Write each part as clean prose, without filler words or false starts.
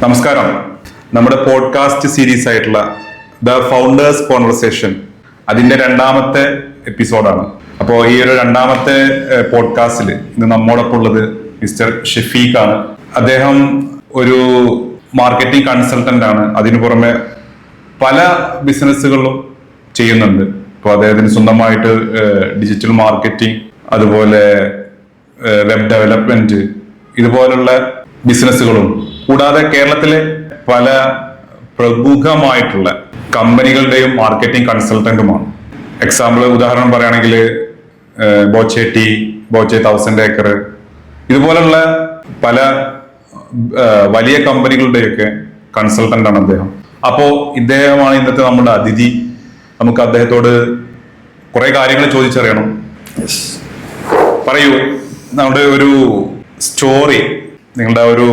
നമസ്കാരം. നമ്മുടെ podcast series ആയിട്ടുള്ള ദ ഫൗണ്ടേഴ്സ് കോൺവെർസേഷൻ അതിന്റെ രണ്ടാമത്തെ എപ്പിസോഡാണ്. അപ്പോൾ ഈ ഒരു രണ്ടാമത്തെ പോഡ്കാസ്റ്റിൽ ഇന്ന് നമ്മോടൊപ്പം ഉള്ളത് മിസ്റ്റർ ഷെഫീഖ് ആണ്. അദ്ദേഹം ഒരു മാർക്കറ്റിംഗ് കൺസൾട്ടന്റ് ആണ്. അതിനു പുറമെ പല ബിസിനസ്സുകളും ചെയ്യുന്നുണ്ട്. ഇപ്പോൾ അദ്ദേഹത്തിന് സ്വന്തമായിട്ട് ഡിജിറ്റൽ മാർക്കറ്റിംഗ്, അതുപോലെ വെബ് ഡെവലപ്മെന്റ്, ഇതുപോലുള്ള ബിസിനസ്സുകളും കൂടാതെ കേരളത്തിലെ പല പ്രമുഖമായിട്ടുള്ള കമ്പനികളുടെയും മാർക്കറ്റിംഗ് കൺസൾട്ടന്റുമാണ്. ഉദാഹരണം പറയുകയാണെങ്കിൽ ബോച്ചെ 1000 ഏക്കർ, ഇതുപോലുള്ള പല വലിയ കമ്പനികളുടെയൊക്കെ കൺസൾട്ടന്റ് ആണ് അദ്ദേഹം. അപ്പോ ഇദ്ദേഹമാണ് ഇന്നത്തെ നമ്മുടെ അതിഥി. നമുക്ക് അദ്ദേഹത്തോട് കുറെ കാര്യങ്ങൾ ചോദിച്ചറിയണം. പറയൂ, നമ്മുടെ ഒരു സ്റ്റോറി, നിങ്ങളുടെ ഒരു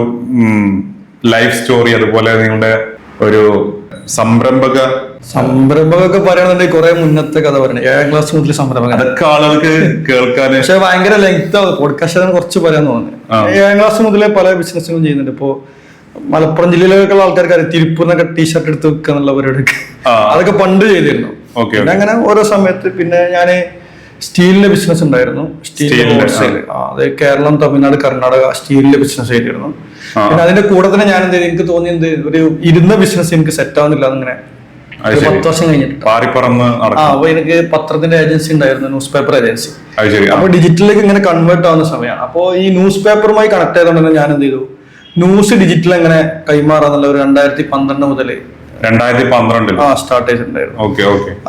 ലൈഫ് സ്റ്റോറി, അതുപോലെ നിങ്ങളുടെ ഒരു സംരംഭകമൊക്കെ പറയുകയാണെന്നുണ്ടെങ്കിൽ കുറെ മുന്നത്തെ കഥ പറയണേ. 7ാം ക്ലാസ് മുതൽ സംരംഭകം, അതൊക്കെ ആളുകൾക്ക് കേൾക്കാൻ പക്ഷെ ഭയങ്കര ലെങ്ത് ആവും. പോഡ്കാസ്റ്റ് കുറച്ച് പറയാൻ തോന്നുന്നു. 7ാം ക്ലാസ് മുതലേ പല ബിസിനസ്സുകളും ചെയ്യുന്നുണ്ട്. ഇപ്പോ മലപ്പുറം ജില്ലയിലൊക്കെയുള്ള ആൾക്കാർക്ക് അറിയാം, തിരുപ്പൂരിനൊക്കെ ടീഷർട്ട് എടുത്ത് വെക്കുക എന്നുള്ള പരിപാടിയൊക്കെ അതൊക്കെ പണ്ട് ചെയ്തിരുന്നു. പിന്നെ അങ്ങനെ ഓരോ സമയത്ത് പിന്നെ ഞാന് സ്റ്റീലിന്റെ ബിസിനസ് ഉണ്ടായിരുന്നു. അത് കേരളം, തമിഴ്നാട്, കർണാടക സ്റ്റീലിന്റെ ബിസിനസ് ചെയ്തിരുന്നു. പിന്നെ അതിന്റെ കൂടെ തന്നെ ഞാൻ എന്ത് എനിക്ക് തോന്നിയത് ഒരു ഇരുന്ന ബിസിനസ് എനിക്ക് സെറ്റ് ആവുന്നില്ല. അങ്ങനെ 10 വർഷം കഴിഞ്ഞിട്ട് അപ്പൊ എനിക്ക് പത്രത്തിന്റെ ഏജൻസി ഉണ്ടായിരുന്നു, ന്യൂസ് പേപ്പർ ഏജൻസി. അപ്പൊ ഡിജിറ്റലിലേക്ക് ഇങ്ങനെ കൺവേർട്ട് ആവുന്ന സമയമാണ്. അപ്പൊ ഈ ന്യൂസ് പേപ്പറുമായി കണക്ട് ചെയ്തുകൊണ്ട് തന്നെ ഞാൻ എന്ത് ചെയ്തു, ന്യൂസ് ഡിജിറ്റൽ എങ്ങനെ കൈമാറാന്നുള്ള ഒരു 2012 മുതൽ സ്റ്റാർട്ട് ചെയ്തിട്ടുണ്ടായിരുന്നു.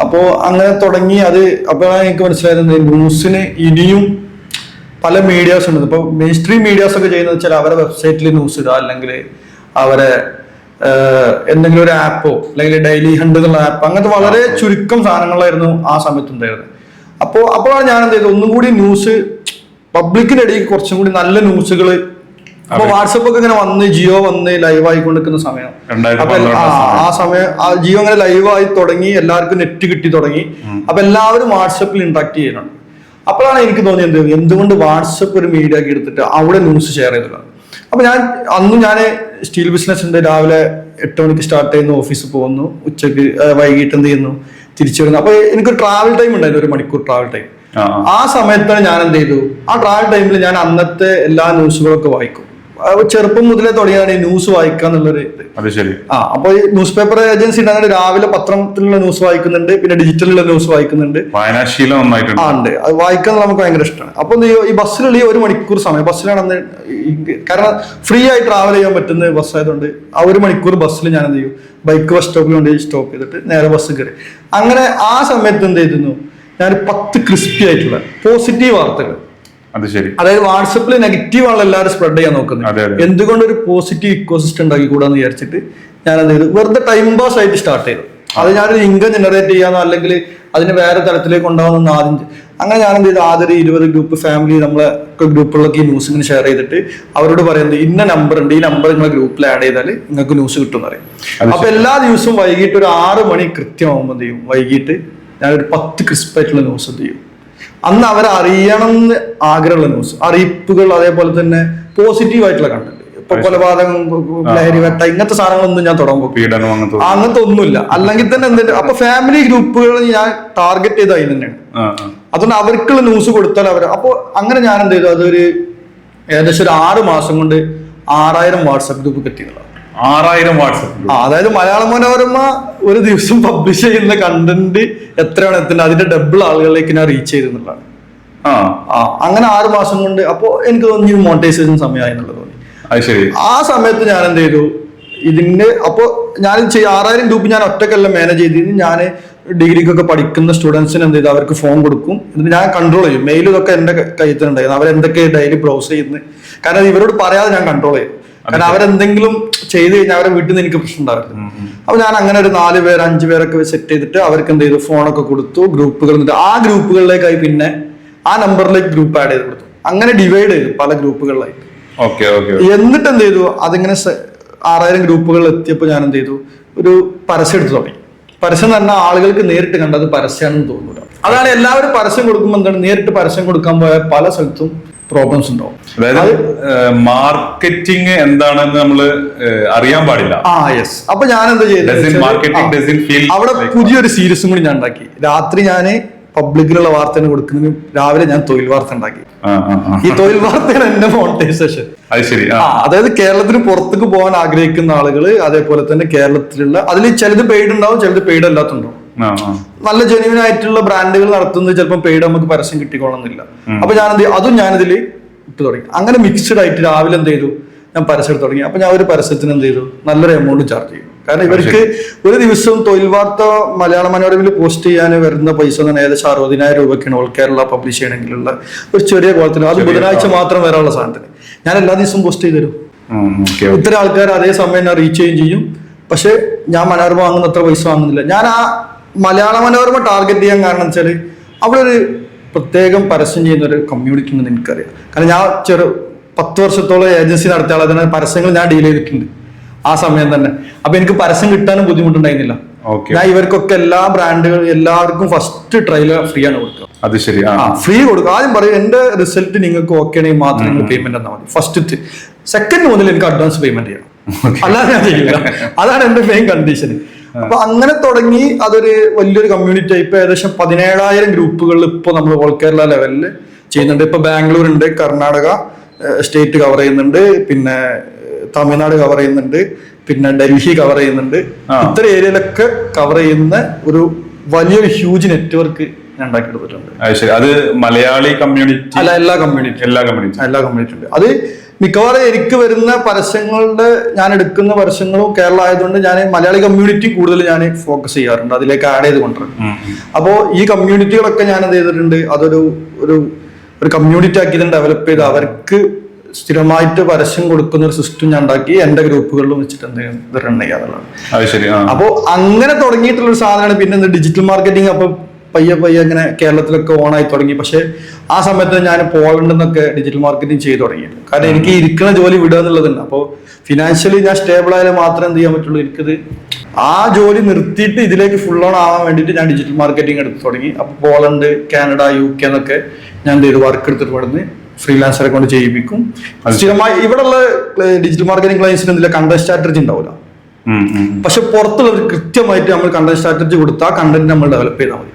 അപ്പോ അങ്ങനെ തുടങ്ങി. അത് അപ്പോഴാണ് എനിക്ക് മനസ്സിലായത് ന്യൂസിന് ഇനിയും പല മീഡിയാസ് ഉണ്ട്. ഇപ്പൊ മെയിൻ സ്ട്രീം മീഡിയാസ് ഒക്കെ ചെയ്യുന്നത് വെച്ചാൽ അവരെ വെബ്സൈറ്റിൽ ന്യൂസ് ഇടുക, അല്ലെങ്കിൽ അവരെ എന്തെങ്കിലും ഒരു ആപ്പോ അല്ലെങ്കിൽ ഡെയിലി ഹണ്ട് എന്നുള്ള ആപ്പ്, അങ്ങനത്തെ വളരെ ചുരുക്കം സാധനങ്ങളായിരുന്നു ആ സമയത്ത് ഉണ്ടായിരുന്നത്. അപ്പോഴാണ് ഞാൻ എന്ത് ചെയ്തത്, ഒന്നും കൂടി ന്യൂസ് പബ്ലിക്കിന്റെ ഇടയിൽ കുറച്ചും കൂടി നല്ല ന്യൂസുകൾ. അപ്പൊ വാട്സപ്പ് ഒക്കെ ഇങ്ങനെ വന്ന്, ജിയോ വന്ന് ലൈവ് ആയിക്കൊണ്ടിരിക്കുന്ന സമയം. അപ്പൊ ആ സമയം ജിയോ അങ്ങനെ ലൈവായി തുടങ്ങി, എല്ലാവർക്കും നെറ്റ് കിട്ടി തുടങ്ങി. അപ്പൊ എല്ലാവരും വാട്സപ്പിൽ ഇന്ററാക്ട് ചെയ്യുന്നുണ്ട്. അപ്പോഴാണ് എനിക്ക് തോന്നിയത് എന്തുകൊണ്ട് വാട്സപ്പ് ഒരു മീഡിയ ആക്കി എടുത്തിട്ട് അവിടെ ന്യൂസ് ഷെയർ ചെയ്തില്ല. അപ്പൊ ഞാൻ സ്റ്റീൽ ബിസിനസ് ഉണ്ട്. രാവിലെ 8 മണിക്ക് സ്റ്റാർട്ട് ചെയ്യുന്നു, ഓഫീസിൽ പോകുന്നു, ഉച്ചക്ക് വൈകിട്ട് എന്ത് ചെയ്യുന്നു, തിരിച്ചു വരുന്നു. അപ്പൊ എനിക്കൊരു ട്രാവൽ ടൈം ഉണ്ടായിരുന്നു, 1 മണിക്കൂർ ട്രാവൽ ടൈം. ആ സമയത്താണ് ഞാൻ എന്ത് ചെയ്തു, ആ ട്രാവൽ ടൈമിൽ ഞാൻ അന്നത്തെ എല്ലാ ന്യൂസുകളൊക്കെ വായിക്കും. ചെറുപ്പം മുതലേ തുടങ്ങിയാണ് ഈ ന്യൂസ് വായിക്കുക എന്നുള്ളൊരു ഇത്. അപ്പൊ ഈ ന്യൂസ് പേപ്പർ ഏജൻസി ഉണ്ടാകുന്നത് രാവിലെ പത്രത്തിലുള്ള ന്യൂസ് വായിക്കുന്നുണ്ട്, പിന്നെ ഡിജിറ്റലിലുള്ള ന്യൂസ് വായിക്കുന്നുണ്ട്. ഉണ്ട്, അത് വായിക്കാൻ നമുക്ക് ഭയങ്കര ഇഷ്ടമാണ്. അപ്പൊ ഈ ബസ്സിലുള്ള ഈ 1 മണിക്കൂർ സമയം, ബസ്സിലാണെന്ന് കാരണം ഫ്രീ ആയി ട്രാവൽ ചെയ്യാൻ പറ്റുന്ന ബസ് ആയതുകൊണ്ട് ആ 1 മണിക്കൂർ ബസ്സിൽ ഞാൻ എന്ത് ചെയ്യും, ബൈക്ക് ബസ് സ്റ്റോപ്പിൽ കൊണ്ട് സ്റ്റോപ്പ് ചെയ്തിട്ട് നേരെ ബസ് കയറി. അങ്ങനെ ആ സമയത്ത് എന്ത് ചെയ്തിരുന്നു, ഞാൻ 10 ക്രിസ്പി ആയിട്ടുള്ള പോസിറ്റീവ് വാർത്തകൾ, അതായത് വാട്സപ്പിൽ നെഗറ്റീവ് ആണ് എല്ലാവരും സ്പ്രെഡ് ചെയ്യാൻ നോക്കുന്നത്, എന്തുകൊണ്ട് ഒരു പോസിറ്റീവ് ഇക്കോസിസ്റ്റം ഉണ്ടാക്കി കൂടാന്ന് വിചാരിച്ചിട്ട് ഞാൻ എന്ത് ചെയ്തു, വെറുതെ ടൈം പാസ് ആയിട്ട് സ്റ്റാർട്ട് ചെയ്തു. അത് ഞാനൊരു ഇൻകം ജനറേറ്റ് ചെയ്യാനോ അല്ലെങ്കിൽ അതിന് വേറെ തരത്തിലേക്ക് ഉണ്ടാവുന്ന ആദ്യം അങ്ങനെ ഞാൻ എന്ത് ചെയ്തു, ആദ്യം 20 ഗ്രൂപ്പ് ഫാമിലി നമ്മളെ ഗ്രൂപ്പുകളിലൊക്കെ ഈ ന്യൂസ് ഇങ്ങനെ ഷെയർ ചെയ്തിട്ട് അവരോട് പറയുന്നത് ഇന്ന നമ്പർ ഉണ്ട്, ഈ നമ്പർ നിങ്ങളെ ഗ്രൂപ്പിൽ ആഡ് ചെയ്താൽ നിങ്ങൾക്ക് ന്യൂസ് കിട്ടും എന്ന് പറയും. അപ്പൊ എല്ലാ ദിവസവും വൈകിട്ട് ഒരു 6 മണി കൃത്യമാകുമ്പോൾ എന്ത് ചെയ്യും, വൈകിട്ട് ഞാനൊരു 10 ക്രിസ്പായിട്ടുള്ള ന്യൂസ് എന്ത് ചെയ്യും, അന്ന് അവരെ അറിയണം എന്ന് ആഗ്രഹമുള്ള ന്യൂസ്, അറിയിപ്പുകൾ, അതേപോലെ തന്നെ പോസിറ്റീവ് ആയിട്ടുള്ള കണ്ടന്റ്. ഇപ്പൊ കൊലപാതകം, ലഹരി വേട്ട, ഇങ്ങനത്തെ സാധനങ്ങളൊന്നും ഞാൻ തുടങ്ങുമ്പോൾ അങ്ങനത്തെ ഒന്നുമില്ല. അല്ലെങ്കിൽ തന്നെ എന്തിട്ട് അപ്പൊ ഫാമിലി ഗ്രൂപ്പുകൾ ഞാൻ ടാർഗറ്റ് ചെയ്ത് അതിൽ തന്നെയാണ്. അതുകൊണ്ട് അവർക്കുള്ള ന്യൂസ് കൊടുത്താൽ അവർ അപ്പൊ അങ്ങനെ ഞാൻ എന്ത് ചെയ്തു, അതൊരു ഏകദേശം ഒരു 6 മാസം കൊണ്ട് 6000 വാട്സാപ്പ് ഗ്രൂപ്പ് എത്തിയതാണ്. 6000 വാട്സാപ്പ്. അതായത് മലയാള മനോരമ ഒരു ദിവസം പബ്ലിഷ് ചെയ്യുന്ന കണ്ടന്റ് എത്രയാണ് എത്തുന്നത്, അതിന്റെ ഡബിൾ ആളുകളിലേക്ക് ഞാൻ റീച്ച് ചെയ്തെന്നുള്ളതാണ്. അങ്ങനെ 6 മാസം കൊണ്ട്. അപ്പോ എനിക്ക് തോന്നി മോണിറ്റൈസേഷൻ സമയമായി എന്നുള്ളത് തോന്നി. ആ സമയത്ത് ഞാൻ എന്ത് ചെയ്തു, ഇതിന്റെ അപ്പോ ഞാൻ 6000 ഗ്രൂപ്പ് ഞാൻ ഒറ്റക്കെല്ലാം മാനേജ് ചെയ്തിരുന്നു. ഞാൻ ഡിഗ്രിക്കൊക്കെ പഠിക്കുന്ന സ്റ്റുഡൻസിന് എന്ത് ചെയ്തു, അവർക്ക് ഫോൺ കൊടുക്കും, എന്നിട്ട് ഞാൻ കൺട്രോൾ ചെയ്യും. മെയിൽ ഇതൊക്കെ എന്റെ കയ്യിൽ തന്നെ ഉണ്ടായിരുന്നു. അവരെന്തൊക്കെ ഡെയിലി ബ്രൗസ് ചെയ്യുന്നത്, കാരണം ഇവരോട് പറയാതെ ഞാൻ കൺട്രോൾ ചെയ്യും. കാരണം അവരെന്തെങ്കിലും ചെയ്ത് കഴിഞ്ഞാൽ അവരെ വീട്ടിൽ നിന്ന് എനിക്ക് പ്രശ്നം ഉണ്ടാവില്ല. അപ്പൊ ഞാൻ അങ്ങനെ ഒരു 4 പേര് 5 പേരൊക്കെ സെറ്റ് ചെയ്തിട്ട് അവർക്ക് എന്ത് ചെയ്തു, ഫോണൊക്കെ കൊടുത്തു, ഗ്രൂപ്പുകൾ. ആ ഗ്രൂപ്പുകളിലേക്കായി പിന്നെ ആ നമ്പറിലേക്ക് ഗ്രൂപ്പ് ആഡ് ചെയ്ത് കൊടുത്തു. അങ്ങനെ ഡിവൈഡ് ചെയ്തു പല ഗ്രൂപ്പുകളിലായി. എന്നിട്ട് എന്ത് ചെയ്തു, അതിങ്ങനെ 6000 ഗ്രൂപ്പുകളിൽ എത്തിയപ്പോൾ ഞാൻ എന്ത് ചെയ്തു, ഒരു പരസ്യം എടുത്ത് തുടങ്ങി. പരസ്യം എന്ന് പറഞ്ഞാൽ ആളുകൾക്ക് നേരിട്ട് കണ്ടത് പരസ്യമാണെന്ന് തോന്നുന്നു. അതാണ് എല്ലാവരും പരസ്യം കൊടുക്കുമ്പോൾ എന്താണ്, നേരിട്ട് പരസ്യം കൊടുക്കാൻ പോയ പല സ്ഥലത്തും പ്രോബ്ലംസ് ഉണ്ടാവും. അതായത് മാർക്കറ്റിംഗ് എന്താണെന്ന് നമ്മൾ അറിയാൻ പാടില്ല. യെസ്. അപ്പൊ ഞാൻ എന്താ ചെയ്തത്, അവിടെ പുതിയൊരു സീരീസും കൂടി ഞാൻ ഉണ്ടാക്കി. രാത്രി ഞാൻ പബ്ലിക്കിലുള്ള വാർത്തകൾ കൊടുക്കുന്നതിന് രാവിലെ ഞാൻ തൊഴിൽ വാർത്ത ഉണ്ടാക്കി. ഈ തൊഴിൽ വാർത്തയാണ് എന്റെ മോണിറ്റൈസേഷൻ. അതായത് കേരളത്തിന് പുറത്തേക്ക് പോകാൻ ആഗ്രഹിക്കുന്ന ആളുകള്, അതേപോലെ തന്നെ കേരളത്തിലുള്ള അതിൽ ചിലത് പെയ്ഡ് ഉണ്ടാവും, ചിലത് പെയ്ഡ് അല്ലാത്തുണ്ടാവും. നല്ല ജെന്യൂൻ ആയിട്ടുള്ള ബ്രാൻഡുകൾ നടത്തുന്നത് ചിലപ്പോൾ പെയ്ഡ് നമുക്ക് പരസ്യം കിട്ടിക്കൊള്ളുന്നില്ല. അപ്പൊ ഞാൻ എന്ത് ചെയ്യും, അതും ഞാനിതിൽ ഇട്ട് തുടങ്ങി. അങ്ങനെ മിക്സ്ഡ് ആയിട്ട് രാവിലെ എന്ത് ചെയ്തു, ഞാൻ പരസ്യം എടുത്ത് തുടങ്ങി. അപ്പൊ ഞാൻ ഒരു പരസ്യത്തിന് എന്ത് ചെയ്തു, നല്ലൊരു എമൗണ്ട് ചാർജ് ചെയ്യും. കാരണം ഇവർക്ക് ഒരു ദിവസം തൊഴിൽ വാർത്ത മലയാള മനോരമയിൽ പോസ്റ്റ് ചെയ്യാൻ വരുന്ന പൈസ തന്നെ ഏകദേശം 60,000 രൂപയ്ക്കാണ് ഓൾ കേരള പബ്ലിഷ് ചെയ്യണമെങ്കിലുള്ള ഒരു ചെറിയ കോളത്തിന്. അത് ബുധനാഴ്ച മാത്രം വരാനുള്ള സാധനത്തിന് ഞാൻ എല്ലാ ദിവസവും പോസ്റ്റ് ചെയ്ത് തരും. ഇത്തരം ആൾക്കാർ അതേ സമയം ഞാൻ റീച്ച് ചെയ്യുകയും ചെയ്യും. പക്ഷെ ഞാൻ മനോരമ വാങ്ങുന്ന അത്ര പൈസ വാങ്ങുന്നില്ല. ഞാൻ ആ മലയാള മനോരമ ടാർഗറ്റ് ചെയ്യാൻ കാരണം വെച്ചാൽ അവിടെ ഒരു പ്രത്യേകം പരസ്യം ചെയ്യുന്ന ഒരു കമ്മ്യൂണിറ്റി ഉണ്ടെന്ന് എനിക്കറിയാം. കാരണം ഞാൻ 10 വർഷത്തോളം ഏജൻസി നടത്തിയ ആളെ തന്നെ പരസ്യങ്ങൾ ഞാൻ ഡീൽ ചെയ്തിട്ടുണ്ട് ആ സമയം തന്നെ. അപ്പൊ എനിക്ക് പരസ്യം കിട്ടാനും ബുദ്ധിമുട്ടുണ്ടായിരുന്നില്ല. ഞാൻ ഇവർക്കൊക്കെ എല്ലാ ബ്രാൻഡുകൾ എല്ലാവർക്കും ഫസ്റ്റ് ട്രയൽ ഫ്രീ ആണ് കൊടുക്കുക. അത് ശരി, ഫ്രീ കൊടുക്കുക. ആദ്യം പറയും എന്റെ റിസൾട്ട് നിങ്ങൾക്ക് ഓക്കെ ആണെങ്കിൽ മാത്രം നിങ്ങൾ പേയ്മെന്റ് തന്നാൽ മതി. ഫസ്റ്റ് സെക്കൻഡ് മുതൽ എനിക്ക് അഡ്വാൻസ് പേയ്മെന്റ് ചെയ്യണം, അല്ലാതെ ഞാൻ ചെയ്യില്ല. അതാണ് എന്റെ മെയിൻ കണ്ടീഷൻ. അപ്പൊ അങ്ങനെ തുടങ്ങി അതൊരു വലിയൊരു കമ്മ്യൂണിറ്റി ആയി. ഇപ്പൊ ഏകദേശം 17,000 ഗ്രൂപ്പുകളിൽ ഇപ്പൊ നമ്മൾ ഓൾ കേരള ലെവലിൽ ചെയ്യുന്നുണ്ട്. ഇപ്പൊ ബാംഗ്ലൂർ ഉണ്ട്, കർണാടക സ്റ്റേറ്റ് കവർ ചെയ്യുന്നുണ്ട്, പിന്നെ തമിഴ്നാട് കവർ ചെയ്യുന്നുണ്ട്, പിന്നെ ഡൽഹി കവർ ചെയ്യുന്നുണ്ട്. ഇത്തരം ഏരിയയിലൊക്കെ കവർ ചെയ്യുന്ന ഒരു വലിയൊരു ഹ്യൂജ് നെറ്റ്വർക്ക് ഞാൻ ഉണ്ടാക്കിയെടുത്തിട്ടുണ്ട്. അത് മലയാളി കമ്മ്യൂണിറ്റി അല്ല, എല്ലാ കമ്മ്യൂണിറ്റി ഉണ്ട്. അത് മിക്കവാറും എനിക്ക് വരുന്ന പരസ്യങ്ങളുടെ ഞാൻ എടുക്കുന്ന പരസ്യങ്ങളും കേരള ആയതുകൊണ്ട് ഞാൻ മലയാളി കമ്മ്യൂണിറ്റി കൂടുതൽ ഞാൻ ഫോക്കസ് ചെയ്യാറുണ്ട്, അതിലേക്ക് ആഡ് ചെയ്ത് കൊണ്ടുവരും. അപ്പോൾ ഈ കമ്മ്യൂണിറ്റികളൊക്കെ ഞാൻ എന്ത് ചെയ്തിട്ടുണ്ട്, അതൊരു ഒരു കമ്മ്യൂണിറ്റി ആക്കി ഇതിന് ഡെവലപ്പ് ചെയ്ത് അവർക്ക് സ്ഥിരമായിട്ട് പരസ്യം കൊടുക്കുന്ന ഒരു സിസ്റ്റം ഞാൻ ഉണ്ടാക്കി എന്റെ ഗ്രൂപ്പുകളിലും വെച്ചിട്ട് എന്തെങ്കിലും ഇത് റൺ ചെയ്യാന്നുള്ളതാണ്. അപ്പോൾ അങ്ങനെ തുടങ്ങിയിട്ടുള്ള ഒരു സാധനമാണ്. പിന്നെ ഡിജിറ്റൽ മാർക്കറ്റിംഗ് അപ്പൊ പയ്യെ അങ്ങനെ കേരളത്തിലൊക്കെ ഓണായി തുടങ്ങി. പക്ഷെ ആ സമയത്ത് ഞാൻ പോളണ്ടിൽ നിന്നൊക്കെ ഡിജിറ്റൽ മാർക്കറ്റിംഗ് ചെയ്തു തുടങ്ങിയിട്ടുണ്ട്. കാരണം എനിക്ക് ഇരിക്കുന്ന ജോലി വിടുക എന്നുള്ളതുണ്ട്. അപ്പോൾ ഫിനാൻഷ്യലി ഞാൻ സ്റ്റേബിൾ ആയാലും മാത്രമേ എന്ത് ചെയ്യാൻ പറ്റുള്ളൂ. എനിക്കിത് ആ ജോലി നിർത്തിയിട്ട് ഇതിലേക്ക് ഫുൾ ഓൺ ആവാൻ വേണ്ടിയിട്ട് ഞാൻ ഡിജിറ്റൽ മാർക്കറ്റിംഗ് എടുത്ത് തുടങ്ങി. അപ്പോൾ പോളണ്ട്, കാനഡ, UK എന്നൊക്കെ ഞാൻ എന്ത് ചെയ്തു, വർക്ക് എടുത്തിട്ട് ഇവിടുന്ന് ഫ്രീലാൻസറെ കൊണ്ട് ചെയ്യിപ്പിക്കും. സ്ഥിരമായി ഇവിടെയുള്ള ഡിജിറ്റൽ മാർക്കറ്റിംഗ് ക്ലയൻസിന് എന്തില്ല കണ്ടന്റ് സ്ട്രാറ്റജി ഉണ്ടാവില്ല. പക്ഷെ പുറത്തുള്ളവർ കൃത്യമായിട്ട് നമ്മൾ കണ്ടന്റ് സ്ട്രാറ്റജി കൊടുത്താൽ കണ്ടന്റ് നമ്മൾ ഡെവലപ്പ് ചെയ്താൽ മതി.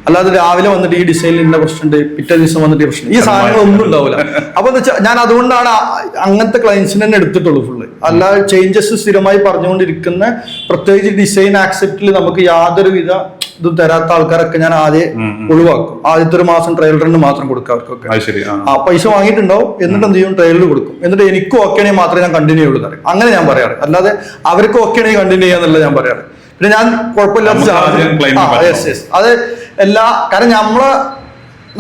അല്ലാതെ രാവിലെ വന്നിട്ട് ഈ ഡിസൈനിൽ ഇന്ന പ്രശ്നമുണ്ട്, പിറ്റേ ദിവസം വന്നിട്ട് ഈ പ്രശ്നം, ഈ സാധനങ്ങളൊന്നും ഉണ്ടാവില്ല. അപ്പൊ എന്താ വെച്ചാൽ ഞാൻ അതുകൊണ്ടാണ് അങ്ങനത്തെ ക്ലയൻസിന് തന്നെ എടുത്തിട്ടുള്ളൂ ഫുള്ള്. അല്ലാതെ ചേഞ്ചസ് സ്ഥിരമായി പറഞ്ഞുകൊണ്ടിരിക്കുന്ന പ്രത്യേകിച്ച് ഡിസൈൻ ആക്സെപ്റ്റിൽ നമുക്ക് യാതൊരുവിധ ഇത് തരാത്ത ആൾക്കാരൊക്കെ ഞാൻ ആദ്യം ഒഴിവാക്കും. ആദ്യത്തെ ഒരു മാസം ട്രയൽ റണ്ണ് മാത്രം കൊടുക്കുക അവർക്കൊക്കെ. ആ പൈസ വാങ്ങിയിട്ടുണ്ടാവും, എന്നിട്ട് എന്ത് ചെയ്യും, ട്രയലിൽ കൊടുക്കും. എന്നിട്ട് എനിക്ക് ഓക്കെ ആണെങ്കിൽ മാത്രമേ ഞാൻ കണ്ടിന്യൂ ചെയ്യുള്ളൂ തരാം. അങ്ങനെ ഞാൻ പറയാറ്. അല്ലാതെ അവർക്ക് ഓക്കെ ആണെങ്കിൽ കണ്ടിന്യൂ ചെയ്യാന്നല്ല ഞാൻ പറയാറ്. പിന്നെ ഞാൻ കുഴപ്പമില്ലാത്ത അത് കാരണം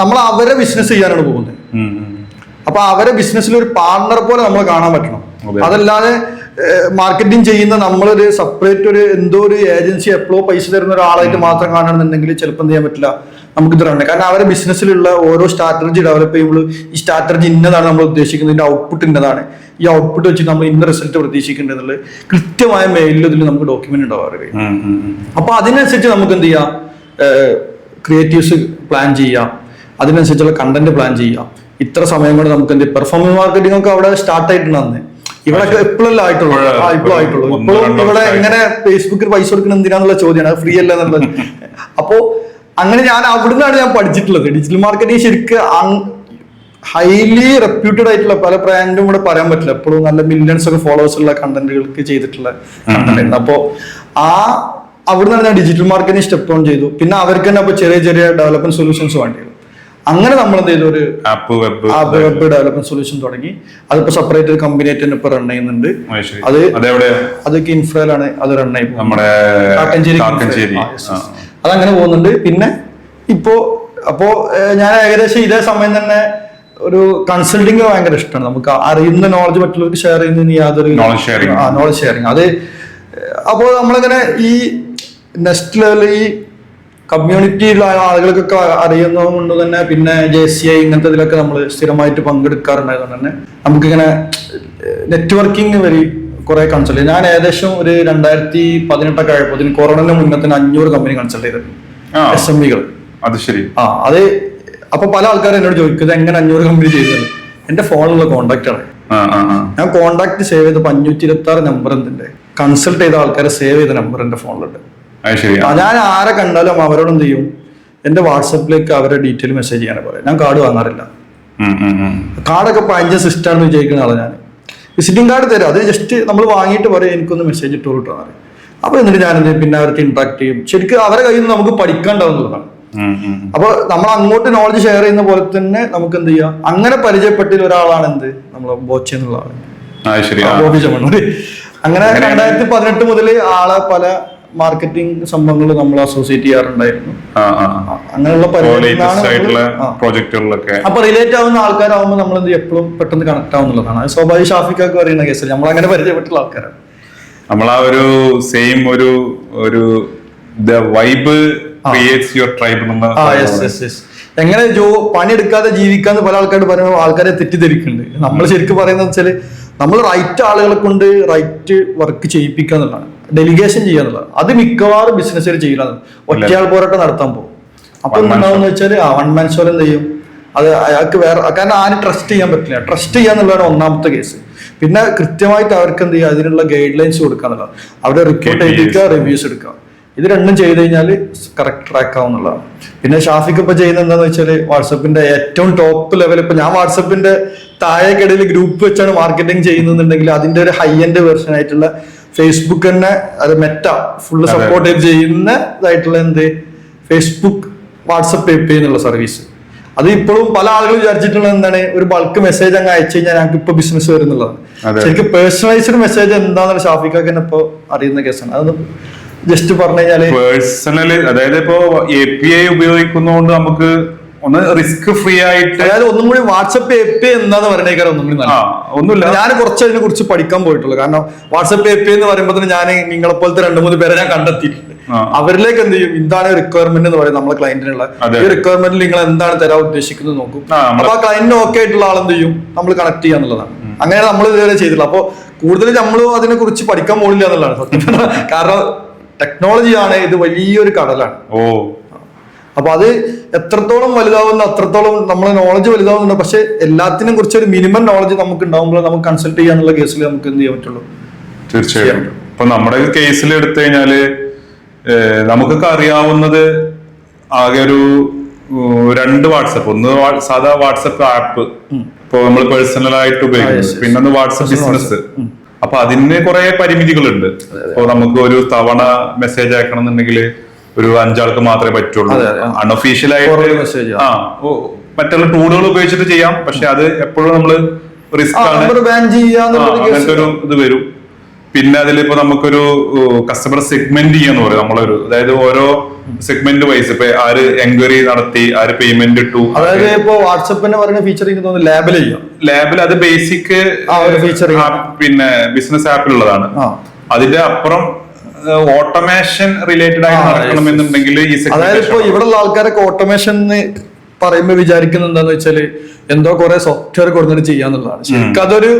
നമ്മൾ അവരെ ബിസിനസ് ചെയ്യാനാണ് പോകുന്നത്. അപ്പൊ അവരെ ബിസിനസ്സിൽ ഒരു പാർട്ണർ പോലെ നമ്മൾ കാണാൻ പറ്റണം. അതല്ലാതെ മാർക്കറ്റിംഗ് ചെയ്യുന്ന നമ്മളൊരു സെപ്പറേറ്റ് ഒരു എന്തോ ഒരു ഏജൻസി എപ്പോഴും പൈസ തരുന്ന ഒരാളായിട്ട് മാത്രം കാണണമെന്നുണ്ടെങ്കിൽ ചിലപ്പോൾ എന്ത് ചെയ്യാൻ പറ്റില്ല, നമുക്കിത് റൺ. കാരണം അവരെ ബിസിനസ്സിലുള്ള ഓരോ സ്ട്രാറ്റജി ഡെവലപ്പ് ചെയ്യുമ്പോൾ ഈ സ്ട്രാറ്റജി ഇന്നതാണ് നമ്മൾ ഉദ്ദേശിക്കുന്നത്, ഇതിന്റെ ഔട്ട്പുട്ട് ഇന്നതാണ്, ഈ ഔട്ട്പുട്ട് വെച്ചിട്ട് നമ്മൾ ഇന്ന റിസൾട്ട് പ്രതീക്ഷിക്കേണ്ടത് കൃത്യമായ മെയിലിൽ ഇതിൽ നമുക്ക് ഡോക്യുമെന്റ് ഉണ്ടാവാറ്. അപ്പൊ അതിനനുസരിച്ച് നമുക്ക് എന്ത് ചെയ്യാം, ക്രിയേറ്റീവ്സ് പ്ലാൻ ചെയ്യാം, അതിനനുസരിച്ചുള്ള കണ്ടന്റ് പ്ലാൻ ചെയ്യാം. ഇത്ര സമയം കൊണ്ട് നമുക്ക് എന്ത് പെർഫോമൻസ് മാർക്കറ്റിംഗ് ഒക്കെ അവിടെ സ്റ്റാർട്ട് ആയിട്ടുണ്ടെന്ന് ഇവിടെ ഇപ്പോഴല്ല ആയിട്ടുള്ളൂ. ഇപ്പോഴും ഇവിടെ എങ്ങനെ ഫേസ്ബുക്കിൽ പൈസ കൊടുക്കണം എന്തിനാന്നുള്ള ചോദ്യമാണ്, അത് ഫ്രീ അല്ല എന്നുള്ളത്. അപ്പോ അങ്ങനെ ഞാൻ അവിടുന്നാണ് ഞാൻ പഠിച്ചിട്ടുള്ളത്. ഡിജിറ്റൽ മാർക്കറ്റിംഗ് ശരിക്കും ഹൈലി റെപ്യൂട്ടഡ് ആയിട്ടുള്ള പല ബ്രാൻഡും ഇവിടെ പറയാൻ പറ്റില്ല. എപ്പോഴും നല്ല മില്യൺസ് ഒക്കെ ഫോളോവേഴ്സ് ഉള്ള കണ്ടന്റുകൾക്ക് ചെയ്തിട്ടുള്ള കണ്ടന്റ്. അപ്പോ അവിടുന്നാണ് ഞാൻ ഡിജിറ്റൽ മാർക്കറ്റിംഗ് സ്റ്റെപ്പ് ഓൺ ചെയ്തു. പിന്നെ അവർക്ക് തന്നെ അപ്പൊ ചെറിയ ഡെവലപ്മെന്റ് സൊല്യൂഷൻസ് വേണ്ടി വരും. അങ്ങനെ നമ്മൾ എന്ത് ചെയ്തു, ഒരു ആപ്പ് വെബ് ഡെവലപ്മെന്റ് സൊല്യൂഷൻ തുടങ്ങി. അതിപ്പോ സെപ്പറേറ്റ് ഒരു കമ്പനി ആയിട്ട് ഇപ്പൊ റൺ ചെയ്യുന്നുണ്ട്. അതൊക്കെ ഇൻഫ്രയിലാണ് അത് റൺ ആയി കാക്കഞ്ചേരി. അതങ്ങനെ പോകുന്നുണ്ട്. പിന്നെ അപ്പോ ഞാൻ ഏകദേശം ഇതേ സമയം തന്നെ ഒരു കൺസൾട്ടിങ് ഭയങ്കര ഇഷ്ടമാണ്. നമുക്ക് അറിയുന്ന നോളജ് മറ്റുള്ളവർക്ക് ഷെയർ ചെയ്യുന്നതിന് യാതൊരു നോളജ് ഷെയറിങ് അത്. അപ്പോൾ നമ്മളിങ്ങനെ ഈ നെക്സ്റ്റ് ലെവലിൽ ഈ കമ്മ്യൂണിറ്റിയിലുള്ള ആളുകൾക്കൊക്കെ അറിയുന്നത് കൊണ്ട് തന്നെ പിന്നെ JCI ഇങ്ങനത്തെ ഇതിലൊക്കെ നമ്മൾ സ്ഥിരമായിട്ട് പങ്കെടുക്കാറുണ്ടായതുകൊണ്ട് തന്നെ നമുക്കിങ്ങനെ നെറ്റ്വർക്കിംഗ് വഴി കുറെ കൺസൾട്ട് ചെയ്യും. ഞാൻ ഏകദേശം ഒരു 2018 ആയപ്പോൾ കൊറോണന് മുന്നേ തന്നെ 500 കമ്പനി കൺസൾട്ട് ചെയ്തിട്ടുണ്ട്, SMEകൾ. അത് ശരി. അത് അപ്പൊ പല ആൾക്കാരും എന്നോട് ചോദിക്കുന്നത് എങ്ങനെ 500 കമ്പനി ചെയ്തത്. എന്റെ ഫോണിലുള്ള കോണ്ടാക്ട് ആണ്. ഞാൻ കോണ്ടാക്ട് സേവ് ചെയ്ത് 526 നമ്പർ എന്തുണ്ട്, കൺസൾട്ട് ചെയ്ത ആൾക്കാരെ സേവ് ചെയ്ത നമ്പർ എന്റെ ഫോണിലുണ്ട്. ഞാൻ ആരെ കണ്ടാലും അവരോട് എന്ത് ചെയ്യും, എന്റെ വാട്സപ്പിലേക്ക് അവരുടെ ഡീറ്റെയിൽ മെസ്സേജ് ചെയ്യാനേ പറയാം. ഞാൻ കാർഡ് വാങ്ങാറില്ല. കാർഡൊക്കെ പഴയ സിസ്റ്റമാണെന്ന് വിചാരിക്കുന്ന ആളാണ് ഞാൻ. വിസിറ്റിംഗ് കാർഡ് തരാം, അത് ജസ്റ്റ് നമ്മൾ വാങ്ങിയിട്ട് പറയും എനിക്കൊന്ന് മെസ്സേജ് ഇട്ട് കിട്ടാറ്. അപ്പൊ എന്നിട്ട് ഞാനെന്ത് പിന്നെ അവർക്ക് ഇന്ററാക്ട് ചെയ്യും. ശരിക്കും അവരുടെ കയ്യിൽ നിന്ന് നമുക്ക് പഠിക്കാണ്ടാവുന്നതാണ്. അപ്പൊ നമ്മൾ അങ്ങോട്ട് നോളജ് ഷെയർ ചെയ്യുന്ന പോലെ തന്നെ നമുക്ക് എന്ത് ചെയ്യാം, അങ്ങനെ പരിചയപ്പെട്ടിൽ ഒരാളാണ് എന്ത് നമ്മളെ ബോച്ച എന്നുള്ള ആള്, ബോബി ചമ്മണ്ണൂർ. അങ്ങനെ 2018 മുതൽ ആളെ പല മാർക്കറ്റിംഗ് സംഭവങ്ങൾ നമ്മൾ അസോസിയേറ്റ് ചെയ്യാറുണ്ടായിരുന്നു. അങ്ങനെയുള്ള പ്രോജക്റ്റുകളിലൊക്കെ അപ്പൊ റിലേറ്റ് ആവുന്ന ആൾക്കാരാവുമ്പോൾ നമ്മൾ എന്ത് എപ്പോഴും പെട്ടെന്ന് കണക്ട് ആവുന്നുള്ളതാണ്. അത് സ്വാഭാവിക ഷാഫിക്കൊക്കെ പറയുന്ന കേസിൽ നമ്മൾ അങ്ങനെ പരിചയപ്പെട്ടുള്ള ആൾക്കാരാണ്. നമ്മൾ ആ ഒരു സെയിം ഒരു വൈബ് ക്രിയേറ്റ്സ് യുവർ ട്രൈബ്. എങ്ങനെ പണിയെടുക്കാതെ ജീവിക്കാന്ന് പല ആൾക്കാരോട് പറയുമ്പോൾ ആൾക്കാരെ തെറ്റിദ്ധരിക്കുന്നുണ്ട്. നമ്മൾ ശരിക്കും പറയുന്നത് വെച്ചാല് നമ്മൾ റൈറ്റ് ആളുകളെ കൊണ്ട് റൈറ്റ് വർക്ക് ചെയ്യിപ്പിക്കുക എന്നുള്ളതാണ്, ഡെലിഗേഷൻ ചെയ്യുക എന്നുള്ളത്. അത് മിക്കവാറും ബിസിനസ്സുകാർ ചെയ്യില്ല. ഒറ്റയാൾ പോരാട്ടം നടത്താൻ പോകും. അപ്പൊ എന്താണെന്ന് വെച്ചാൽ വൺ മാൻ ഷോ എന്ത് ചെയ്യും, അത് അയാൾക്ക് വേറെ, കാരണം ആരും ട്രസ്റ്റ് ചെയ്യാൻ പറ്റില്ല. ട്രസ്റ്റ് ചെയ്യുക എന്നുള്ളതാണ് ഒന്നാമത്തെ കേസ്. പിന്നെ കൃത്യമായിട്ട് അവർക്ക് എന്ത് ചെയ്യുക, അതിനുള്ള ഗൈഡ് ലൈൻസ് കൊടുക്കുക എന്നുള്ളത്, അവരുടെ റിപ്പോർട്ട് എഴുതിക്കുക, റിവ്യൂസ് എടുക്കുക. ഇത് രണ്ടും ചെയ്ത് കഴിഞ്ഞാൽ കറക്റ്റ് ട്രാക്ക് ആവുന്നുള്ളതാണ്. പിന്നെ ഷാഫിക്ക് ഇപ്പൊ ചെയ്യുന്നത് എന്താന്ന് വെച്ചാൽ വാട്സപ്പിന്റെ ഏറ്റവും ടോപ്പ് ലെവൽ, ഇപ്പൊ ഞാൻ വാട്സപ്പിന്റെ താഴേക്കിടയിൽ ഗ്രൂപ്പ് വെച്ചാണ് മാർക്കറ്റിംഗ് ചെയ്യുന്നുണ്ടെങ്കിൽ അതിന്റെ ഒരു ഹൈ എൻഡ് വെർഷൻ ആയിട്ടുള്ള ഫേസ്ബുക്ക് തന്നെ അത് മെറ്റ ഫുള്ള് സപ്പോർട്ട് ചെയ്യുന്നതായിട്ടുള്ള എന്ത് ഫേസ്ബുക്ക് വാട്സപ്പ് API എന്നുള്ള സർവീസ്. അത് ഇപ്പോഴും പല ആളുകളും വിചാരിച്ചിട്ടുള്ളത് എന്താണ്, ഒരു ബൾക്ക് മെസ്സേജ് അങ്ങ് അയച്ചു കഴിഞ്ഞാൽ ഞങ്ങൾക്ക് ഇപ്പൊ ബിസിനസ് വരുന്നുള്ളതാണ്. ശരിക്കും പേഴ്സണലൈസ്ഡ് മെസ്സേജ് എന്താണെന്ന് ഷാഫിക്കൊക്കെ ഇപ്പൊ അറിയുന്ന കേസാണ്. അതൊന്ന് ജസ്റ്റ് പറഞ്ഞു കഴിഞ്ഞാല് പേഴ്സണലി, അതായത് ഇപ്പോ API ഉപയോഗിക്കുന്നതുകൊണ്ട് നമുക്ക് ഒന്ന് റിസ്ക് ഫ്രീ ആയിട്ട്, അതായത് ഒന്നും കൂടി വാട്സപ്പ് API എന്താന്ന് പറയണേക്കാരം ഒന്നും കൂടി ഒന്നുമില്ല. ഞാൻ കുറച്ച് അതിനെ കുറിച്ച് പഠിക്കാൻ പോയിട്ടുള്ളൂ. കാരണം വാട്സപ്പ് API എന്ന് പറയുമ്പോൾ ഞാൻ നിങ്ങളെ പോലത്തെ 2-3 പേരെ ഞാൻ കണ്ടെത്തിയിട്ടുണ്ട്. അവരിലേക്ക് എന്ത് ചെയ്യും, എന്താണ് റിക്വയർമെന്റ് എന്ന് പറയും നമ്മളെ ക്ലയന്റിനുള്ള. ഈ റിക്വയർമെന്റിൽ നിങ്ങൾ എന്താണ് തരാൻ ഉദ്ദേശിക്കുന്നത് നോക്കും. അപ്പൊ ആ ക്ലയന്റിന് ഓക്കെ ആയിട്ടുള്ള ആളെന്ത് ചെയ്യും, നമ്മൾ കണക്ട് ചെയ്യാന്നുള്ളതാണ്. അങ്ങനെ നമ്മൾ ഇതുവരെ ചെയ്തിട്ടുള്ള. അപ്പൊ കൂടുതൽ നമ്മളും അതിനെ കുറിച്ച് പഠിക്കാൻ പോകില്ല എന്നുള്ളതാണ് സത്യം. കാരണം ടെക്നോളജിയാണ്, ഇത് വലിയൊരു കടലാണ്. അപ്പൊ അത് എത്രത്തോളം വലുതാവുന്ന അത്രത്തോളം നമ്മളെ നോളജ് വലുതാവുന്നുണ്ട്. പക്ഷെ എല്ലാത്തിനും കുറിച്ച് ഒരു മിനിമം നോളജ് നമുക്ക് ഉണ്ടാവുമ്പോൾ നമുക്ക് കൺസൾട്ട് ചെയ്യാന്നുള്ള കേസിൽ നമുക്ക് എന്ത് ചെയ്യാൻ പറ്റുള്ളൂ. തീർച്ചയായും. ഇപ്പൊ നമ്മുടെ കേസിൽ എടുത്തു കഴിഞ്ഞാല് നമുക്കൊക്കെ അറിയാവുന്നത് ആകെ ഒരു 2 വാട്സപ്പ്. ഒന്ന് സാധാ വാട്സപ്പ് ആപ്പ്, ഇപ്പൊ നമ്മൾ പേഴ്സണൽ ആയിട്ട് ഉപയോഗിക്കുന്നത്. പിന്നെ ഒന്ന് വാട്സപ്പ് ബിസിനസ്. അപ്പൊ അതിന് കുറെ പരിമിതികളുണ്ട്. ഇപ്പൊ നമുക്ക് ഒരു തവണ മെസ്സേജ് അയക്കണം എന്നുണ്ടെങ്കിൽ ഒരു 5 ആൾക്ക് മാത്രമേ പറ്റുള്ളൂ. അൺഒഫീഷ്യൽ ആയിട്ട് മറ്റുള്ള ടൂളുകൾ ഉപയോഗിച്ചിട്ട് ചെയ്യാം. പക്ഷെ അത് എപ്പോഴും നമ്മള് റിസ്ക് ആണ്, അങ്ങനത്തെ ഒരു ഇത് വരും. പിന്നെ അതിലിപ്പോ നമുക്കൊരു കസ്റ്റമർ സെഗ്മെന്റ് ചെയ്യാന്ന് പറയും നമ്മളൊരു, അതായത് ഓരോ സെഗ്മെന്റ് വൈസ് ഇപ്പൊ ആര് എൻക്വയറി നടത്തി, ആര് പേയ്മെന്റ് ഇട്ടു. അതായത് ഇപ്പൊ വാട്സപ്പിന് പറയുന്ന ഫീച്ചർ ലാബിൽ ചെയ്യാം. ലാബിൽ അത് ബേസിക് ഫീച്ചർ, പിന്നെ ബിസിനസ് ആപ്പിലുള്ളതാണ്. അതിന്റെ അപ്പുറം ഓട്ടോമേഷൻ റിലേറ്റഡ് ആയിട്ട് നടക്കണമെന്നുണ്ടെങ്കിൽ അതായത് ഇപ്പൊ ഇവിടെയുള്ള ആൾക്കാരൊക്കെ ഓട്ടോമേഷൻ പറയുമ്പോ വിചാരിക്കുന്നത് എന്താന്ന് വെച്ചാല് എന്തോ കുറെ സോഫ്റ്റ്വെയർ കൊടുത്തിട്ട് ചെയ്യാന്നുള്ളതാണ്. ശരിക്കും അതൊരു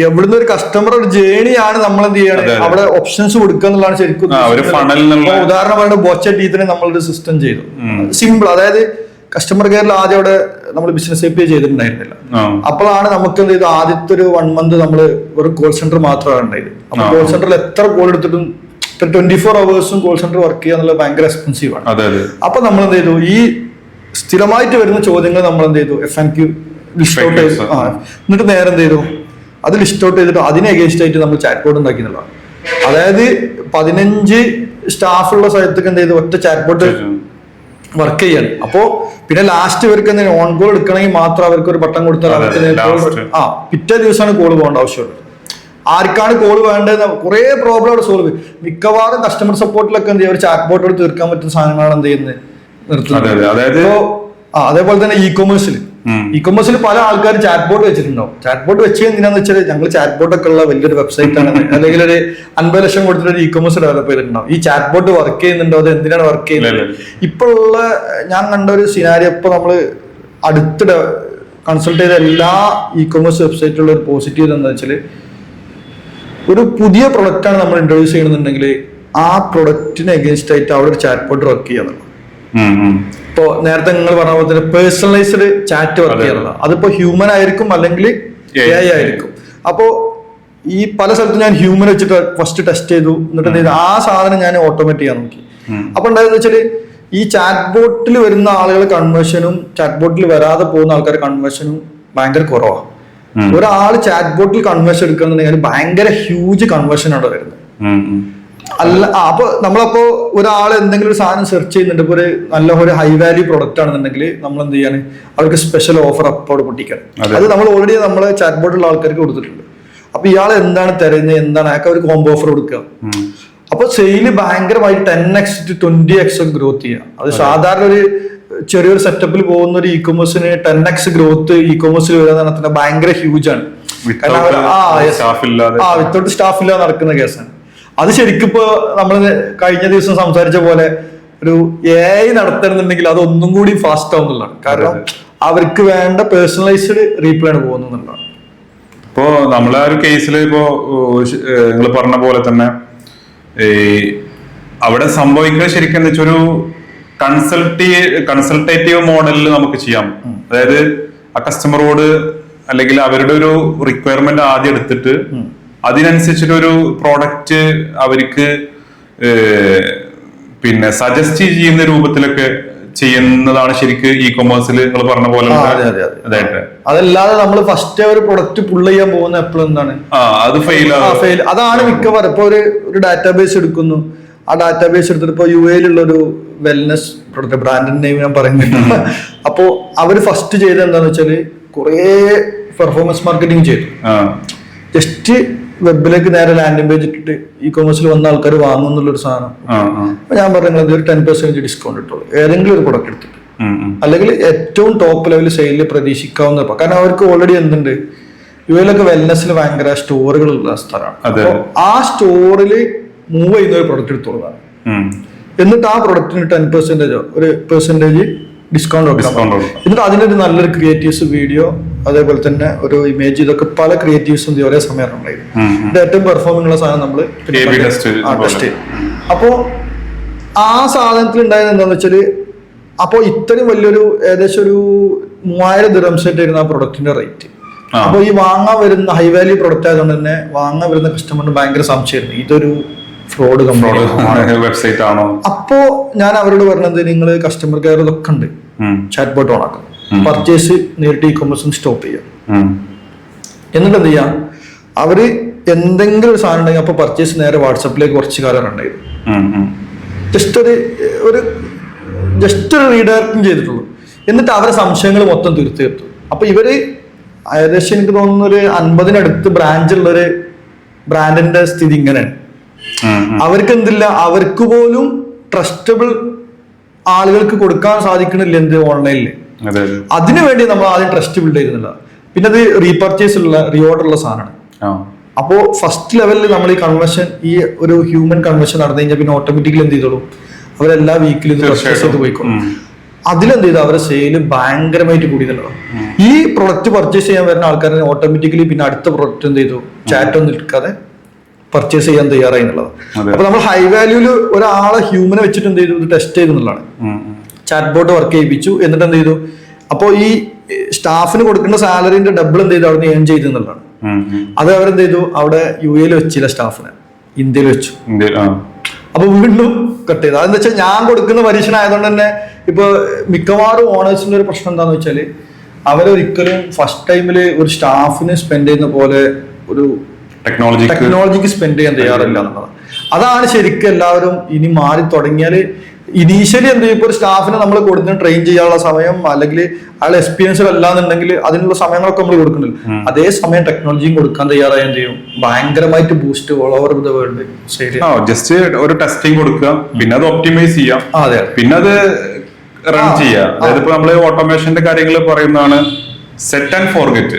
എവിടുന്ന് ഒരു കസ്റ്റമർ ഒരു ജേണിയാണ് നമ്മൾ എന്ത് ചെയ്യണം, അവിടെ ഓപ്ഷൻസ് കൊടുക്കുക എന്നുള്ളതാണ് ശരിക്കും. ഉദാഹരണമായിട്ട് ബോച്ച ടീത്തിനെ നമ്മളൊരു സിസ്റ്റം ചെയ്തു, സിമ്പിൾ. അതായത് കസ്റ്റമർ കെയറിൽ ആദ്യം അവിടെ നമ്മൾ ബിസിനസ് API ചെയ്തിട്ടുണ്ടായിരുന്നില്ല. അപ്പോഴാണ് നമുക്ക് എന്ത് ചെയ്തു, ആദ്യത്തെ ഒരു 1 month നമ്മൾ ഒരു കോൾ സെന്റർ മാത്രമാണ് ഉണ്ടായത്. അപ്പൊ കോൾ സെന്ററിൽ എത്ര കോൾ എടുത്തിട്ടും 24 hours കോൾ സെന്റർ വർക്ക് ചെയ്യുക എന്നുള്ളത് ഭയങ്കര എക്സ്പെൻസീവ് ആണ്. അപ്പൊ നമ്മൾ എന്ത് ചെയ്തു, ഈ സ്ഥിരമായിട്ട് വരുന്ന ചോദ്യങ്ങൾ നമ്മൾ എന്ത് ചെയ്തു, FNQ ലിസ്റ്റ് ഔട്ട് ചെയ്തു. എന്നിട്ട് നേരെ എന്ത് ചെയ്തു, അത് ലിസ്റ്റ് ഔട്ട് ചെയ്തിട്ട് അതിന് അഗേൻസ്റ്റ് ആയിട്ട് നമ്മൾ ചാറ്റ് ബോർഡ് ഉണ്ടാക്കി എന്നുള്ളതാണ്. അതായത് 15 സ്റ്റാഫുള്ള സ്ഥലത്തേക്ക് എന്ത് ചെയ്തു, ഒറ്റ ചാറ്റ് ബോർഡ് വർക്ക് ചെയ്യാണ്. അപ്പോ പിന്നെ ലാസ്റ്റ് ഇവർക്ക് എന്തെങ്കിലും ഓൺ കോൾ എടുക്കണമെങ്കിൽ മാത്രം അവർക്ക് ഒരു ബട്ടൺ കൊടുത്താൽ അവർക്ക് പിറ്റേ ദിവസമാണ് കോൾ പോകേണ്ട ആവശ്യമുള്ളത്. ആർക്കാണ് കോൾ വേണ്ടത്, കുറെ പ്രോബ്ലം അവിടെ സോൾവ്. മിക്കവാറും കസ്റ്റമർ സപ്പോർട്ടിലൊക്കെ എന്ത് ചെയ്യുക, ഒരു ചാറ്റ് ബോർഡോട് തീർക്കാൻ പറ്റുന്ന സാധനങ്ങളാണ് എന്ത് ചെയ്യുന്നത് നിർത്തുന്നത്. അതേപോലെ തന്നെ ഇ-കൊമേഴ്സിൽ പല ആൾക്കാർ ചാറ്റ് ബോർഡ് വെച്ചിട്ടുണ്ടാവും. ചാറ്റ് ബോർഡ് വെച്ച് എന്തിനാന്ന് വെച്ചാൽ ഞങ്ങൾ ചാറ്റ് ബോർഡ് ഒക്കെ ഉള്ള വലിയൊരു വെബ്സൈറ്റ് ആണ്, അല്ലെങ്കിൽ ഒരു 50 ലക്ഷം കൊടുത്തിട്ട് ഒരു ഇ-കൊമേഴ്സ് ഡെവലപ്പ് ചെയ്തിട്ടുണ്ടാവും. ഈ ചാറ്റ് ബോർഡ് വർക്ക് ചെയ്യുന്നുണ്ടോ, അത് എന്തിനാണ് വർക്ക് ചെയ്യുന്നത്? ഇപ്പോഴുള്ള ഞാൻ കണ്ട ഒരു സിനാരിയോ, ഇപ്പൊ നമ്മള് അടുത്തിടെ കൺസൾട്ട് ചെയ്ത എല്ലാ ഇ-കൊമേഴ്സ് വെബ്സൈറ്റിലുള്ള ഒരു പോസിറ്റീവ് എന്താ വെച്ചാൽ, ഒരു പുതിയ പ്രൊഡക്റ്റാണ് നമ്മൾ ഇൻട്രൊഡ്യൂസ് ചെയ്യണമെന്നുണ്ടെങ്കിൽ ആ പ്രൊഡക്റ്റിന് അഗേൻസ്റ്റ് ആയിട്ട് അവിടെ ഒരു ചാറ്റ് ബോർഡ് വർക്ക് ചെയ്യാന്നുള്ളത്. ഇപ്പോ നേരത്തെ നിങ്ങൾ പറഞ്ഞ പോലെ തന്നെ പേഴ്സണലൈസ്ഡ് ചാറ്റ് വർക്ക് ചെയ്യുന്നത് അതിപ്പോ ഹ്യൂമൻ ആയിരിക്കും അല്ലെങ്കിൽ AI ആയിരിക്കും. അപ്പോ ഈ പല സ്ഥലത്തും ഞാൻ ഹ്യൂമൻ വെച്ചിട്ട് ഫസ്റ്റ് ടെസ്റ്റ് ചെയ്തു, എന്നിട്ട് ആ സാധനം ഞാൻ ഓട്ടോമേറ്റ് ചെയ്യാൻ നോക്കി. അപ്പൊ ഉണ്ടായെന്ന് വെച്ചാല് ഈ ചാറ്റ് ബോട്ടിൽ വരുന്ന ആളുകൾ കൺവേർഷനും ചാറ്റ് ബോട്ടിൽ വരാതെ പോകുന്ന ആൾക്കാർ കൺവേർഷനും ഭയങ്കര കുറവാണ്. ഒരാൾ ചാറ്റ് ബോട്ടിൽ കൺവേർഷൻ എടുക്കുകയാണെന്നുണ്ടെങ്കിൽ ഭയങ്കര ഹ്യൂജ് കൺവേർഷൻ ആണ് വരുന്നത്. അല്ല അപ്പൊ നമ്മളപ്പോ ഒരാൾ എന്തെങ്കിലും ഒരു സാധനം സെർച്ച് ചെയ്യുന്നുണ്ട്, ഇപ്പൊ ഒരു നല്ല ഒരു ഹൈ വാല്യൂ പ്രൊഡക്റ്റ് ആണെന്നുണ്ടെങ്കിൽ നമ്മൾ എന്ത് ചെയ്യാണ്, അവർക്ക് സ്പെഷ്യൽ ഓഫർ അപ്പോട് പൊട്ടിക്കണം. അത് നമ്മൾ ഓൾറെഡി നമ്മളെ ചാറ്റ് ബോട്ടിലുള്ള ആൾക്കാർക്ക് കൊടുത്തിട്ടുണ്ട്. അപ്പൊ ഇയാൾ എന്താണ് തരുന്നത്, എന്താണ് അയാൾക്ക് അവർ കോംബോ ഓഫർ കൊടുക്കുക. അപ്പൊ സെയില് ഭയങ്കരമായിട്ട് 10x to 20x ഗ്രോത്ത് ചെയ്യുക. അത് സാധാരണ ഒരു ചെറിയൊരു സെറ്റപ്പിൽ പോകുന്ന ഒരു ഇ-കൊമേഴ്സിന് 10x ഗ്രോത്ത് ഇ-കൊമേഴ്സിൽ വരാൻ ഭയങ്കര ഹ്യൂജ് ആണ്. വിത്തൗട്ട് സ്റ്റാഫ് ഇല്ലാതെ നടക്കുന്ന കേസാണ്. അത് ശരിക്കും ഇപ്പൊ നമ്മൾ കഴിഞ്ഞ ദിവസം സംസാരിച്ച പോലെ ഒരു AI നടത്തണമെന്നുണ്ടെങ്കിൽ അത് ഒന്നും കൂടി ഫാസ്റ്റ് ആവുന്നുള്ളതാണ്. കാരണം അവർക്ക് വേണ്ട പേഴ്സണലൈസ്ഡ് റീപ്ലൈ ആണ് പോകുന്നുള്ളതാണ്. ഇപ്പോ നമ്മളെ ഒരു കേസിൽ ഇപ്പോ നിങ്ങൾ പറഞ്ഞ പോലെ തന്നെ അവിടെ സംഭവിക്കുന്നത് ശരിക്കും എന്താ വെച്ചാൽ ഒരു കൺസൾട്ടേറ്റീവ് മോഡലിൽ നമുക്ക് ചെയ്യാം. അതായത് ആ കസ്റ്റമറോട് അല്ലെങ്കിൽ അവരുടെ ഒരു റിക്വയർമെന്റ് ആദ്യം എടുത്തിട്ട് അതിനനുസരിച്ചിട്ട് ഒരു പ്രോഡക്റ്റ് അവർക്ക് പിന്നെ സജസ്റ്റ് ചെയ്യുന്ന രൂപത്തിലൊക്കെ ചെയ്യുന്നതാണ് ശരിക്കും ഇ-കൊമേഴ്സിൽ നിങ്ങൾ പറഞ്ഞ പോലെ. അതല്ലാതെ നമ്മൾ ഫസ്റ്റ് ഒരു പ്രൊഡക്റ്റ് പുള്ള് ചെയ്യാൻ പോകുന്ന എപ്പോഴും എന്താണ് അത് ഫെയിൽ. അതാണ് മിക്കവാറും. ഇപ്പൊ ഒരു ഡാറ്റാബേസ് എടുക്കുന്നു, ആ ഡാറ്റാബേസ് എടുത്തിട്ട് ഇപ്പൊ UAE ഒരു വെൽനെസ് പ്രൊഡക്റ്റ് ബ്രാൻഡിന്റെ നെയിം ഞാൻ പറയുന്നില്ല. അപ്പോ അവര് ഫസ്റ്റ് ചെയ്തത് എന്താന്ന് വെച്ചാല് കുറെ പെർഫോമൻസ് മാർക്കറ്റിംഗ് ചെയ്തു. ജസ്റ്റ് വെബിലേക്ക് നേരെ ലാൻഡിംഗ് പേജ് ഇട്ടിട്ട് ഇ-കൊമേഴ്സിൽ വന്ന ആൾക്കാർ വാങ്ങുന്നുള്ളൊരു സാധനം. അപ്പൊ ഞാൻ പറഞ്ഞത് ഒരു 10% ഡിസ്കൗണ്ട് ഇട്ടുള്ളൂ ഏതെങ്കിലും ഒരു പ്രൊഡക്റ്റ് എടുത്തിട്ട്, അല്ലെങ്കിൽ ഏറ്റവും ടോപ്പ് ലെവൽ സെയിലിൽ പ്രതീക്ഷിക്കാവുന്ന. കാരണം അവർക്ക് ഓൾറെഡി എന്തുണ്ട്, UAE വെൽനെസ്സിൽ ഭയങ്കര സ്റ്റോറുകൾ ഉള്ള സ്ഥലമാണ്. അപ്പോൾ ആ സ്റ്റോറിൽ മൂവ് ചെയ്യുന്ന ഒരു പ്രൊഡക്റ്റ് എടുത്തോളാം, എന്നിട്ട് ആ പ്രൊഡക്റ്റിന് 10% ഒരു പെർസെന്റേജ് ഡിസ്കൗണ്ട് കൊടുക്കാം. എന്നിട്ട് അതിനൊരു നല്ലൊരു ക്രിയേറ്റീവ്സ് വീഡിയോ, അതേപോലെ തന്നെ ഒരു ഇമേജ്, ഇതൊക്കെ പല ക്രിയേറ്റീവ്സും ഒരേ സമയം ഉണ്ടായിരുന്നു. ഇത് ഏറ്റവും പെർഫോമിംഗ് ഉള്ള സാധനം നമ്മൾ ടെസ്റ്റ് ചെയ്യും. അപ്പോ ആ സാധനത്തിൽ ഉണ്ടായത് എന്താന്ന് വെച്ചാല്, അപ്പോ ഇത്രയും വലിയൊരു ഏകദേശം ഒരു 3000 ദിർഹംസ് ആയിരുന്നു ആ പ്രൊഡക്റ്റിന്റെ റേറ്റ്. അപ്പൊ ഈ വാങ്ങാൻ വരുന്ന ഹൈ വാല്യൂ പ്രൊഡക്റ്റ് ആയതുകൊണ്ട് തന്നെ വാങ്ങാൻ വരുന്ന കസ്റ്റമറിന് ഭയങ്കര സംശയമായിരുന്നു, ഇതൊരു ഫ്രോഡ് വെബ്സൈറ്റ് ആണോ. അപ്പോ ഞാൻ അവരോട് പറഞ്ഞത്, നിങ്ങൾ കസ്റ്റമർ കെയർ ഇതൊക്കെ ഉണ്ട്, ചാറ്റ് ബോട്ട് ഓൺ ആക്കും, പർച്ചേസ് നേരിട്ട് ഇ-കൊമേഴ്സും സ്റ്റോപ്പ് ചെയ്യാം. എന്നിട്ട് എന്ത് ചെയ്യാം, അവര് എന്തെങ്കിലും ഒരു സാധനം ഉണ്ടെങ്കിൽ അപ്പൊ പർച്ചേസ് നേരെ വാട്സപ്പിലേക്ക് കുറച്ച് കാലം ഉണ്ടായിരുന്നു. ജസ്റ്റ് ഒരു റീഡയറക്റ്റും ചെയ്തിട്ടുള്ളൂ. എന്നിട്ട് അവരെ സംശയങ്ങൾ മൊത്തം തീർത്തു. അപ്പൊ ഇവര് ഏകദേശം എനിക്ക് തോന്നുന്ന ഒരു 50-നടുത്ത് ബ്രാഞ്ചുള്ളൊരു ബ്രാൻഡിന്റെ സ്ഥിതി ഇങ്ങനെയാണ്. അവർക്ക് എന്തില്ല, അവർക്ക് പോലും ട്രസ്റ്റബിൾ ആളുകൾക്ക് കൊടുക്കാൻ സാധിക്കണില്ല എന്ത് ഓൺലൈനില്. അതിനുവേണ്ടി നമ്മൾ ആദ്യം ട്രസ്റ്റ് ബിൽഡ് ചെയ്യുന്നില്ല. പിന്നെ അത് റീപർച്ചേസ് ഉള്ള റീഓർഡർ ഉള്ള സാധനമാണ്. അപ്പോ ഫസ്റ്റ് ലെവലിൽ നമ്മൾ ഈ കൺവേർഷൻ, ഈ ഒരു ഹ്യൂമൻ കൺവേർഷൻ നടന്നു കഴിഞ്ഞാൽ പിന്നെ ഓട്ടോമാറ്റിക്കലി എന്ത് ചെയ്തോളൂ, അവരെല്ലാ വീക്കിലും ഇത് പർച്ചേസ് ചെയ്ത് പോയിക്കോളും. അതിലെന്ത് ചെയ്തു, അവരുടെ സെയില് ഭയങ്കരമായിട്ട് കൂടിയതല്ലോ. ഈ പ്രൊഡക്റ്റ് പർച്ചേസ് ചെയ്യാൻ വരുന്ന ആൾക്കാരെ ഓട്ടോമാറ്റിക്കലി പിന്നെ അടുത്ത പ്രൊഡക്റ്റ് എന്ത് ചെയ്തു, ചാറ്റ് ഒന്നും എടുക്കാതെ പർച്ചേസ് ചെയ്യാൻ തയ്യാറായി എന്നുള്ളത്. അപ്പൊ നമ്മൾ ഹൈ വാല്യൂല് ഒരാളെ ഹ്യൂമനെ വെച്ചിട്ട് എന്ത് ചെയ്തു, ഇത് ടെസ്റ്റ് ചെയ്തെന്നുള്ളതാണ്. ചാറ്റ് ബോട്ട് വർക്ക് ചെയ്യിപ്പിച്ചു. എന്നിട്ട് എന്ത് ചെയ്തു, അപ്പൊ ഈ സ്റ്റാഫിന് കൊടുക്കേണ്ട സാലറിന്റെ ഡബിൾ എന്ത് ചെയ്തു അവിടെ ഏൺ ചെയ്തു എന്നുള്ളതാണ്. അത് അവരെന്ത് ചെയ്തു, അവിടെ UAE വെച്ചില്ല സ്റ്റാഫിനെ, ഇന്ത്യയിൽ വെച്ചു. അപ്പൊ വീണ്ടും കട്ട് ചെയ്തു. അതെന്താ വെച്ചാൽ ഞാൻ കൊടുക്കുന്ന പരീക്ഷണം ആയതുകൊണ്ട് തന്നെ ഇപ്പൊ മിക്കവാറും ഓണേഴ്സിന്റെ ഒരു പ്രശ്നം എന്താന്ന് വെച്ചാല്, അവരൊരിക്കലും ഫസ്റ്റ് ടൈമില് ഒരു സ്റ്റാഫിന് സ്പെൻഡ് ചെയ്യുന്ന പോലെ ഒരു ടെക്നോളജിക്ക് സ്പെൻഡ് ചെയ്യാൻ തയ്യാറില്ല എന്നുള്ളതാണ്. അതാണ് ശരിക്കും എല്ലാവരും ഇനി മാറി തുടങ്ങിയാല്. ഇനീഷ്യലി എന്ത് ചെയ്യും, ഇപ്പൊ ഒരു സ്റ്റാഫിനെ നമ്മൾ കൊടുത്ത് ട്രെയിൻ ചെയ്യാനുള്ള സമയം, അല്ലെങ്കിൽ അയാൾ എക്സ്പീരിയൻസ് അല്ലാന്നുണ്ടെങ്കിൽ അതിനുള്ള സമയങ്ങളൊക്കെ നമ്മൾ കൊടുക്കുന്നില്ല. അതേ സമയം ടെക്നോളജിയും കൊടുക്കാൻ തയ്യാറായി എന്ത് ചെയ്യും, ഭയങ്കരമായിട്ട് boost all over the world. Just ഒരു ടെസ്റ്റിംഗ് കൊടുക്കുക, പിന്നെ അത് ഒപ്റ്റിമൈസ് ചെയ്യാം, പിന്നെ അത് റൺ ചെയ്യാം. അതായത് ഇപ്പൊ നമ്മള് ഓട്ടോമേഷന്റെ കാര്യങ്ങൾ പറയുന്നതാണ് സെറ്റ് ആൻഡ് ഫോർഗെറ്റ്.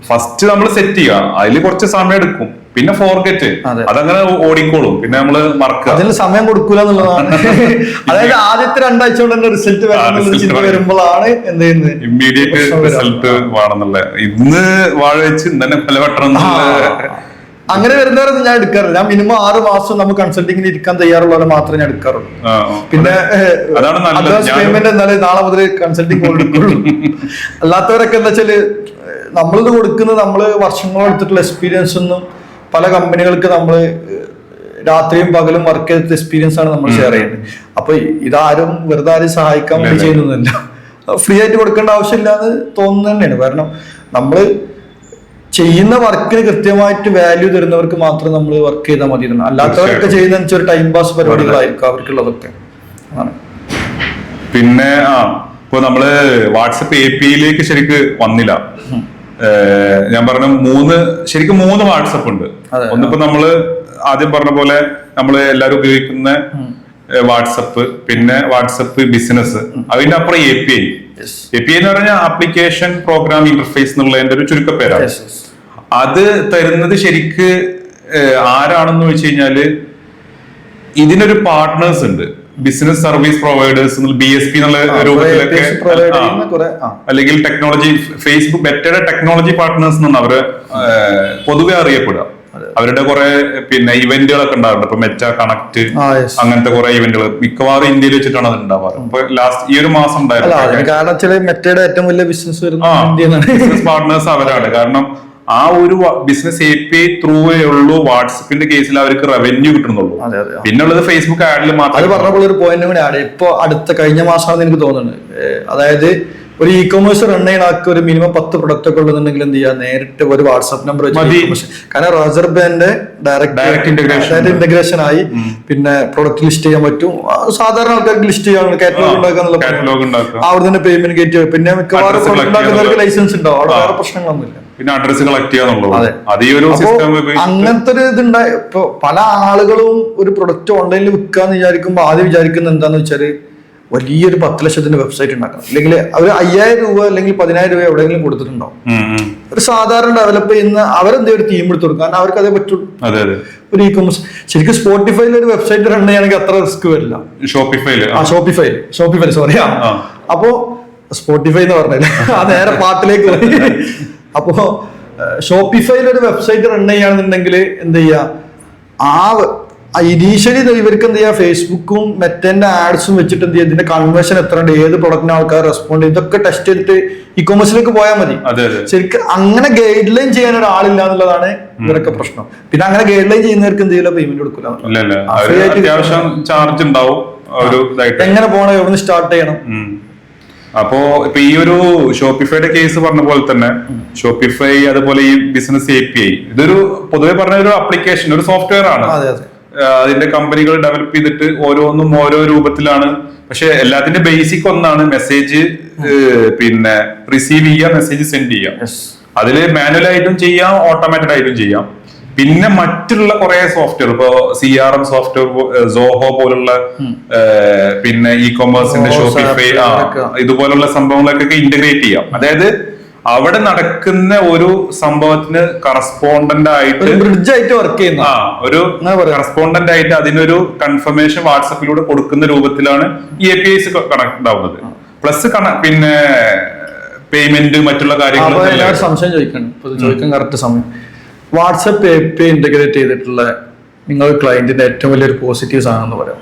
ഫസ്റ്റ് നമ്മൾ സെറ്റ് ചെയ്യുക, അതിൽ കുറച്ച് സമയം എടുക്കും, പിന്നെ ഫോർഗെറ്റ്, അതങ്ങനെ ഓടിക്കോളും, പിന്നെ നമ്മള് മറക്കുക, അതിന് സമയം കൊടുക്കൂല എന്നുള്ളതാണ്. അതായത് ആദ്യത്തെ 2 ആഴ്ച കൊണ്ട് തന്നെ റിസൾട്ട് വരുമ്പോഴാണ് എന്ത് ചെയ്യുന്നത്, ഇമ്മീഡിയറ്റ് റിസൾട്ട് വേണമെന്നുള്ള. ഇന്ന് വാഴ വെച്ച് ഇന്നെ പല വട്ടണം അങ്ങനെ വരുന്നവരൊന്നും ഞാൻ എടുക്കാറില്ല. ഞാൻ മിനിമം 6 മാസം നമുക്ക് കൺസൾട്ടിങ്ങിന് ഇരിക്കാൻ തയ്യാറുള്ളവരെ മാത്രമേ ഞാൻ എടുക്കാറുള്ളൂ. പിന്നെ അഡ്വാൻസ് പേയ്മെന്റ് എന്നാലും നാളെ മുതൽ കൺസൾട്ടിങ് കൊടുക്കുള്ളൂ. അല്ലാത്തവരൊക്കെ എന്താ വെച്ചാല് നമ്മളിത് കൊടുക്കുന്നത് നമ്മള് വർഷങ്ങളെടുത്തിട്ടുള്ള എക്സ്പീരിയൻസ് ഒന്നും പല കമ്പനികൾക്ക് നമ്മള് രാത്രിയും പകലും വർക്ക് ചെയ്ത എക്സ്പീരിയൻസ് ആണ് നമ്മൾ ഷെയർ ചെയ്യുന്നത്. അപ്പൊ ഇതാരും വെറുതെ ആരും സഹായിക്കാൻ വേണ്ടി ചെയ്യുന്നതല്ല, ഫ്രീ ആയിട്ട് കൊടുക്കേണ്ട ആവശ്യമില്ല എന്ന് തോന്നുന്നത് തന്നെയാണ്. കാരണം നമ്മള് ചെയ്യുന്ന വർക്കിന് കൃത്യമായിട്ട് വാല്യൂ തരുന്നവർക്ക് മാത്രം നമ്മൾ വർക്ക് ചെയ്താൽ മതി. അല്ലാത്തവരൊക്കെ ചെയ്യുന്ന ഒരു ടൈം പാസ് പരിപാടികളായിരിക്കും അവർക്കുള്ളതൊക്കെ. പിന്നെ ഇപ്പൊ നമ്മള് വാട്സപ്പ് API ശരിക്ക് വന്നില്ല. ഞാൻ പറഞ്ഞ ശരിക്കും 3 വാട്സപ്പ് ഉണ്ട്. ഒന്നിപ്പോ നമ്മള് ആദ്യം പറഞ്ഞ പോലെ നമ്മള് എല്ലാരും ഉപയോഗിക്കുന്ന വാട്സപ്പ്, പിന്നെ വാട്സപ്പ് ബിസിനസ്, അതിന്റെ അപ്പുറം API എന്ന് പറഞ്ഞാൽ ആപ്ലിക്കേഷൻ പ്രോഗ്രാം ഇന്റർഫേസ് എന്നുള്ളതിന്റെ ഒരു ചുരുക്കപ്പേരാണ്. അത് തരുന്നത് ശരിക്ക് ആരാണെന്ന് വെച്ച് കഴിഞ്ഞാല് ഇതിനൊരു പാർട്ട്നേഴ്സ് ഉണ്ട്, ബിസിനസ് സർവീസ് പ്രൊവൈഡേഴ്സ്, BSP എന്നുള്ള രൂപത്തിലൊക്കെ, അല്ലെങ്കിൽ technology Facebook better technology partners എന്നാണ് അവര് പൊതുവെ അറിയപ്പെടുക. അവരുടെ കുറെ പിന്നെ ഇവന്റുകളൊക്കെ ഉണ്ടാവുന്നുണ്ട്. ഇപ്പൊ മെറ്റ കണക്ട് അങ്ങനത്തെ കുറെ ഇവന്റുകൾ മിക്കവാറും ഇന്ത്യയിൽ വെച്ചിട്ടാണ് അത് ഉണ്ടാവാറ്. ഇപ്പൊ ലാസ്റ്റ് ഈ ഒരു മാസം ഉണ്ടായിരുന്നു. മെറ്റയുടെ ഏറ്റവും വലിയ ബിസിനസ് പാർട്ട്നേഴ്സ് അവരാണ്. കാരണം ആ ഒരു ബിസിനസ് API ത്രൂവേ ഉള്ളൂ വാട്സപ്പിന്റെ കേസിൽ അവർക്ക് റവന്യൂ കിട്ടുന്നുള്ളൂ. പിന്നുള്ളത് ഫേസ്ബുക്ക് ആഡിൽ മാത്രം. അത് പറഞ്ഞപ്പോൾ ഒരു പോയിന്റ് കൂടി ആഡ്. ഇപ്പൊ കഴിഞ്ഞ മാസമാണെന്ന് എനിക്ക് തോന്നുന്നത്. അതായത് ഒരു ഇ-കൊമേഴ്സ് റൺ ചെയ്യണ ഒരു മിനിമം 10 പ്രൊഡക്റ്റ് ഒക്കെ ഉള്ളതെങ്കിൽ എന്ത് ചെയ്യാം, നേരിട്ട് ഒരു വാട്സ്ആപ്പ് നമ്പർ വെച്ച്, കാരണം റിസർവ് ബാങ്കിന്റെ ഡയറക്റ്റ് ഇന്റഗ്രേഷൻ ആയി. പിന്നെ പ്രൊഡക്റ്റ് ലിസ്റ്റ് ചെയ്യാൻ പറ്റും. സാധാരണ ആൾക്കാർക്ക് ലിസ്റ്റ് ചെയ്യാൻ കാറ്റലോഗ് ഉണ്ടാക്കുക, അവിടെ തന്നെ പേയ്മെന്റ് ഗേറ്റ്. പിന്നെ മിക്കവാറും ഉണ്ടാക്കുന്നവർക്ക് ലൈസൻസ് ഉണ്ടാവും, അവിടെ വേറെ പ്രശ്നങ്ങളൊന്നുമില്ല. പിന്നെ അഡ്രസ് കളക്ട് ചെയ്യാന്നുള്ളത്. അങ്ങനത്തെ ഒരു ഇതുണ്ടായി. ഇപ്പൊ പല ആളുകളും ഒരു പ്രൊഡക്റ്റ് ഓൺലൈനിൽ വിൽക്കാന്ന് വിചാരിക്കുമ്പോൾ ആദ്യം വിചാരിക്കുന്നത് എന്താന്ന് വെച്ചാല് വലിയൊരു 10 ലക്ഷത്തിന്റെ വെബ്സൈറ്റ് ഉണ്ടാക്കണം, അല്ലെങ്കിൽ അവർ 5000 രൂപ അല്ലെങ്കിൽ 10000 രൂപ എവിടെയെങ്കിലും കൊടുത്തിട്ടുണ്ടാവും. ഒരു സാധാരണ ഡെവലപ്പ് ചെയ്യുന്ന അവരെന്തെങ്കിലും ഒരു ടീം എടുത്ത് കൊടുക്കും, കാരണം അവർക്ക് അതേ പറ്റുള്ളൂ. ഒരു ഇ-കൊമേഴ്സ് ശരിക്കും സ്പോട്ടിഫൈയിൽ ഒരു വെബ്സൈറ്റ് റൺ ചെയ്യുകയാണെങ്കിൽ അത്ര റിസ്ക് വരില്ല. Shopify sorry. അപ്പോ സ്പോട്ടിഫൈ എന്ന് പറഞ്ഞില്ല, ആ നേരെ പാട്ടിലേക്ക് പോയി. അപ്പോ ഷോപ്പിഫൈയിൽ ഒരു വെബ്സൈറ്റ് റൺ ചെയ്യുകയാണെന്നുണ്ടെങ്കിൽ എന്ത് ചെയ്യാ, ഇനീഷ്യലി ഇവർക്ക് എന്ത് ചെയ്യാം, ഫേസ്ബുക്കും മെറ്റന്റെ ആഡ്സും വെച്ചിട്ട് എന്ത് ചെയ്യാം, ഇതിന്റെ കൺവേർഷൻ എത്ര ഉണ്ട്, ഏത് പ്രൊഡക്റ്റിന് ആൾക്കാർ റെസ്പോണ്ട് ചെയ്യും, ഇതൊക്കെ ടെസ്റ്റ് ചെയ്തിട്ട് ഇ-കൊമേഴ്സിലേക്ക് പോയാൽ മതി. ശരിക്കും അങ്ങനെ ഗൈഡ് ലൈൻ ചെയ്യാൻ ഒരാളില്ല എന്നുള്ളതാണ് ഇവരൊക്കെ പ്രശ്നം. പിന്നെ അങ്ങനെ ഗൈഡ് ലൈൻ ചെയ്യുന്നവർക്ക് എന്ത് ചെയ്യില്ല, പേയ്മെന്റ് കൊടുക്കില്ല. എങ്ങനെ പോകണം, എവിടെ സ്റ്റാർട്ട് ചെയ്യണം. അപ്പോ ഇപ്പൊ ഈ ഒരു ഷോപ്പിഫൈയുടെ കേസ് പറഞ്ഞ പോലെ തന്നെ ഷോപ്പിഫൈ അതുപോലെ ഈ ബിസിനസ് API ഇതൊരു പൊതുവെ പറഞ്ഞ ഒരു ആപ്ലിക്കേഷൻ, ഒരു സോഫ്റ്റ്വെയർ ആണ്. അതിന്റെ കമ്പനികൾ ഡെവലപ്പ് ചെയ്തിട്ട് ഓരോന്നും ഓരോ രൂപത്തിലാണ്. പക്ഷെ എല്ലാത്തിന്റെ ബേസിക് ഒന്നാണ്, മെസ്സേജ് പിന്നെ റിസീവ് ചെയ്യുക, മെസ്സേജ് സെൻഡ് ചെയ്യാം. അതില് മാനുവൽ ആയിട്ടും ചെയ്യാം, ഓട്ടോമാറ്റഡ് ആയിട്ടും ചെയ്യാം. പിന്നെ മറ്റുള്ള കുറെ സോഫ്റ്റ്വെയർ, ഇപ്പൊ CRM സോഫ്റ്റ്വെയർ, സോഹോ പോലുള്ള, പിന്നെ ഇ-കൊമേഴ്സിന്റെ ഷോപ്പിഫൈ, ഇതുപോലുള്ള സംഭവങ്ങളൊക്കെ ഇന്റഗ്രേറ്റ് ചെയ്യാം. അതായത് അവിടെ നടക്കുന്ന ഒരു സംഭവത്തിന് കറസ്പോണ്ടന്റ് ആയിട്ട് ബ്രിഡ്ജ് ആയിട്ട് വർക്ക് ചെയ്യുന്ന ഒരു കറസ്പോണ്ടന്റ് ആയിട്ട് അതിനൊരു കൺഫർമേഷൻ വാട്സപ്പിലൂടെ കൊടുക്കുന്ന രൂപത്തിലാണ് ഈ APIs കണക്ട് ആവുന്നത്. പ്ലസ് പിന്നെ പേയ്മെന്റ് മറ്റുള്ള കാര്യങ്ങൾ. സംശയം ചോദിക്കാൻ കറക്റ്റ് സമയം. വാട്സപ്പ് API ഇന്റഗ്രേറ്റ് ചെയ്തിട്ടുള്ള നിങ്ങൾ ക്ലയന്റിന്റെ ഏറ്റവും വലിയൊരു പോസിറ്റീവ് സാധനം പറയാം.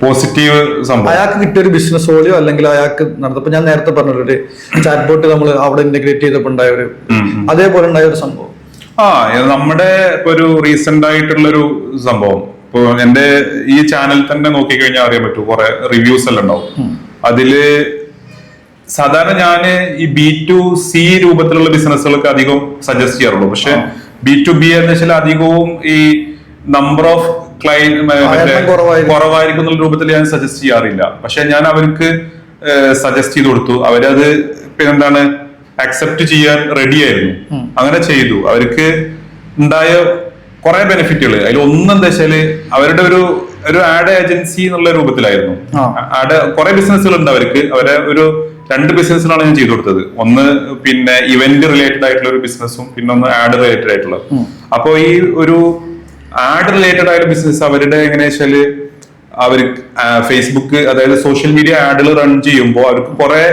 പോസിറ്റീവ് സംഭവം അയാൾക്ക് കിട്ടിയ ഒരു ബിസിനസ് വോളിയോ, അല്ലെങ്കിൽ അയാൾക്ക് നടന്നപ്പോ ഞാൻ നേരത്തെ പറഞ്ഞൊരു ചാറ്റ് ബോട്ട് നമ്മൾ അവിടെ ഇന്റഗ്രേറ്റ് ചെയ്തപ്പോ ഉണ്ടായ ഒരു അതേപോലെ ഉണ്ടായ ഒരു സംഭവം. നമ്മുടെ ഇപ്പൊ ഒരു റീസെന്റ് ആയിട്ടുള്ളൊരു സംഭവം, ഇപ്പൊ എന്റെ ഈ ചാനൽ തന്നെ നോക്കിക്കഴിഞ്ഞാൽ അറിയാൻ പറ്റും, കുറെ റിവ്യൂസ് എല്ലാം ഉണ്ടാവും. അതില് സാധാരണ ഞാന് ഈ B2C രൂപത്തിലുള്ള ബിസിനസ്സുകൾക്ക് അധികം സജസ്റ്റ് ചെയ്യാറുള്ളൂ. പക്ഷെ B2B എന്ന് വെച്ചാൽ അധികവും ഈ നമ്പർ ഓഫ് കുറവായിരിക്കും എന്നുള്ള രൂപത്തിൽ ഞാൻ സജസ്റ്റ് ചെയ്യാറില്ല. പക്ഷെ ഞാൻ അവർക്ക് സജസ്റ്റ് ചെയ്ത് കൊടുത്തു, അവരത് പിന്നെന്താണ് അക്സെപ്റ്റ് ചെയ്യാൻ റെഡി ആയിരുന്നു. അങ്ങനെ ചെയ്തു. അവർക്ക് ഉണ്ടായ കുറെ ബെനിഫിറ്റുകൾ, അതിൽ ഒന്നെന്താ വെച്ചാല് അവരുടെ ഒരു ആഡ് ഏജൻസി എന്നുള്ള രൂപത്തിലായിരുന്നു. കുറെ ബിസിനസ്സുകൾ ഉണ്ട് അവർക്ക്. അവരെ ഒരു 2 ബിസിനസ്സിലാണ് ഞാൻ ചെയ്തു കൊടുത്തത്. ഒന്ന് പിന്നെ ഇവന്റ് റിലേറ്റഡ് ആയിട്ടുള്ള ഒരു ബിസിനസ്സും, പിന്നെ ഒന്ന് ആഡ് റിലേറ്റഡ് ആയിട്ടുള്ള. അപ്പൊ ഈ ഒരു ആഡ് റിലേറ്റഡ് ആയിട്ടുള്ള ബിസിനസ് അവരുടെ എങ്ങനെയാ വെച്ചാല് അവർ ഫേസ്ബുക്ക്, അതായത് സോഷ്യൽ മീഡിയ ആഡുകൾ റൺ ചെയ്യുമ്പോൾ അവർക്ക് കുറെ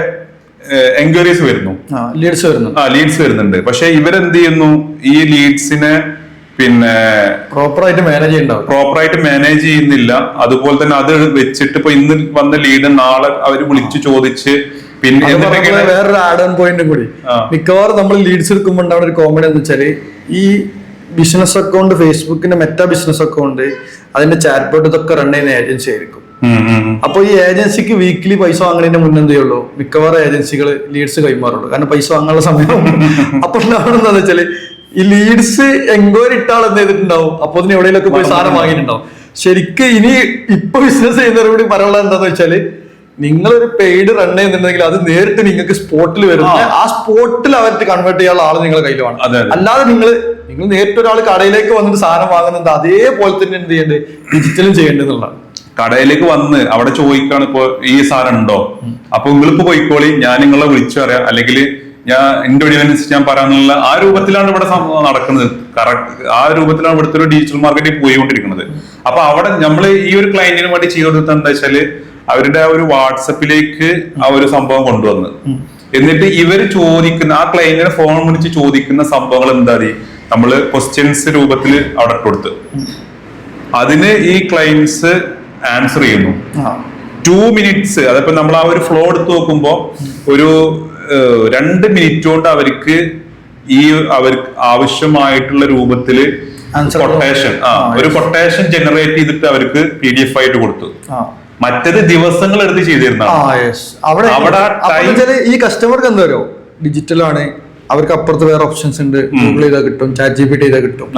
എൻക്വയറീസ് വരുന്നു, ലീഡ്സ് വരുന്നുണ്ട്. പക്ഷെ ഇവരെന്ത് ചെയ്യുന്നു, ഈ ലീഡ്സിനെ പിന്നെ പ്രോപ്പറായിട്ട് മാനേജ് ചെയ്യുന്നില്ല. അതുപോലെ തന്നെ അത് വെച്ചിട്ട് ഇപ്പൊ ഇന്ന് വന്ന ലീഡ് നാളെ അവര് വിളിച്ചു ചോദിച്ച് പിന്നെ വേറൊരു ആഡ് ഓൺ പോയിന്റും കൂടി, മിക്കവാറും നമ്മൾ ലീഡ്സ് എടുക്കുമ്പോൾ ഉണ്ടാവുന്ന ഒരു കോമഡി എന്ന് വെച്ചാല് ഈ ബിസിനസ് അക്കൗണ്ട്, ഫേസ്ബുക്കിന്റെ മെറ്റാ ബിസിനസ് അക്കൗണ്ട്, അതിന്റെ ചാറ്റ് ബോട്ട് ഇതൊക്കെ റൺ ചെയ്യുന്ന ഏജൻസി ആയിരിക്കും. അപ്പൊ ഈ ഏജൻസിക്ക് വീക്കിലി പൈസ വാങ്ങുന്നതിന്റെ മുന്നെന്തേ ഉള്ളൂ, മിക്കവാറും ഏജൻസികൾ ലീഡ്സ് കൈമാറുള്ളൂ. കാരണം പൈസ വാങ്ങാനുള്ള സമയം. അപ്പൊ ഉണ്ടാവണമെന്ന് വെച്ചാല് ഈ ലീഡ്സ് എൻക്വയറി ഇട്ടാൾ എന്ത് ചെയ്തിട്ടുണ്ടാവും, അപ്പൊ അതിന് എവിടെയെങ്കിലൊക്കെ പോയി സാധനം വാങ്ങിയിട്ടുണ്ടാവും. ശരിക്കും ഇനി ഇപ്പൊ ബിസിനസ് ചെയ്യുന്നവരോട് കൂടി പറയാനുള്ളത് എന്താന്ന് വെച്ചാല്, നിങ്ങളൊരു പെയ്ഡ് റൺ ചെയ്യുന്നുണ്ടെങ്കിൽ അത് നേരിട്ട് നിങ്ങൾക്ക് സ്പോട്ടിൽ വരുന്നത്, ആ സ്പോട്ടിൽ അവർക്ക് കൺവേർട്ട് ചെയ്യാനുള്ള ആള് നിങ്ങളുടെ കയ്യിലാണ്. അല്ലാതെ നിങ്ങൾ നേരിട്ട് ഒരാൾ കടയിലേക്ക് വന്നിട്ട് സാധനം വാങ്ങുന്നത് അതേപോലെ തന്നെ എന്ത് ചെയ്യേണ്ടത്, ഡിജിറ്റലും ചെയ്യേണ്ടതെന്നുള്ളതാണ്. കടയിലേക്ക് വന്ന് അവിടെ ചോദിക്കാണ് ഇപ്പൊ ഈ സാധനം ഉണ്ടോ, അപ്പൊ നിങ്ങളിപ്പോ പോയിക്കോളി, ഞാൻ നിങ്ങളെ വിളിച്ചു പറയാം, അല്ലെങ്കിൽ ഞാൻ എന്റെ ഒഴിവനുസരിച്ച് ഞാൻ പറയാനുള്ള ആ രൂപത്തിലാണ് ഇവിടെ നടക്കുന്നത്. കറക്റ്റ് ആ രൂപത്തിലാണ് ഇവിടുത്തെ ഒരു ഡിജിറ്റൽ മാർക്കറ്റിംഗ് പോയിക്കൊണ്ടിരിക്കുന്നത്. അപ്പൊ അവിടെ നമ്മൾ ഈ ഒരു ക്ലയന്റിന് വേണ്ടി ചെയ്തു കൊടുത്തത് എന്താ വെച്ചാല്, അവരുടെ ആ ഒരു വാട്സപ്പിലേക്ക് ആ ഒരു സംഭവം കൊണ്ടുവന്ന്, എന്നിട്ട് ഇവര് ചോദിക്കുന്ന ആ ക്ലയന്റിനെ ഫോൺ വിളിച്ച് ചോദിക്കുന്ന സംഭവങ്ങൾ എന്താ നമ്മള് ക്വസ്റ്റ്യൻസ് രൂപത്തിൽ അവിടെ കൊടുത്ത് അതിന് ഈ ക്ലയൻസ് ആൻസർ ചെയ്യുന്നു. 2 minutes. അതിപ്പോ നമ്മൾ ആ ഒരു ഫ്ലോ എടുത്ത് നോക്കുമ്പോ ഒരു 2 minute കൊണ്ട് അവർക്ക് അവർക്ക് ആവശ്യമായിട്ടുള്ള രൂപത്തില് ഒരു കൊട്ടേഷൻ ജനറേറ്റ് ചെയ്തിട്ട് അവർക്ക് PDF ആയിട്ട് കൊടുത്തു. മറ്റേത് ദിവസങ്ങൾ എടുത്ത് ചെയ്തിരുന്ന ഈ കസ്റ്റമർക്ക് എന്താ പറയുക, ഡിജിറ്റലാണ്, അവർക്ക് അപ്പുറത്ത് വേറെ ഓപ്ഷൻസ് ഉണ്ട്, ഗൂഗിൾ ചെയ്താൽ കിട്ടും, ചാറ്റ് GPT ചെയ്താൽ കിട്ടും.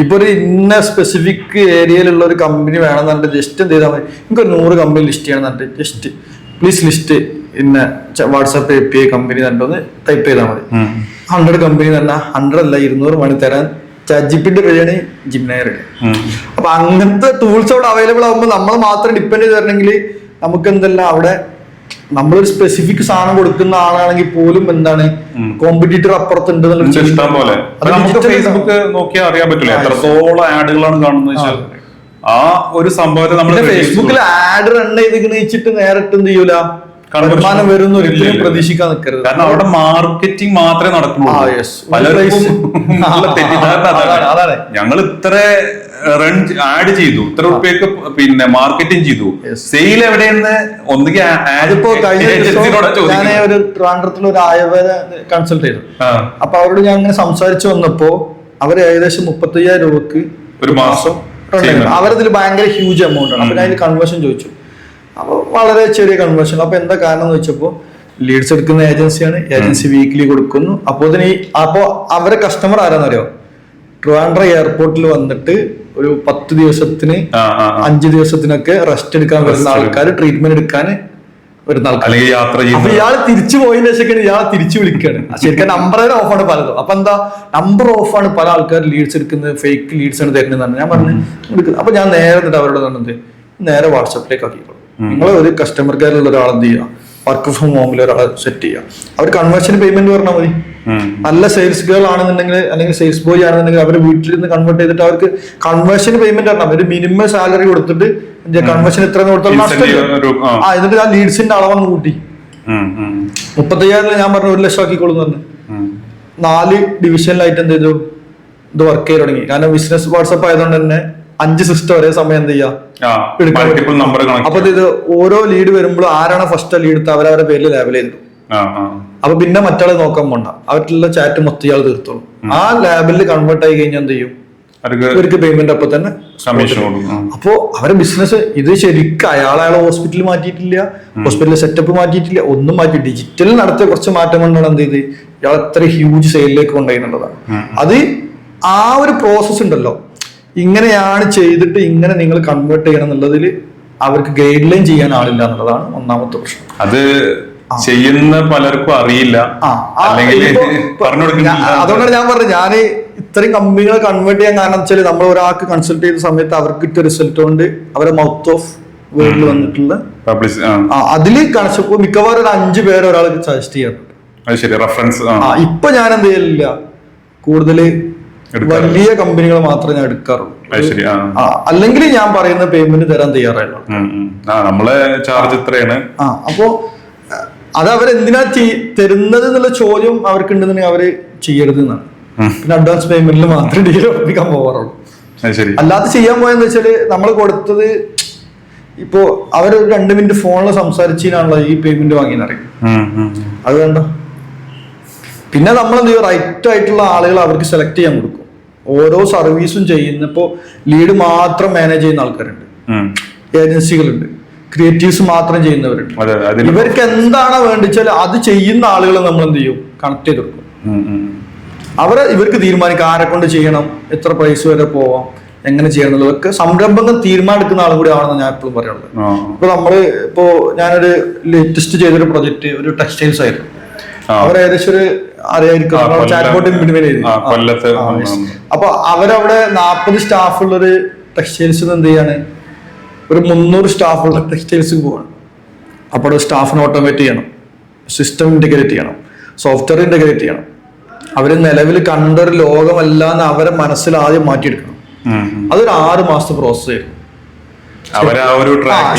ഇപ്പൊ ഒരു ഇന്ന സ്പെസിഫിക് ഏരിയയിലുള്ള ഒരു കമ്പനി വേണമെന്നുണ്ട്, ജസ്റ്റ് എന്ത് ചെയ്താൽ മതി, നിങ്ങൾക്ക് ഒരു 100 കമ്പനി ലിസ്റ്റ് ചെയ്യണമെന്നുണ്ട്, ജസ്റ്റ് പ്ലീസ് ലിസ്റ്റ് ഇന്ന വാട്സാപ്പ് API കമ്പനി തണ്ടോന്ന് ടൈപ്പ് ചെയ്താൽ മതി. 100 കമ്പനി തന്നെ 100 അല്ല 200 മണി തരാൻ ചാറ്റ് GPT റെഡിയാണ്, ജിംനൈ റെഡി. അപ്പൊ അങ്ങനത്തെ ടൂൾസ് അവിടെ അവൈലബിൾ ആകുമ്പോൾ നമ്മൾ മാത്രം ഡിപ്പെൻഡ് ചെയ്ത് തരണമെങ്കിൽ നമുക്ക് എന്തല്ല, അവിടെ നമ്മളൊരു സ്പെസിഫിക് സാധനം കൊടുക്കുന്ന ആളാണെങ്കിൽ പോലും എന്താണ് കോമ്പറ്റീറ്റർ അപ്പുറത്തുണ്ട്. ഫേസ്ബുക്ക് നോക്കിയാൽ അറിയാൻ പറ്റില്ല എത്രത്തോളം ആഡുകളാണ് കാണുന്നത്. ആ ഒരു സംഭവത്തെ നമ്മൾ ഫേസ്ബുക്കിൽ ആഡ് റൺ ചെയ്തിട്ട് നേരിട്ട് എന്ത് ചെയ്യൂല, വരുമാനം വരുന്ന ഒരിക്കലും പ്രതീക്ഷിക്കാൻ നിൽക്കരുത്. കാരണം അവിടെ മാർക്കറ്റിംഗ് മാത്രമേ നടക്കുള്ളൂ. ഞങ്ങൾ ഇത്ര റൺ ആഡ് ചെയ്തു, ഇത്ര റുപ്യക്ക് പിന്നെ മാർക്കറ്റിംഗ് ചെയ്തു, സെയിൽ എവിടെയെന്ന് ഒന്നുകിൽ ഞാൻ ഒരു ട്രിവാൻഡ്രത്തിൽ ഒരു ആയുർവേദ കൺസൾട്ട് ചെയ്തു. അപ്പൊ അവരോട് ഞാൻ അങ്ങനെ സംസാരിച്ചു വന്നപ്പോ അവർ ഏകദേശം 35,000 രൂപക്ക് ഒരു മാസം അവരതിൽ ഭയങ്കര ഹ്യൂജ് എമൗണ്ട് ആണ്. അപ്പൊ ഞാൻ അതിൽ കൺവേർഷൻ ചോദിച്ചു. അപ്പൊ വളരെ ചെറിയ കൺവേർഷൻ. അപ്പൊ എന്താ കാരണം എന്ന് വെച്ചപ്പോ, ലീഡ്സ് എടുക്കുന്ന ഏജൻസിയാണ്, ഏജൻസി വീക്കിലി കൊടുക്കുന്നു. അപ്പോ അവരെ കസ്റ്റമർ ആരാന്നറിയോ, ട്രിവാൻഡ്രം എയർപോർട്ടിൽ വന്നിട്ട് ഒരു 10 ദിവസത്തിന് 5 ദിവസത്തിനൊക്കെ റെസ്റ്റ് എടുക്കാൻ വരുന്ന ആൾക്കാർ, ട്രീറ്റ്മെന്റ് എടുക്കാൻ വരുന്ന ആൾക്കാർ. അപ്പൊ ഇയാൾ തിരിച്ചു പോയതിനു ശേഷം ഇയാൾ തിരിച്ചു വിളിക്കുകയാണ്. ശരിക്കും നമ്പർ ഓഫാണ് പലതും. അപ്പൊ എന്താ, നമ്പർ ഓഫാണ് പല ആൾക്കാർ ലീഡ്സ് എടുക്കുന്നത്, ഫേക്ക് ലീഡ്സ് ആണ് തരുന്നതാണ്. ഞാൻ പറഞ്ഞു എടുക്കുന്നത്. അപ്പൊ ഞാൻ നേരെ അവരോട് പറഞ്ഞത്, നേരെ വാട്സാപ്പിലേക്ക് ആക്കിക്കോളൂ. നിങ്ങൾ ഒരു കസ്റ്റമർ കെയറിലുള്ള ഒരാൾ എന്ത് ചെയ്യുക, വർക്ക് ഫ്രം ഹോമിൽ ഒരാളെ സെറ്റ് ചെയ്യുക. അവർ കൺവേർഷൻ പേയ്മെന്റ് പറഞ്ഞാൽ മതി. നല്ല സെയിൽസ് ഗേൾ ആണെന്നുണ്ടെങ്കിൽ അല്ലെങ്കിൽ സെയിൽസ് ബോയ് ആണെന്നുണ്ടെങ്കിൽ അവര് വീട്ടിൽ നിന്ന് കൺവേർട്ട് ചെയ്തിട്ട് അവർക്ക് കൺവേർഷൻ പേയ്മെന്റ് പറഞ്ഞാൽ ഒരു മിനിമം സാലറി കൊടുത്തിട്ട് കൺവേർഷൻ എത്ര കൊടുത്താലും എന്നിട്ട് ആ ലീഡ്സിന്റെ അളവങ്ങ് കൂട്ടി 35,000 ഞാൻ പറഞ്ഞു 1 ലക്ഷം ആക്കിക്കോളൂ പറഞ്ഞു. 4 ഡിവിഷനിലായിട്ട് എന്ത് ചെയ്തു, ഇത് വർക്ക് ചെയ്ത് തുടങ്ങി. കാരണം ബിസിനസ് വാട്സപ്പ് ആയതുകൊണ്ട് തന്നെ 5 സിസ്റ്റം ഒരേ സമയം എന്ത് ചെയ്യാം. അപ്പൊ ഇത് ഓരോ ലീഡ് വരുമ്പോഴും ആരാണ് ഫസ്റ്റ് ലീഡ് എടുത്ത് അവരവരുടെ പേരിൽ ലേബൽ ചെയ്തിടും. അപ്പൊ പിന്നെ മറ്റാളെ നോക്കാൻ പോണ്ട, അവരുടെ ചാറ്റ് മൊത്തം ഇയാൾ തീർത്തോളും. ആ ലാബിൽ കൺവേർട്ട് ആയി കഴിഞ്ഞാൽ എന്ത് ചെയ്യും, അവർക്ക് പേയ്മെന്റ് അപ്പൊ തന്നെ. അപ്പോ അവരെ ബിസിനസ് ഇത് ശരിക്കും അയാളെ ഹോസ്പിറ്റലിൽ മാറ്റിയിട്ടില്ല, ഹോസ്പിറ്റലിലെ സെറ്റപ്പ് മാറ്റിയിട്ടില്ല, ഒന്നും മാറ്റി. ഡിജിറ്റൽ നടത്തിയ കുറച്ച് മാറ്റം കൊണ്ടാണ് എന്ത് ചെയ്ത് ഇയാൾ എത്ര ഹ്യൂജ് സെയിലിലേക്ക് കൊണ്ടുപോകുന്നുള്ളതാണ്. അത് ആ ഒരു പ്രോസസ് ഉണ്ടല്ലോ, ഇങ്ങനെയാണ് ചെയ്തിട്ട് ഇങ്ങനെ നിങ്ങൾ കൺവേർട്ട് ചെയ്യണം എന്നുള്ളതിൽ അവർക്ക് ഗൈഡ് ലൈൻ ചെയ്യാൻ ആളില്ല എന്നുള്ളതാണ് ഒന്നാമത്തെ പ്രശ്നം. അത് ചെയ്യുന്ന പലർക്കും അറിയില്ല. അതുകൊണ്ടാണ് ഞാൻ പറഞ്ഞത്, ഞാൻ ഇത്രയും കമ്പനികളെ കൺവേർട്ട് ചെയ്യാൻ കാരണം വെച്ചാൽ നമ്മൾ ഒരാൾക്ക് കൺസൾട്ട് ചെയ്ത സമയത്ത് അവർക്ക് കിട്ടിയ റിസൾട്ട് കൊണ്ട് അവരെ മൗത്ത് ഓഫ് വേർഡിൽ വന്നിട്ടുള്ള അതിൽ കാണിച്ചപ്പോ മിക്കവാറും ഒരു 5 പേര് ഒരാൾക്ക് സജസ്റ്റ് ചെയ്യാറുണ്ട്. ഇപ്പൊ ഞാൻ എന്ത് ചെയ്യലില്ല, കൂടുതൽ വലിയ കമ്പനികൾ മാത്രമേ ഞാൻ എടുക്കാറുള്ളൂ. അല്ലെങ്കിൽ ഞാൻ പറയുന്ന പേയ്മെന്റ് തരാൻ തയ്യാറായുള്ളൂ. നമ്മളെ ചാർജ് ഇത്രയാണ്. അപ്പോ അത് അവരെന്തിനാ തരുന്നത് എന്നുള്ള ചോദ്യം അവർക്ക് ഉണ്ടെന്നുണ്ടെങ്കിൽ അവര് ചെയ്യരുത് എന്നാണ്. പിന്നെ അഡ്വാൻസ് പേയ്മെന്റിൽ മാത്രമേ ഡീൽ ഉറപ്പിക്കാൻ പോകാറുള്ളൂ. അല്ലാതെ ചെയ്യാൻ പോയെന്ന് വെച്ചാല് നമ്മൾ കൊടുത്തത് ഇപ്പോ അവര് 2 മിനിറ്റ് ഫോണിൽ സംസാരിച്ചാണല്ലോ ഈ പേയ്മെന്റ് വാങ്ങിയെന്നറിയും. അത് വേണ്ട. പിന്നെ നമ്മൾ എന്ത് ചെയ്യും, റൈറ്റ് ആയിട്ടുള്ള ആളുകൾ അവർക്ക് സെലക്ട് ചെയ്യാൻ കൊടുക്കും. ഓരോ സർവീസും ചെയ്യുന്നപ്പോ ലീഡ് മാത്രം മാനേജ് ചെയ്യുന്ന ആൾക്കാരുണ്ട്, ഏജൻസികളുണ്ട്, ക്രിയേറ്റീവ്സ് മാത്രം ചെയ്യുന്നവരുണ്ട്. ഇവർക്ക് എന്താണോ വേണ്ടിച്ചാൽ അത് ചെയ്യുന്ന ആളുകളെ നമ്മൾ എന്ത് ചെയ്യും, കണക്ട് ചെയ്ത് കൊടുക്കും. ഇവർക്ക് തീരുമാനിക്കാം ആരെ കൊണ്ട് ചെയ്യണം, എത്ര പ്രൈസ് വരെ പോവാം, എങ്ങനെ ചെയ്യണം എന്നുള്ളതൊക്കെ സംരംഭങ്ങൾ തീരുമാനിക്കുന്ന ആളും കൂടി ആണെന്ന് ഞാൻ എപ്പോഴും പറയാറുള്ളത്. ഇപ്പൊ ഞാനൊരു ലേറ്റസ്റ്റ് ചെയ്തൊരു പ്രൊജക്ട് ഒരു ടെക്സ്റ്റൈൽസ് ആയിരുന്നു. അവർ ഏകദേശം ഒരു അറിയായിരിക്കും, അപ്പൊ അവരവിടെ 40 സ്റ്റാഫുള്ളൊരു ടെക്സ്റ്റൈൽസ് എന്ത് ചെയ്യാണ്, ഒരു 300 സ്റ്റാഫുള്ള ടെക്സ്റ്റൈൽസ് പോവാണ്. അപ്പോൾ സ്റ്റാഫിനെ ഓട്ടോമേറ്റ് ചെയ്യണം, സിസ്റ്റം ഇന്റഗ്രേറ്റ് ചെയ്യണം, സോഫ്റ്റ്വെയർ ഇന്റഗ്രേറ്റ് ചെയ്യണം. അവര് നിലവിൽ കണ്ടൊരു ലോകമല്ലാന്ന് അവരെ മനസ്സിൽ ആദ്യം മാറ്റിയെടുക്കണം. അതൊരു 6 മാസത്തെ പ്രോസസ് ആയിരുന്നു.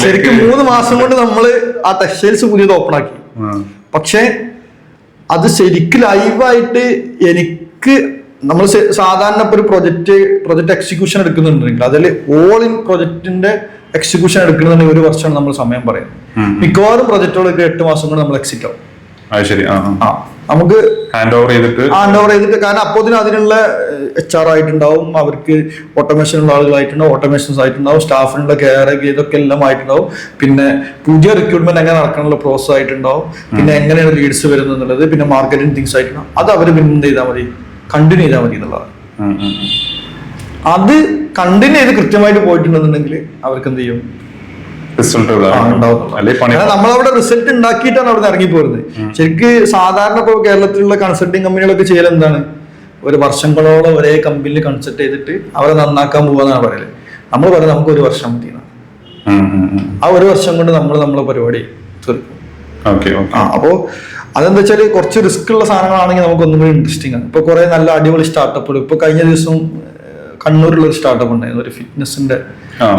ശരിക്കും 3 മാസം കൊണ്ട് നമ്മള് ആ ടെക്സ്റ്റൈൽസ് പുതിയത് ഓപ്പൺ ആക്കി. പക്ഷെ അത് ശരിക്കും ലൈവായിട്ട് എനിക്ക് നമ്മൾ സാധാരണ ഇപ്പൊ ഒരു പ്രൊജക്ട് എക്സിക്യൂഷൻ എടുക്കുന്നുണ്ടെങ്കിൽ അതിൽ ഓൾ ഇൻ പ്രൊജക്ടിന്റെ എക്സിക്യൂഷൻ എടുക്കുന്നുണ്ടെങ്കിൽ 1 വർഷമാണ് നമ്മൾ സമയം പറയുന്നത്. മിക്കവാറും പ്രൊജക്റ്റുകളൊക്കെ 8 മാസം കൊണ്ട് നമ്മൾ എക്സിറ്റ് ആവും. നമുക്ക് ഹാൻഡ് ഓവർ ചെയ്തിട്ട് കാരണം അപ്പോത്തിന് അതിനുള്ള HR ആയിട്ടുണ്ടാവും, അവർക്ക് ഓട്ടോമേഷൻ ഉള്ള ആളുകളായിട്ടുണ്ടാവും, ഓട്ടോമേഷൻസ് ആയിട്ടുണ്ടാവും, സ്റ്റാഫിനുള്ള കെയർ ഇതൊക്കെ എല്ലാം ആയിട്ടുണ്ടാവും. പിന്നെ പുതിയ റിക്രൂട്ട്മെന്റ് എങ്ങനെ നടക്കാനുള്ള പ്രോസസ് ആയിട്ടുണ്ടാവും. പിന്നെ എങ്ങനെയാണ് ലീഡ്സ് വരുന്നത് എന്നുള്ളത്, പിന്നെ മാർക്കറ്റിംഗ് തിങ്സ് ആയിട്ടുണ്ടാവും. അത് അവർ പിന്നെ എന്ത് ചെയ്താൽ മതി, കണ്ടിന്യൂ ചെയ്താൽ മതി എന്നുള്ളതാണ്. അത് കണ്ടിന്യൂ ചെയ്ത് കൃത്യമായിട്ട് പോയിട്ടുണ്ടെന്നുണ്ടെങ്കിൽ അവർക്ക് എന്ത് ചെയ്യും, നമ്മളവിടെ റിസൾട്ട് ഉണ്ടാക്കിയിട്ടാണ് അവിടെ ഇറങ്ങി പോരുന്നത്. ശരിക്ക് സാധാരണ ഇപ്പൊ കേരളത്തിലുള്ള കൺസൾട്ടിങ് കമ്പനികളൊക്കെ ചെയ്യൽ എന്താണ്, ഒരു വർഷങ്ങളോളം ഒരേ കമ്പനിയിൽ കൺസൾട്ട് ചെയ്തിട്ട് അവരെ നന്നാക്കാൻ പോവാന്നാണ് പറയല്. നമ്മൾ പറയുന്നത് നമുക്ക് 1 വർഷം മതി. ആ 1 വർഷം കൊണ്ട് നമ്മളെ പരിപാടി തീർക്കും. അപ്പോ അതെന്താ വെച്ചാൽ കുറച്ച് റിസ്ക് ഉള്ള സാധനങ്ങളാണെങ്കിൽ നമുക്ക് ഒന്നും കൂടി ഇൻട്രസ്റ്റിംഗ് ആണ്. ഇപ്പൊ കുറെ നല്ല അടിപൊളി സ്റ്റാർട്ടപ്പുകൾ, ഇപ്പൊ കഴിഞ്ഞ ദിവസം കണ്ണൂരിലുള്ള ഒരു സ്റ്റാർട്ടപ്പ് ഉണ്ടായിരുന്നു, ഒരു ഫിറ്റ്നസിന്റെ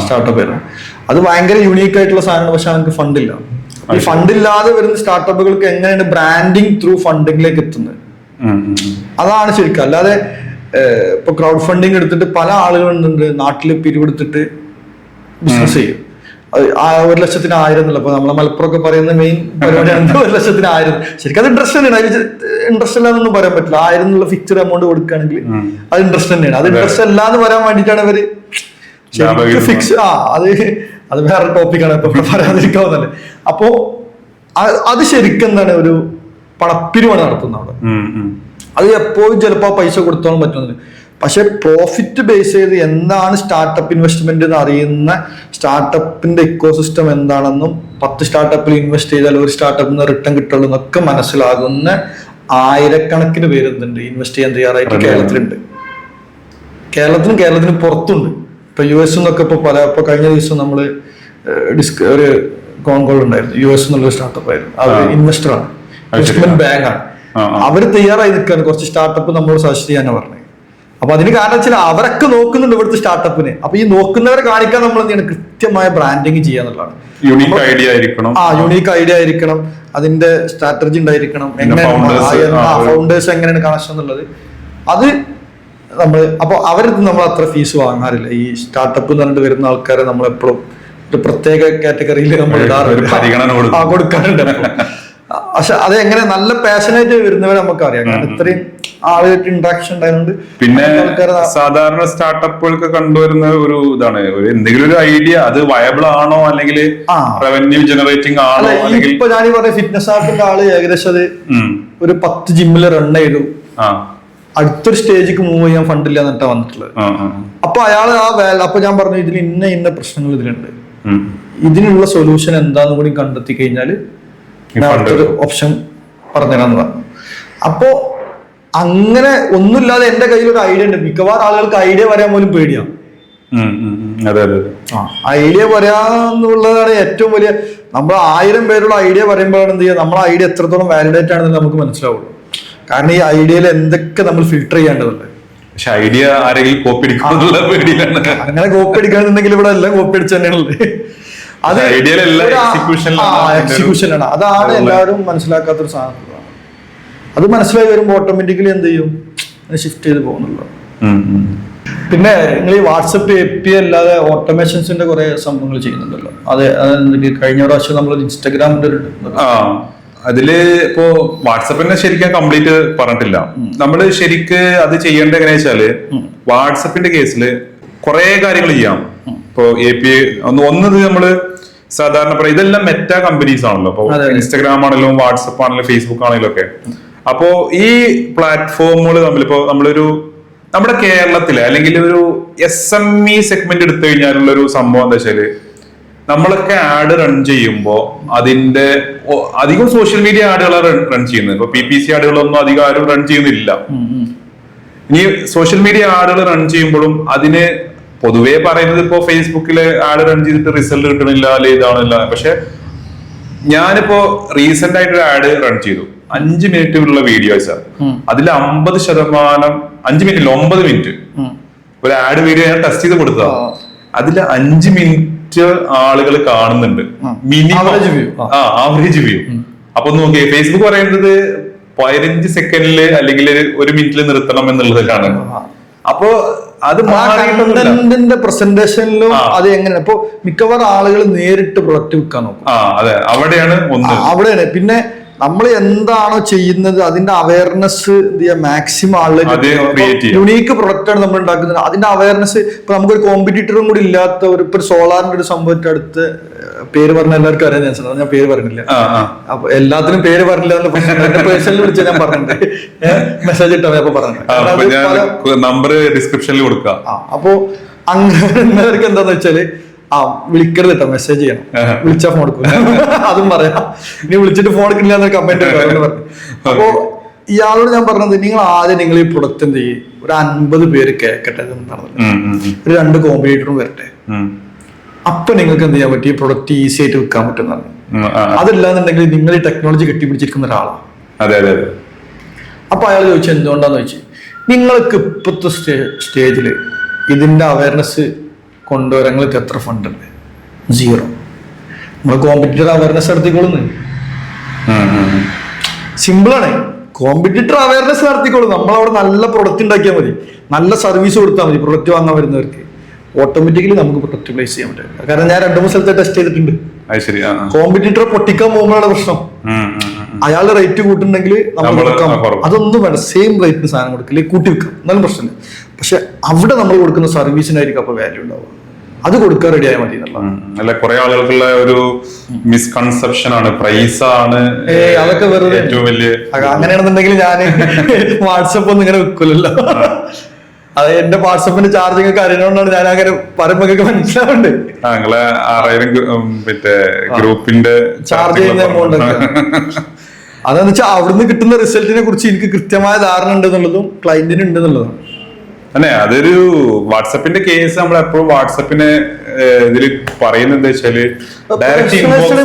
സ്റ്റാർട്ടപ്പ് ആയിരുന്നു. അത് ഭയങ്കര യൂണീക്ക് ആയിട്ടുള്ള സാധനമാണ്. പക്ഷെ അവർക്ക് ഫണ്ടില്ല. ഈ ഫണ്ടില്ലാതെ വരുന്ന സ്റ്റാർട്ടപ്പുകൾക്ക് എങ്ങനെയാണ് ബ്രാൻഡിങ് ത്രൂ ഫണ്ടിങ്ങിലേക്ക് എത്തുന്നത്, അതാണ് ശരിക്കും. അല്ലാതെ ഇപ്പൊ ക്രൗഡ് ഫണ്ടിങ് എടുത്തിട്ട് പല ആളുകളുണ്ട് നാട്ടിൽ പിരിവെടുത്തിട്ട് ബിസിനസ് ചെയ്യും. 1,00,000 എന്നുള്ള ഇപ്പൊ നമ്മളെ മലപ്പുറമൊക്കെ പറയുന്ന മെയിൻ പരിപാടിയാണ് 1,00,000. ശരിക്കും അത് ഇൻട്രസ്റ്റ് തന്നെയാണ്. അതിൽ ഇൻട്രസ്റ്റ് അല്ലാന്നൊന്നും പറയാൻ പറ്റില്ല. 1000 എന്നുള്ള ഫിക്സഡ് എമൗണ്ട് കൊടുക്കുകയാണെങ്കിൽ അത് ഇൻട്രസ്റ്റ് തന്നെയാണ്. അത് ഇൻട്രസ്റ്റ് അല്ലാന്ന് പറയാൻ വേണ്ടിയിട്ടാണ് അവര് ഫിക്സ്. അത് വേറെ ടോപ്പിക്കാണ്, ഇപ്പൊ പറയാതിരിക്കാവുന്നല്ലേ. അപ്പോ അത് ശരിക്കും എന്താണ്, ഒരു പണപ്പിരിവാണ് നടത്തുന്നത് അവിടെ. അത് എപ്പോഴും ചിലപ്പോൾ പൈസ കൊടുത്തോളം പറ്റുന്നില്ല. പക്ഷെ പ്രോഫിറ്റ് ബേസ് ചെയ്ത് എന്താണ് സ്റ്റാർട്ടപ്പ് ഇൻവെസ്റ്റ്മെന്റ് എന്ന് അറിയുന്ന, സ്റ്റാർട്ടപ്പിന്റെ ഇക്കോസിസ്റ്റം എന്താണെന്നും 10 സ്റ്റാർട്ടപ്പിൽ ഇൻവെസ്റ്റ് ചെയ്താൽ 1 സ്റ്റാർട്ടപ്പിൽ നിന്ന് റിട്ടേൺ കിട്ടുള്ളൂ എന്നൊക്കെ മനസ്സിലാകുന്ന ആയിരക്കണക്കിന് പേര് എന്തുണ്ട്, ഇൻവെസ്റ്റ് ചെയ്യാൻ തയ്യാറായിട്ട് കേരളത്തിലുണ്ട്. കേരളത്തിന് പുറത്തുണ്ട്. ഇപ്പൊ US എന്നൊക്കെ ഇപ്പൊ കഴിഞ്ഞ ദിവസം നമ്മള് ഒരു കോൺ കോൾ ഉണ്ടായിരുന്നു. US എന്നുള്ള സ്റ്റാർട്ടപ്പ് ആയിരുന്നു. അവർ ഇൻവെസ്റ്ററാണ്, ഇൻവെസ്റ്റ്മെന്റ് ബാങ്ക് ആണ്. അവര് തയ്യാറായി നിൽക്കുകയാണ് കുറച്ച് സ്റ്റാർട്ടപ്പ് നമ്മളോട് സജസ്റ്റ് ചെയ്യാനാണ് പറഞ്ഞത്. അപ്പൊ അതിന് കാരണം വെച്ചാൽ അവരൊക്കെ നോക്കുന്നുണ്ട് ഇവിടുത്തെ സ്റ്റാർട്ടപ്പിനെ. അപ്പൊ ഈ നോക്കുന്നവരെ കാണിക്കാൻ നമ്മൾ എന്ത് ചെയ്യണം, കൃത്യമായ ബ്രാൻഡിങ് ചെയ്യാന്നുള്ളതാണ്. യൂണീക്ക് ഐഡിയ ആയിരിക്കണം, അതിന്റെ സ്ട്രാറ്റജി ഉണ്ടായിരിക്കണം, എങ്ങനെയാണ് ഫൗണ്ടേഴ്സ് എങ്ങനെയാണ് കണക്ഷൻ എന്നുള്ളത്. അത് നമ്മൾ അപ്പൊ അവരടുത്ത് നമ്മൾ അത്ര ഫീസ് വാങ്ങാറില്ല. ഈ സ്റ്റാർട്ടപ്പ് എന്ന് പറഞ്ഞിട്ട് വരുന്ന ആൾക്കാരെ നമ്മൾ എപ്പോഴും ഒരു പ്രത്യേക കാറ്റഗറിയിൽ നമ്മൾ കൊടുക്കാറുണ്ട്. പക്ഷെ അത് എങ്ങനെ നല്ല പാഷനായിട്ട് വരുന്നവരെ നമുക്കറിയാം. കാരണം ഇത്രയും ആളുമായിട്ട് ഇന്ററാക്ഷൻ ഉണ്ടായതുകൊണ്ട്. പിന്നെ സാധാരണ സ്റ്റാർട്ടപ്പുകൾക്ക് കണ്ടുവരുന്ന ഒരു ഇതാണ്, എന്തെങ്കിലും ഒരു ഐഡിയ അത് വയബിൾ ആണോ അല്ലെങ്കിൽ റവന്യൂ ജനറേറ്റിംഗ് ആണോ. ഇപ്പൊ ഞാൻ പറഞ്ഞ ഫിറ്റ്നസ് ആപ്പിന്റെ ആള് ഏകദേശം അത് ഒരു 10 ജിമ്മില് റൺ ചെയ്തു. അടുത്തൊരു സ്റ്റേജിക്ക് മൂവ് ചെയ്യാൻ ഫണ്ടില്ല എന്നിട്ടാ വന്നിട്ടുള്ളത്. അപ്പൊ അയാൾ അപ്പൊ ഞാൻ പറഞ്ഞു ഇതിൽ ഇന്ന പ്രശ്നങ്ങൾ ഇതിലുണ്ട്, ഇതിനുള്ള സൊല്യൂഷൻ എന്താന്ന് കൂടി കണ്ടെത്തി കഴിഞ്ഞാൽ അടുത്തൊരു ഓപ്ഷൻ പറഞ്ഞുതരാന്ന് പറഞ്ഞു. അപ്പോ അങ്ങനെ ഒന്നുമില്ലാതെ എന്റെ കയ്യിൽ ഒരു ഐഡിയ ഉണ്ട്. മിക്കവാറും ആളുകൾക്ക് ഐഡിയ വരാൻ പോലും പേടിയാണ്. ഐഡിയ പറയാന്നുള്ളതാണ് ഏറ്റവും വലിയ. നമ്മൾ 1000 പേരുള്ള ഐഡിയ പറയുമ്പോഴാണ് എന്ത് ചെയ്യുക, നമ്മളെ ഐഡിയ എത്രത്തോളം വാലിഡേറ്റ് ആണെന്ന് നമുക്ക് മനസ്സിലാവുള്ളൂ. കാരണം ഈ ഐഡിയയിൽ എന്തൊക്കെ നമ്മൾ ഫിൽട്ടർ ചെയ്യേണ്ടതുണ്ട്. പക്ഷെ ഐഡിയ ആരെങ്കിലും കോപ്പി അടിക്കാന്നുള്ള പേടിയാണ്. അങ്ങനെ കോപ്പി അടിക്കാന്നുണ്ടെങ്കിൽ ഇവിടെ എല്ലാം കോപ്പി അടിച്ച് തന്നെയാണുള്ളത്. അത് എക്സിക്യൂഷനാണ്. അതാണ് എല്ലാവരും മനസ്സിലാക്കാത്തൊരു സാധനം. അത് മനസ്സിലായി വരുമ്പോൾ ഓട്ടോമാറ്റിക്കലി എന്ത് ചെയ്യും, ഷിഫ്റ്റ് ചെയ്ത് പോകുന്നുള്ളൂ. പിന്നെ നിങ്ങൾ ഈ വാട്സപ്പ് API അല്ലാതെ ഓട്ടോമേഷൻസിന്റെ കുറെ സംഭവങ്ങൾ ചെയ്യുന്നുണ്ടല്ലോ. അത് കഴിഞ്ഞ പ്രാവശ്യം നമ്മൾ ഇൻസ്റ്റാഗ്രാമിന്റെ അതില് ഇപ്പോ വാട്സപ്പിനെ ശരിക്കും കംപ്ലീറ്റ് പറഞ്ഞിട്ടില്ല. നമ്മള് ശരിക്ക് അത് ചെയ്യേണ്ട എങ്ങനെയാ വെച്ചാല് വാട്സപ്പിന്റെ കേസില് കുറെ കാര്യങ്ങൾ ചെയ്യാം. ഇപ്പൊ API ഒന്നത് നമ്മള് സാധാരണ പറയാം, ഇതെല്ലാം മെറ്റ കമ്പനീസ് ആണല്ലോ. അപ്പൊ ഇൻസ്റ്റാഗ്രാം ആണെങ്കിലും വാട്സപ്പ് ആണെങ്കിലും ഫേസ്ബുക്ക് ആണെങ്കിലും ഒക്കെ. അപ്പോ ഈ പ്ലാറ്റ്ഫോമുകൾ തമ്മിൽ ഇപ്പോ നമ്മുടെ കേരളത്തിലെ അല്ലെങ്കിൽ ഒരു SME സെഗ്മെന്റ് എടുത്തു കഴിഞ്ഞാലുള്ള ഒരു സംഭവം എന്താ വെച്ചാല്, നമ്മളൊക്കെ ആഡ് റൺ ചെയ്യുമ്പോ അതിന്റെ അധികം സോഷ്യൽ മീഡിയ ആഡുകളാണ് റൺ ചെയ്യുന്നത്. ഇപ്പൊ PPC ആഡുകളൊന്നും അധികം ആരും റൺ ചെയ്യുന്നില്ല. ഇനി സോഷ്യൽ മീഡിയ ആഡുകൾ റൺ ചെയ്യുമ്പോഴും അതിന് പൊതുവേ പറയുന്നത് ഇപ്പോ ഫേസ്ബുക്കില് ആഡ് റൺ ചെയ്തിട്ട് റിസൾട്ട് കിട്ടണില്ല, അല്ലെ ഇതാണില്ല. പക്ഷെ ഞാനിപ്പോ റീസെന്റ് ആയിട്ട് ഒരു ആഡ് റൺ ചെയ്തു, 5 മിനിറ്റുള്ള വീഡിയോസ്. അതിൽ 50%, 5 മിനിറ്റിൽ 9 മിനിറ്റ് ഒരു ആഡ് വീഡിയോ ഞാൻ ടെസ്റ്റ് ചെയ്ത് കൊടുത്തതാ. അതിൽ 5 മിനിറ്റ് ആളുകൾ കാണുന്നുണ്ട് മിനിമം ആവറേജ് വ്യൂ. അപ്പൊ നോക്കിയേ, ഫേസ്ബുക്ക് പറയുന്നത് 15 സെക്കൻഡില് അല്ലെങ്കിൽ 1 മിനിറ്റിൽ നിർത്തണം എന്നുള്ളതിലാണ്. അപ്പോ അത് കണ്ടന്റിന്റെ പ്രസന്റേഷനിലും അത് എങ്ങനെയാണ് ഇപ്പൊ മിക്കവാറും ആളുകൾ നേരിട്ട് പ്രൊഡക്റ്റ് വിൽക്കാൻ നോക്കും. അതെ, അവിടെയാണ്. പിന്നെ നമ്മൾ എന്താണോ ചെയ്യുന്നത് അതിന്റെ അവയർനെസ് എന്ത് ചെയ്യാ, മാക്സിമം ആളുകൾ യുണീക്ക് പ്രൊഡക്റ്റ് ആണ് നമ്മൾ ഉണ്ടാക്കുന്നത്. അതിന്റെ അവയർനെസ് ഇപ്പൊ നമുക്കൊരു കോമ്പറ്റീറ്ററും കൂടി ഇല്ലാത്ത ഒരു സോളാറിന്റെ ഒരു സംഭവത്തെ അടുത്ത് പേര് പറഞ്ഞ എല്ലാവർക്കും അറിയാൻ ചാൻസ് ഉണ്ട്. ഞാൻ പേര് പറഞ്ഞില്ല. അപ്പൊ എല്ലാത്തിനും പേര് പറഞ്ഞില്ല എന്റെ പേഴ്സണലിൽ വിളിച്ചാൽ ഞാൻ പറഞ്ഞിട്ടുണ്ട്, മെസ്സേജ് ഇട്ടാ നമ്പർ ഡിസ്ക്രിപ്ഷനിൽ കൊടുക്കാം. അപ്പൊ അങ്ങനെ എന്താന്ന് വെച്ചാല് വിളിക്കരുത് കേട്ടോ, മെസ്സേജ് ചെയ്യണം. വിളിച്ചാൽ ഫോൺ എടുക്കും, അതും പറയാം. ഇനി വിളിച്ചിട്ട് ഫോൺ എടുക്കില്ല എന്നൊരു കമന്റ് പറഞ്ഞു. അപ്പോ ഇയാളോട് ഞാൻ പറഞ്ഞത്, നിങ്ങൾ ആദ്യം നിങ്ങൾ ഈ പ്രൊഡക്റ്റ് എന്ത് ചെയ്യും, ഒരു 50 പേര് കേൾക്കട്ടെ പറഞ്ഞത്, ഒരു 2 കോമ്പറ്റീറ്ററും വരട്ടെ. അപ്പൊ നിങ്ങൾക്ക് എന്ത് ചെയ്യാൻ പറ്റും, ഈ പ്രൊഡക്റ്റ് ഈസി ആയിട്ട് വിൽക്കാൻ പറ്റുന്നതാണ്. അതല്ലാന്നുണ്ടെങ്കിൽ നിങ്ങൾ ഈ ടെക്നോളജി കെട്ടിപ്പിടിച്ചിരിക്കുന്ന ഒരാളാണ്. അപ്പൊ അയാൾ ചോദിച്ചു എന്തുകൊണ്ടാന്ന് ചോദിച്ചു, നിങ്ങൾക്ക് ഇപ്പോഴത്തെ സ്റ്റേജില് ഇതിന്റെ അവയർനെസ് കൊണ്ടുവരാൻ നിങ്ങൾക്ക് എത്ര ഫണ്ട് ഉണ്ട്? 0. നമ്മൾ കോമ്പറ്റീറ്റർ അവയർനെസ് നടത്തിക്കോളുന്നു. സിമ്പിളാണ്. കോമ്പറ്റീറ്റർ അവയർനെസ് നടത്തിക്കോളും. നമ്മളവിടെ നല്ല പ്രൊഡക്റ്റ് ഉണ്ടാക്കിയാൽ മതി, നല്ല സർവീസ് കൊടുത്താൽ മതി. പ്രൊഡക്റ്റ് വാങ്ങാൻ വരുന്നവർക്ക് ഓട്ടോമാറ്റിക്കലി നമുക്ക് പ്രൊഡക്റ്റ് പ്ലേസ് ചെയ്യാൻ പറ്റും. കാരണം ഞാൻ 2-3 സ്ഥലത്ത് ടെസ്റ്റ് ചെയ്തിട്ടുണ്ട്. കോമ്പറ്റീറ്റർ പൊട്ടിക്കാൻ പോകുമ്പോഴാണ് പ്രശ്നം. അയാൾ റേറ്റ് കൂട്ടുണ്ടെങ്കിൽ നമ്മൾ കൊടുക്കാം. അതൊന്നും വേണ്ട, സെയിം റേറ്റിന് സാധനം കൊടുക്കില്ല, കൂട്ടി വെക്കാം, എന്നാലും പ്രശ്നമില്ല. പക്ഷെ അവിടെ നമ്മൾ കൊടുക്കുന്ന സർവീസിനായിരിക്കും അപ്പൊ വാല്യൂ ഉണ്ടാവുക. അത് കൊടുക്കാൻ റെഡി ആയാൽ മതി അല്ല. കുറെ ആളുകൾക്കുള്ള ഒരു മിസ്കൺസെപ്ഷൻ ആണ് പ്രൈസ് ആണ്, അതൊക്കെ വെറുതെ ഏറ്റവും വലിയ. അങ്ങനെയാണെന്നുണ്ടെങ്കിൽ ഞാൻ വാട്സപ്പ് ഒന്നും ഇങ്ങനെ വെക്കൂലല്ലോ. അത് എന്റെ വാട്സപ്പിന്റെ ചാർജിങ് ഒക്കെ അറിയണോണ്ടാണ് ഞാൻ അങ്ങനെ പറയുമ്പോ മനസ്സിലാവുന്നുണ്ട്. ഞങ്ങളെ 6000 ഗ്രൂപ്പിന്റെ ചാർജ് ചെയ്യുന്ന എമൗണ്ട് ഒക്കെ അതെന്ന് വെച്ചാൽ അവിടുന്ന് കിട്ടുന്ന റിസൾട്ടിനെ കുറിച്ച് എനിക്ക് കൃത്യമായ ധാരണ ഉണ്ട് എന്നുള്ളതും ക്ലയന്റിന് ഉണ്ട് എന്നുള്ളതാണ്. അല്ലെ, അതൊരു വാട്സപ്പിന്റെ കേസ് നമ്മൾ എപ്പോഴും വാട്സപ്പിനെ ഇതില് പറയുന്നത് എന്താ വെച്ചാല്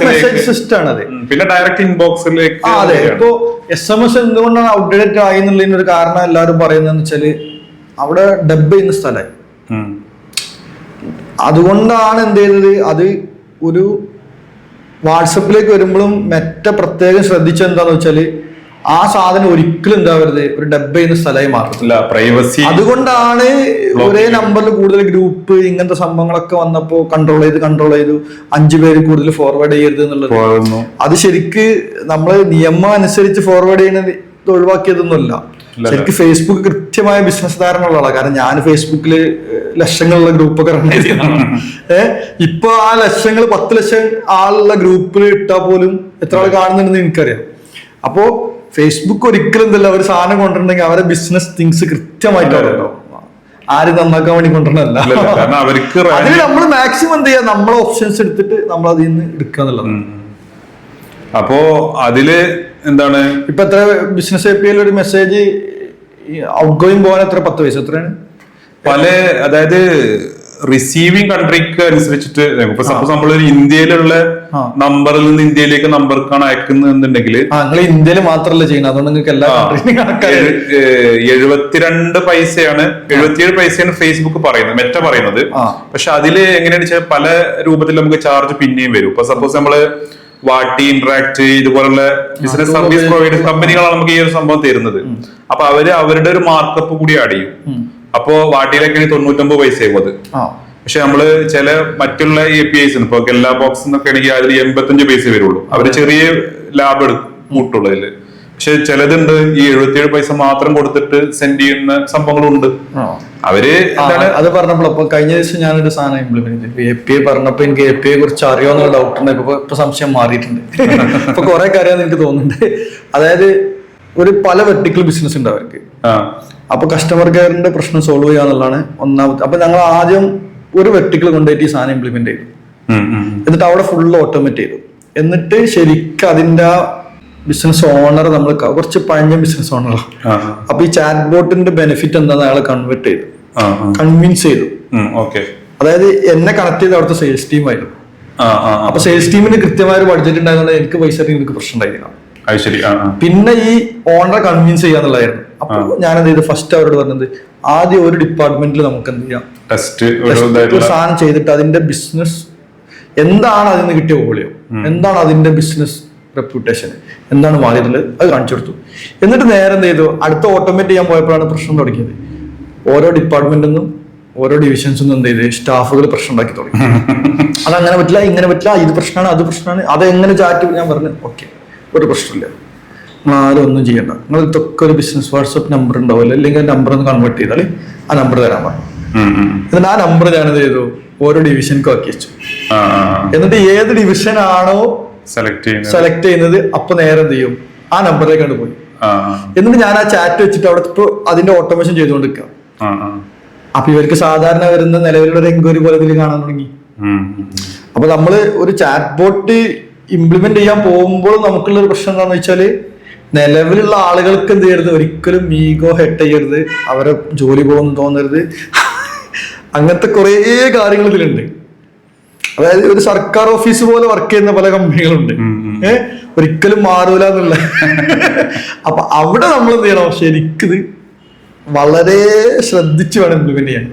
മെസ്സേജ് സിസ്റ്റം ആണ് അത്. പിന്നെ ഡയറക്റ്റ് ഇൻബോക്സിലേക്ക്. അതെ, ഇപ്പോ SMS എന്തുകൊണ്ടാണ് ഔട്ട്ഡേറ്റ് ആയി എന്നുള്ളതിനൊരു കാരണം എല്ലാവരും പറയുന്നതെന്ന് വെച്ചാല് അവിടെ ഡബ് ചെയ്യുന്ന സ്ഥലമായി. അതുകൊണ്ടാണ് എന്ത് ചെയ്തത്, അത് ഒരു വാട്സപ്പിലേക്ക് വരുമ്പോഴും മെറ്റ പ്രത്യേകം ശ്രദ്ധിച്ചെന്താന്ന് വെച്ചാല് ആ സാധനം ഒരിക്കലും എന്താവരുത്, ഒരു ഡബ് ചെയ്യുന്ന സ്ഥലമായി മാറത്തില്ല, പ്രൈവസി. അതുകൊണ്ടാണ് ഒരേ നമ്പറിൽ കൂടുതൽ ഗ്രൂപ്പ് ഇങ്ങനത്തെ സംഭവങ്ങളൊക്കെ വന്നപ്പോ കൺട്രോൾ ചെയ്തു 5 പേര് കൂടുതൽ ഫോർവേഡ് ചെയ്യരുത് എന്നുള്ളത്. അത് ശരിക്ക് നമ്മള് നിയമം അനുസരിച്ച് ഫോർവേഡ് ചെയ്യുന്നത് ഒഴിവാക്കിയതൊന്നുമല്ല. ശരിക്കും ഫേസ്ബുക്ക് കൃത്യമായ ബിസിനസ് ധാരണ ഉള്ള ആളാണ്. കാരണം ഞാൻ ഫേസ്ബുക്കില് ലക്ഷങ്ങളുള്ള ഗ്രൂപ്പൊക്കെ റൺ ചെയ്തതാണ്. ഇപ്പൊ ആ ലക്ഷങ്ങൾ 10 ലക്ഷം ആളുള്ള ഗ്രൂപ്പിൽ ഇട്ടാൽ പോലും എത്ര ആൾ കാണുന്നുണ്ടെന്ന് എനിക്കറിയാം. അപ്പോ ഫേസ്ബുക്ക് ഒരിക്കലും എന്തല്ല, ഒരു സാധനം കൊണ്ടിട്ടുണ്ടെങ്കിൽ അവരെ ബിസിനസ് തിങ്സ് കൃത്യമായിട്ട് ആരും നന്നാക്കാൻ വേണ്ടി കൊണ്ടുവരണല്ല. അതിന് നമ്മൾ മാക്സിമം എന്ത് ചെയ്യാം, നമ്മളെ ഓപ്ഷൻസ് എടുത്തിട്ട് നമ്മൾ അതിൽ നിന്ന് എടുക്കുക എന്നുള്ളതാണ്. അപ്പോ അതില് എന്താണ് ഇപ്പൊ എത്ര ബിസിനസ് API ഒരു മെസ്സേജ് ഔട്ട് ഗോയിങ് പോകാൻ എത്ര 10 പൈസ എത്രയാണ് പല, അതായത് റിസീവിങ് കൺട്രിക്ക് അനുസരിച്ചിട്ട്. ഇപ്പൊ സപ്പോസ് നമ്മളൊരു ഇന്ത്യയിലുള്ള നമ്പറിൽ നിന്ന് ഇന്ത്യയിലേക്ക് നമ്പർക്കാണ് അയക്കുന്നുണ്ടെങ്കിൽ ഇന്ത്യയിൽ മാത്രമല്ല ചെയ്യുന്നത്, അതുകൊണ്ട് നിങ്ങൾക്ക് എല്ലാ 72 പൈസയാണ് 77 പൈസയാണ് ഫേസ്ബുക്ക് പറയുന്നത്, മെറ്റ പറയുന്നത്. പക്ഷെ അതില് എങ്ങനെയാണെന്ന് വെച്ചാൽ പല രൂപത്തിൽ നമുക്ക് ചാർജ് പിന്നെയും വരും. ഇപ്പൊ സപ്പോസ് നമ്മള് വാട്ടി, ഇന്ററാക്ട് ഇതുപോലുള്ള ബിസിനസ് സർവീസ് പ്രൊവൈഡേഴ്സ് കമ്പനികളാണ് നമുക്ക് ഈ ഒരു സംഭവം തരുന്നത്. അപ്പൊ അവരുടെ ഒരു മാർക്കപ്പ് കൂടി ആഡ് ചെയ്യും. അപ്പോ വാട്ടിയിലൊക്കെ 99 പൈസയാവും അത്. പക്ഷെ നമ്മള് ചില മറ്റുള്ള APIs ഇപ്പൊ എല്ലാ ബോക്സ് എന്നൊക്കെ ആണെങ്കിൽ അതിൽ 85 പൈസ വരുള്ളൂ. അവര് ചെറിയ ലാഭം കൂട്ടുള്ളൂ അതില്. പക്ഷെ ചിലതുണ്ട് ഈ 77 പൈസ മാത്രം കൊടുത്തിട്ട് സെൻഡ് ചെയ്യുന്ന സംഭവങ്ങളുണ്ട്. അവര് അത് പറഞ്ഞപ്പോൾ ഇപ്പൊ കഴിഞ്ഞ ദിവസം ഞാനൊരു സാധനം ഇംപ്ലിമെന്റ് ചെയ്തു. API പറഞ്ഞപ്പോ എനിക്ക് API കുറിച്ച് അറിയാവുന്ന ഡൗട്ട് ഉണ്ട്. ഇപ്പൊ സംശയം മാറിയിട്ടുണ്ട്. ഇപ്പൊ കുറെ കാര്യമെന്ന് എനിക്ക് തോന്നുന്നുണ്ട്. അതായത് പല വെർട്ടിക്കൽ ബിസിനസ് ഉണ്ട് അവർക്ക്. അപ്പൊ കസ്റ്റമർ കെയറിന്റെ പ്രശ്നം സോൾവ് ചെയ്യാന്നുള്ളതാണ് ഒന്നാമത്തെ. അപ്പൊ ഞങ്ങൾ ആദ്യം ഒരു വെർട്ടിക്കൽ കൊണ്ടുപോയിട്ട് ഈ സാധനം ഇംപ്ലിമെന്റ് ചെയ്തു. എന്നിട്ട് അവിടെ ഫുള്ള് ഓട്ടോമേറ്റ് ചെയ്തു. എന്നിട്ട് ശരിക്കും അതിന്റെ ബിസിനസ് ഓണർ നമ്മൾ കുറച്ച് പഴഞ്ഞ ബിസിനസ് ഓണറാണ്. അപ്പൊ ഈ ചാറ്റ് ബോട്ടിന്റെ ബെനിഫിറ്റ് എന്താണെന്ന് അയാൾ കൺവേർട്ട് ചെയ്തു, കൺവിൻസ് ചെയ്തു. അതായത് എന്നെ കണക്ട് ചെയ്ത് അവിടുത്തെ സെയിൽസ് ടീം ആയിരുന്നു. അപ്പൊ സെയിൽസ് ടീമിന് കൃത്യമായ ഒരു ബഡ്ജറ്റ് ഉണ്ടായതുകൊണ്ട് എനിക്ക് പൈസ എനിക്ക് പ്രശ്നം ഉണ്ടായിരുന്നില്ല. പിന്നെ ഈ ഓണറെ കൺവിൻസ് ചെയ്യാന്നുള്ളതായിരുന്നു. അപ്പൊ ഞാനെന്ത് ചെയ്തു, ഫസ്റ്റ് അവരോട് പറഞ്ഞത് ആദ്യം ഒരു ഡിപ്പാർട്ട്മെന്റിൽ നമുക്ക് എന്ത് ചെയ്യാം, ഒരു സാധനം ചെയ്തിട്ട് അതിന്റെ ബിസിനസ് എന്താണ്, അതിൽ നിന്ന് കിട്ടിയ വോളിയം എന്താണ്, അതിന്റെ ബിസിനസ് റെപ്യൂട്ടേഷൻ എന്താണ് മാറിയിട്ടുള്ളത്, അത് കാണിച്ചു കൊടുത്തു. എന്നിട്ട് നേരെ എന്ത് ചെയ്തു, അടുത്ത ഓട്ടോമേറ്റ് ചെയ്യാൻ പോയപ്പോഴാണ് പ്രശ്നം തുടങ്ങിയത്. ഓരോ ഡിപ്പാർട്ട്മെന്റിൽ നിന്നും ഓരോ ഡിവിഷൻസിൽ നിന്നും എന്ത് ചെയ്ത് സ്റ്റാഫുകൾ പ്രശ്നം ഉണ്ടാക്കി തുടങ്ങി. അതങ്ങനെ പറ്റില്ല, ഇങ്ങനെ പറ്റില്ല, ഇത് പ്രശ്നമാണ്, അത് പ്രശ്നമാണ്, അതെങ്ങനെ ചാറ്റ്. ഞാൻ പറഞ്ഞു ഓക്കെ, ഒരു പ്രശ്നമില്ല, നിങ്ങൾ ആരും ഒന്നും ചെയ്യണ്ട, നിങ്ങൾ ഇതൊക്കെ ഒരു ബിസിനസ് വാട്സപ്പ് നമ്പർ ഉണ്ടാവില്ല, അല്ലെങ്കിൽ നമ്പർ ഒന്ന് കൺവേർട്ട് ചെയ്താൽ ആ നമ്പർ തരാൻ പറഞ്ഞു. എന്നിട്ട് ആ നമ്പർ ഞാനെന്ത് ചെയ്തു, ഓരോ ഡിവിഷൻക്കും ആക്കി വെച്ചു. എന്നിട്ട് ഏത് ഡിവിഷൻ ആണോ സെലക്ട് ചെയ്യുന്നത് അപ്പൊ നേരെ എന്ത് ചെയ്യും, ആ നമ്പറിലേക്കാണ് പോയി. എന്നിട്ട് ഞാൻ ആ ചാറ്റ് വെച്ചിട്ട് അവിടെ ഇപ്പൊ അതിന്റെ ഓട്ടോമേഷൻ ചെയ്തുകൊണ്ടിരിക്കുക. അപ്പൊ ഇവർക്ക് സാധാരണ വരുന്ന നിലവിലുള്ള ഒരു എൻക്വയറി പോലെ ഇതിൽ കാണാൻ തുടങ്ങി. അപ്പൊ നമ്മള് ഒരു ചാറ്റ് ബോട്ട് ഇംപ്ലിമെന്റ് ചെയ്യാൻ പോകുമ്പോൾ നമുക്കുള്ള ഒരു പ്രശ്നം എന്താണെന്ന് വെച്ചാല്, നിലവിലുള്ള ആളുകൾക്ക് എന്ത് ചെയ്യരുത്, ഒരിക്കലും ഈഗോ ഹെഡ് ചെയ്യരുത്, അവരെ ജോലി പോകുന്നു തോന്നരുത്. അങ്ങനത്തെ കുറേ കാര്യങ്ങൾ ഇതിലുണ്ട്. അതായത് ഒരു സർക്കാർ ഓഫീസ് പോലെ വർക്ക് ചെയ്യുന്ന പല കമ്പനികളുണ്ട്, ഒരിക്കലും മാറൂല എന്നുള്ള. അപ്പൊ അവിടെ നമ്മൾ എന്ത് ചെയ്യണം, ശരിക്കും വളരെ ശ്രദ്ധിച്ചു വേണം ഇംപ്ലിമെന്റ് ചെയ്യാൻ.